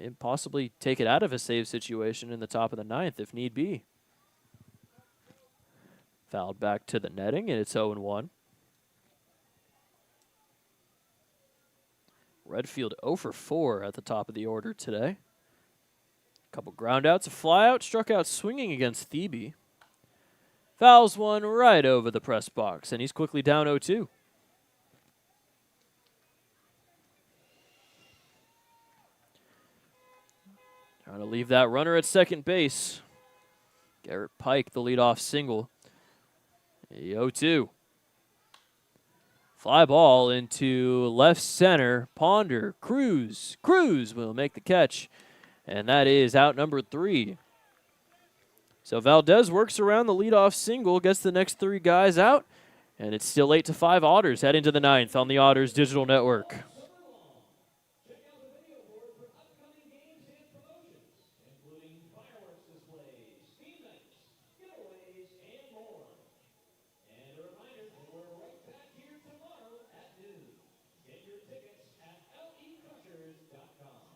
And possibly take it out of a save situation in the top of the 9th if need be. Fouled back to the netting, and it's 0-1. Redfield 0 for 4 at the top of the order today. Couple groundouts, a flyout, struck out swinging against Thebe. Fouls one right over the press box, and he's quickly down 0-2. Trying to leave that runner at second base. Garrett Pike, the leadoff single. 0-2. Fly ball into left center. Ponder, Cruz. Cruz will make the catch, and that is out number 3. So Valdez works around the leadoff single, gets the next 3 guys out, and it's still 8-5 Otters heading to the 9th on the Otters Digital Network. Check out the video board for upcoming games and promotions, including fireworks displays, theme nights, giveaways, and more. And a reminder that we're right back here tomorrow at noon. Get your tickets at lecrushers.com.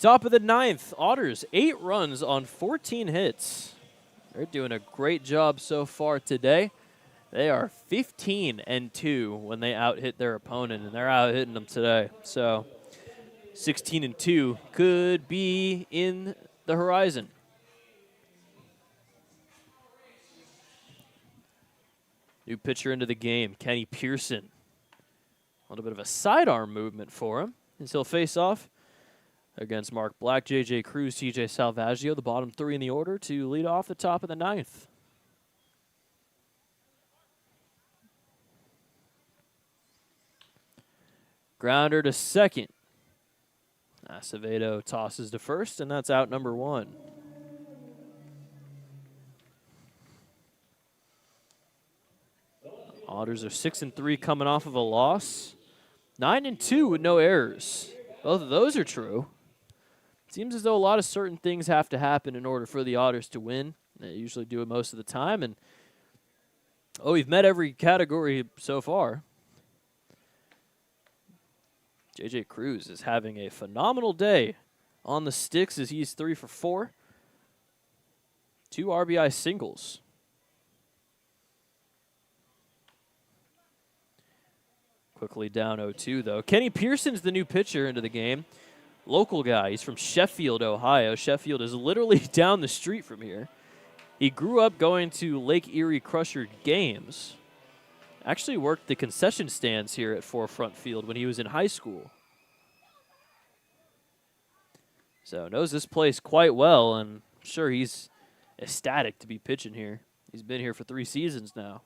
Top of the 9th, Otters, 8 runs on 14 hits. They're doing a great job so far today. They are 15-2 when they out-hit their opponent, and they're out-hitting them today. So 16-2 could be in the horizon. New pitcher into the game, Kenny Pearson. A little bit of a sidearm movement for him, as he'll face off against Mark Black, J.J. Cruz, T.J. Salvaggio, the bottom 3 in the order to lead off the top of the 9th. Grounder to second. Acevedo tosses to first, and that's out number 1. Otters are 6-3 coming off of a loss. 9-2 with no errors. Both of those are true. Seems as though a lot of certain things have to happen in order for the Otters to win. They usually do it most of the time. And we've met every category so far. J.J. Cruz is having a phenomenal day on the sticks as he's 3 for 4. 2 RBI singles. Quickly down 0-2, though. Kenny Pearson's the new pitcher into the game. Local guy. He's from Sheffield, Ohio. Sheffield is literally down the street from here. He grew up going to Lake Erie Crusher games. Actually worked the concession stands here at Forefront Field when he was in high school. So knows this place quite well, and I'm sure he's ecstatic to be pitching here. He's been here for 3 seasons now.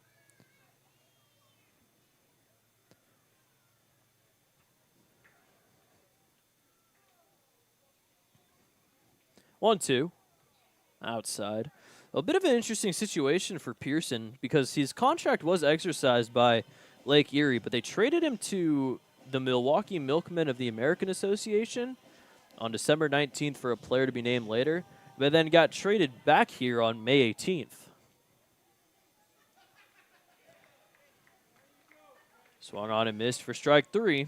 One, 2. Outside. A bit of an interesting situation for Pearson because his contract was exercised by Lake Erie, but they traded him to the Milwaukee Milkmen of the American Association on December 19th for a player to be named later, but then got traded back here on May 18th. Swung on and missed for strike 3,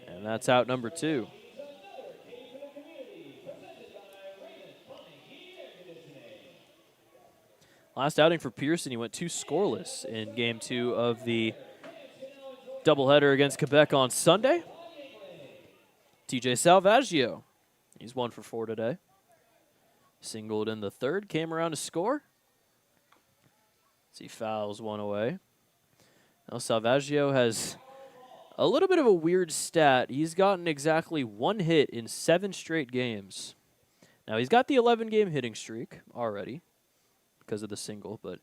and that's out number 2. Last outing for Pearson, he went 2 scoreless in Game 2 of the doubleheader against Quebec on Sunday. TJ Salvaggio, he's 1 for 4 today. Singled in the third, came around to score. As he fouls one away. Now Salvaggio has a little bit of a weird stat. He's gotten exactly 1 hit in 7 straight games. Now he's got the 11-game hitting streak already because of the single, but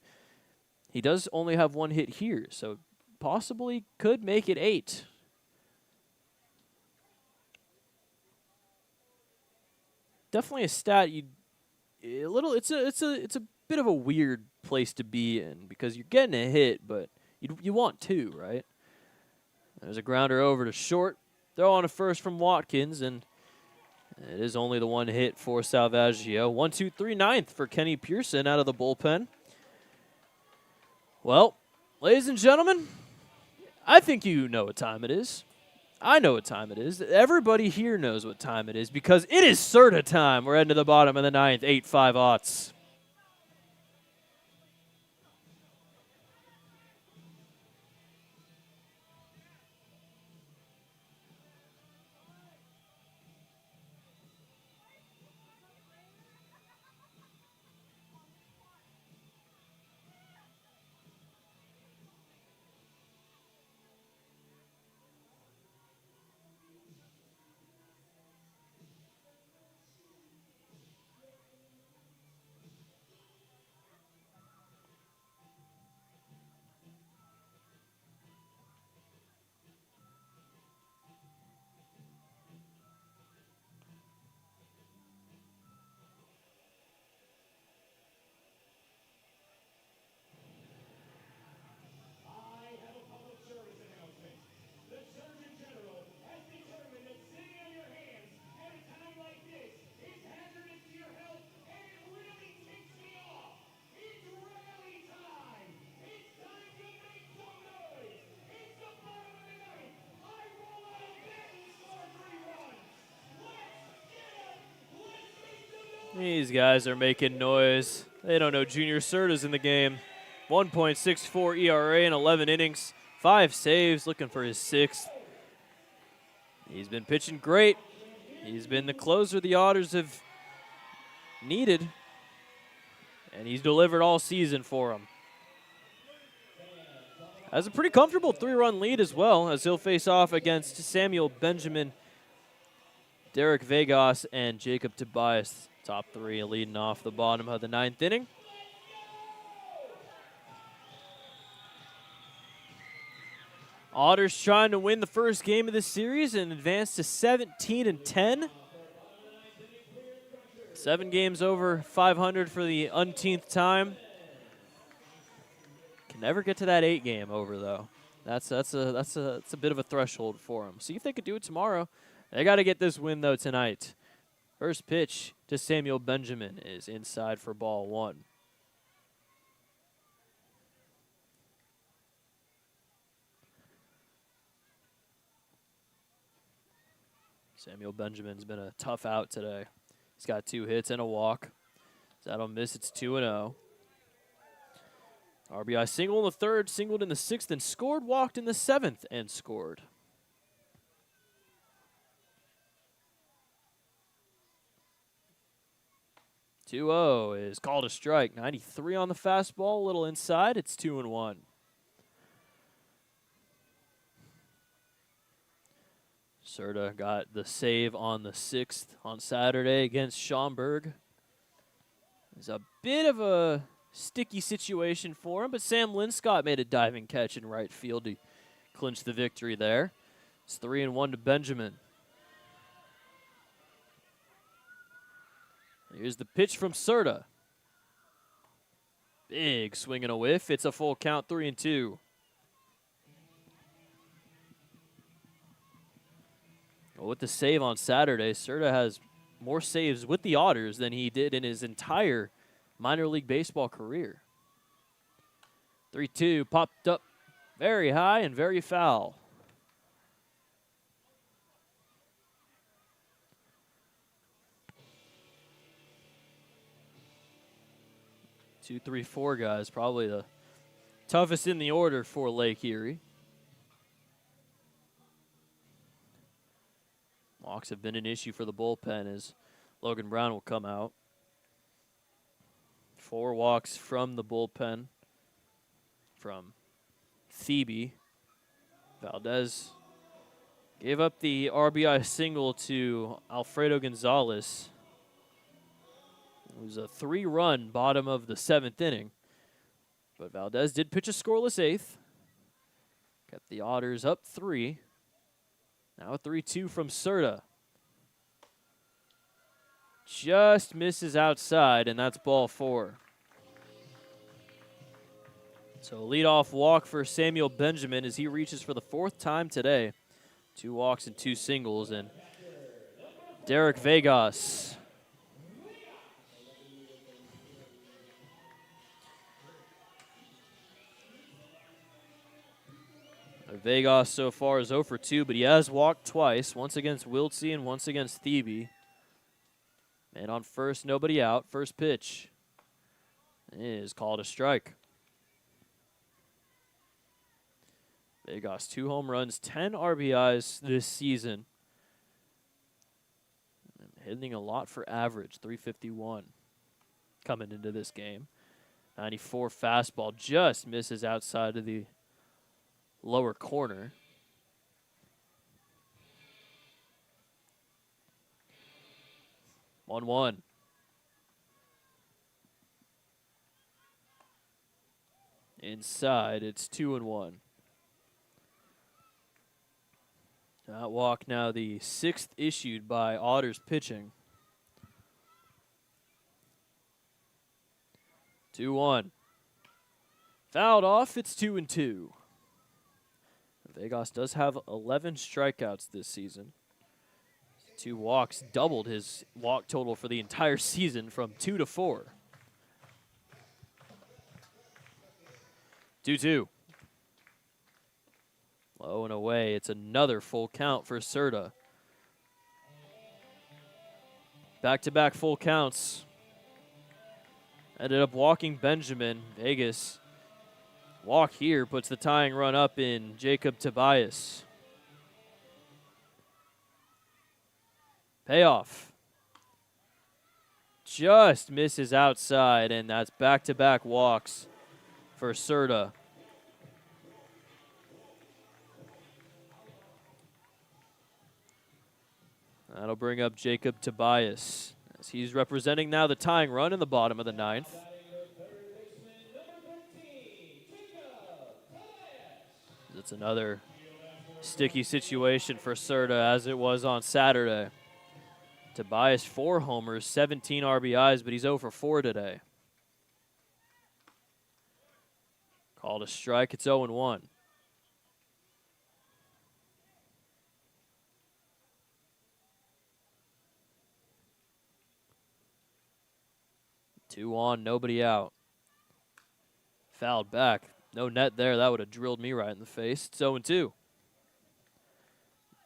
he does only have 1 hit here, so possibly could make it 8. Definitely a stat it's a bit of a weird place to be in because you're getting a hit, but you want 2, right? There's a grounder over to short. Throw on a first from Watkins, and it is only the 1 hit for Salvaggio. 1-2-3 ninth for Kenny Pearson out of the bullpen. Well, ladies and gentlemen, I think you know what time it is. I know what time it is. Everybody here knows what time it is because it is Serta time. We're heading to the bottom of the 9th, 8-5 Otts. I have a public service announcement. The Surgeon General has determined that sitting on your hands at a time like this is hazardous to your health, and it really ticks me off. It's rally time. It's time to make some noise. It's the bottom of the 9th. I roll out of bed and score 3 runs. Let's get 'em. Let's make some noise. These guys are making noise. They don't know Junior Serta's in the game. 1.64 ERA in 11 innings. 5 saves, looking for his 6th. He's been pitching great. He's been the closer the Otters have needed. And he's delivered all season for them. Has a pretty comfortable 3-run lead as well, as he'll face off against Samuel Benjamin, Derek Vegas, and Jacob Tobias. Top 3 leading off the bottom of the 9th inning. Otters trying to win the first game of the series and advance to 17-10. 7 games over 500 for the umpteenth time. Can never get to that 8 game over though. That's a bit of a threshold for them. See if they could do it tomorrow. They got to get this win though tonight. First pitch to Samuel Benjamin is inside for ball 1. Samuel Benjamin's been a tough out today. He's got 2 hits and a walk. That'll miss. It's 2-0. RBI single in the 3rd, singled in the 6th, and scored, walked in the 7th, and scored. Two-0 is called a strike. 93 on the fastball, a little inside. It's 2-1. Serta got the save on the 6th on Saturday against Schaumburg. It's a bit of a sticky situation for him, but Sam Linscott made a diving catch in right field to clinch the victory there. It's 3-1 to Benjamin. Here's the pitch from Serta. Big swing and a whiff. It's a full count, 3-2. Well, with the save on Saturday, Serta has more saves with the Otters than he did in his entire minor league baseball career. 3-2 popped up very high and very foul. 2, 3, 4 guys, probably the toughest in the order for Lake Erie. Walks have been an issue for the bullpen as Logan Brown will come out. 4 walks from the bullpen from Thebe. Valdez gave up the RBI single to Alfredo Gonzalez. It was a 3-run bottom of the 7th inning. But Valdez did pitch a scoreless 8th. Kept the Otters up 3. Now a 3-2 from Serta. Just misses outside, and that's ball 4. So leadoff walk for Samuel Benjamin as he reaches for the 4th time today. 2 walks and 2 singles, and Derek Vegas. Vegas so far is 0 for 2, but he has walked twice, once against Wiltsey and once against Thebe. Man on first, nobody out. First pitch is called a strike. Vegas, 2 home runs, 10 RBIs this season. Hitting a lot for average, 351 coming into this game. 94 fastball just misses outside of the lower corner. One. Inside, it's 2-1. That walk now the 6th issued by Otters pitching. 2-1. Fouled off, it's 2-2. Vegas does have 11 strikeouts this season. 2 walks doubled his walk total for the entire season from 2 to 4. 2-2. Low and away. It's another full count for Serta. Back-to-back full counts. Ended up walking Benjamin. Vegas walk here puts the tying run up in Jacob Tobias. Payoff. Just misses outside, and that's back-to-back walks for Serta. That'll bring up Jacob Tobias as he's representing now the tying run in the bottom of the 9th. It's another sticky situation for Serta as it was on Saturday. Tobias 4 homers, 17 RBIs, but he's 0 for 4 today. Called a strike, it's 0-1. Two on, nobody out. Fouled back. No net there. That would have drilled me right in the face. It's 0-2.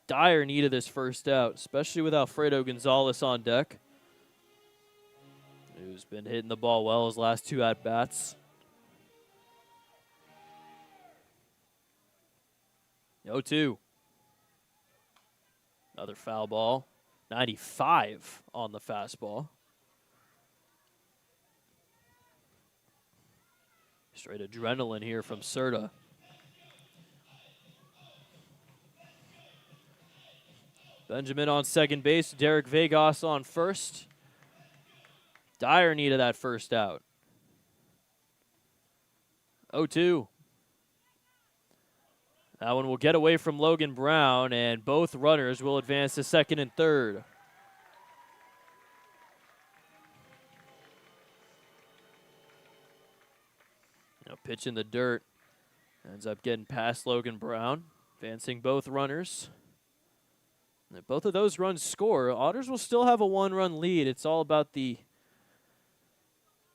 Dire needed this first out, especially with Alfredo Gonzalez on deck, who's been hitting the ball well his last 2 at-bats. 0-2. Another foul ball. 95 on the fastball. Straight adrenaline here from Serta. Benjamin on second base. Derek Vegas on first. Dyer needed that first out. 0-2. That one will get away from Logan Brown, and both runners will advance to second and third. Now pitch in the dirt. Ends up getting past Logan Brown, advancing both runners. And if both of those runs score, Otters will still have a 1-run lead. It's all about the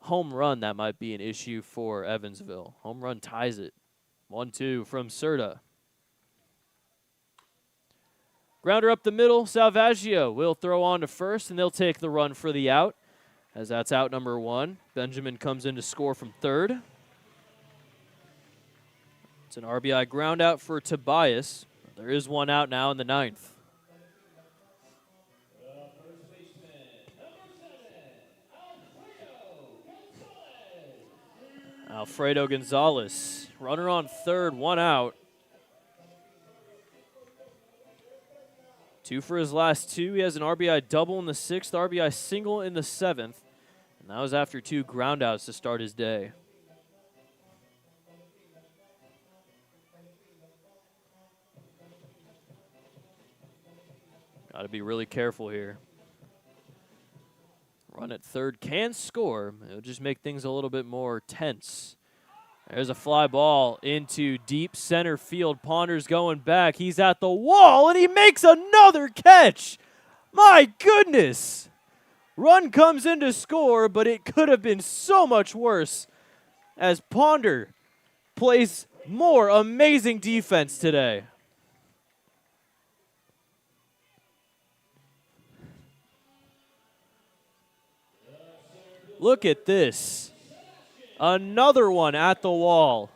home run that might be an issue for Evansville. Home run ties it. 1-2 from Serta. Grounder up the middle. Salvaggio will throw on to first, and they'll take the run for the out. as that's out number 1. Benjamin comes in to score from third. It's an RBI ground out for Tobias. There is one out now in the 9th. Alfredo Gonzalez, runner on third, one out. 2 for his last 2. He has an RBI double in the 6th, RBI single in the 7th. And that was after 2 groundouts to start his day. Got to be really careful here. Run at third can score. It'll just make things a little bit more tense. There's a fly ball into deep center field. Ponder's going back. He's at the wall, and he makes another catch. My goodness. Run comes in to score, but it could have been so much worse as Ponder plays more amazing defense today. Look at this. Another one at the wall.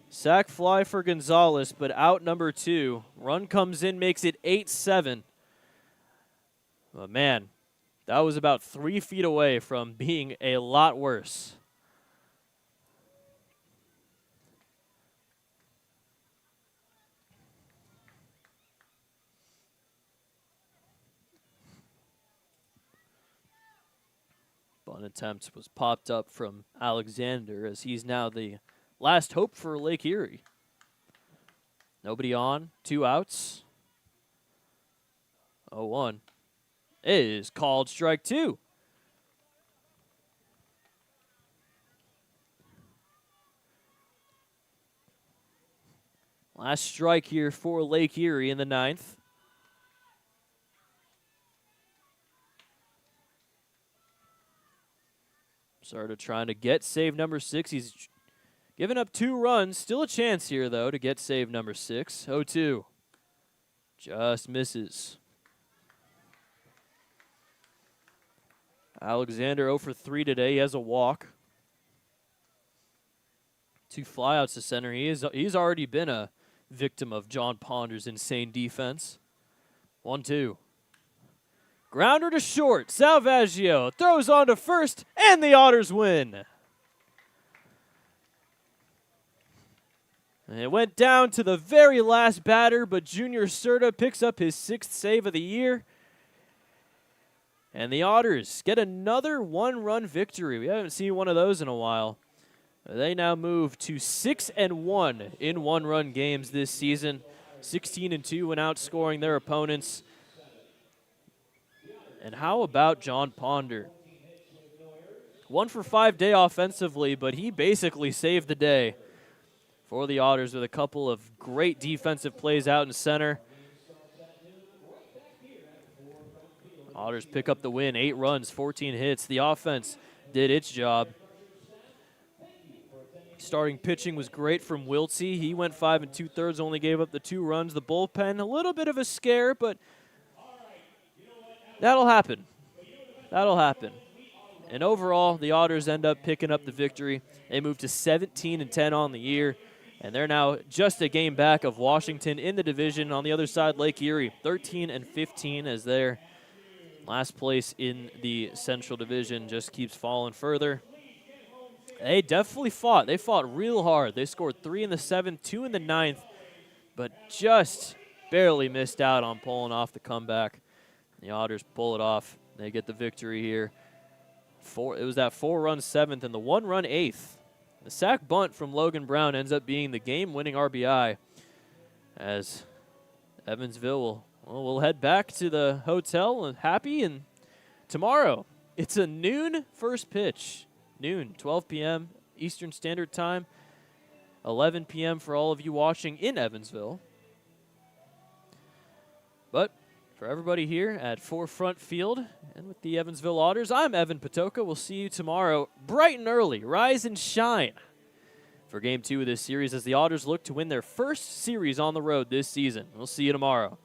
Sac fly for Gonzalez, but out number 2. Run comes in, makes it 8-7. But man, that was about 3 feet away from being a lot worse. Bunt attempt was popped up from Alexander as he's now the last hope for Lake Erie. Nobody on, 2 outs. 0-1. It is called strike 2. Last strike here for Lake Erie in the 9th. Sarda trying to get save number 6. He's given up 2 runs. Still a chance here, though, to get save number 6. 0-2. Just misses. Alexander 0 for 3 today. He has a walk. 2 flyouts to center. He's already been a victim of John Ponder's insane defense. 1-2. Grounder to short. Salvaggio throws on to first, and the Otters win. And it went down to the very last batter, but Junior Serta picks up his 6th save of the year. And the Otters get another 1-run victory. We haven't seen one of those in a while. They now move to 6-1 in 1-run games this season. 16-2 when outscoring their opponents. And how about John Ponder? 1 for 5 day offensively, but he basically saved the day for the Otters with a couple of great defensive plays out in center. Otters pick up the win, 8 runs, 14 hits. The offense did its job. Starting pitching was great from Wiltsey. He went 5 2/3, only gave up the 2 runs. The bullpen, a little bit of a scare, but that'll happen. That'll happen. And overall, the Otters end up picking up the victory. They move to 17-10 on the year, and they're now just a game back of Washington in the division. On the other side, Lake Erie, 13-15 as their last place in the Central Division just keeps falling further. They definitely fought. They fought real hard. They scored 3 in the 7th, 2 in the 9th, but just barely missed out on pulling off the comeback. The Otters pull it off. They get the victory here. It was that 4-run 7th and the 1-run 8th. The sac bunt from Logan Brown ends up being the game-winning RBI as Evansville will head back to the hotel and happy. And tomorrow, it's a noon first pitch. Noon, 12 p.m. Eastern Standard Time, 11 p.m. for all of you watching in Evansville. But for everybody here at Forefront Field and with the Evansville Otters, I'm Evan Patoka. We'll see you tomorrow bright and early. Rise and shine for Game 2 of this series as the Otters look to win their first series on the road this season. We'll see you tomorrow.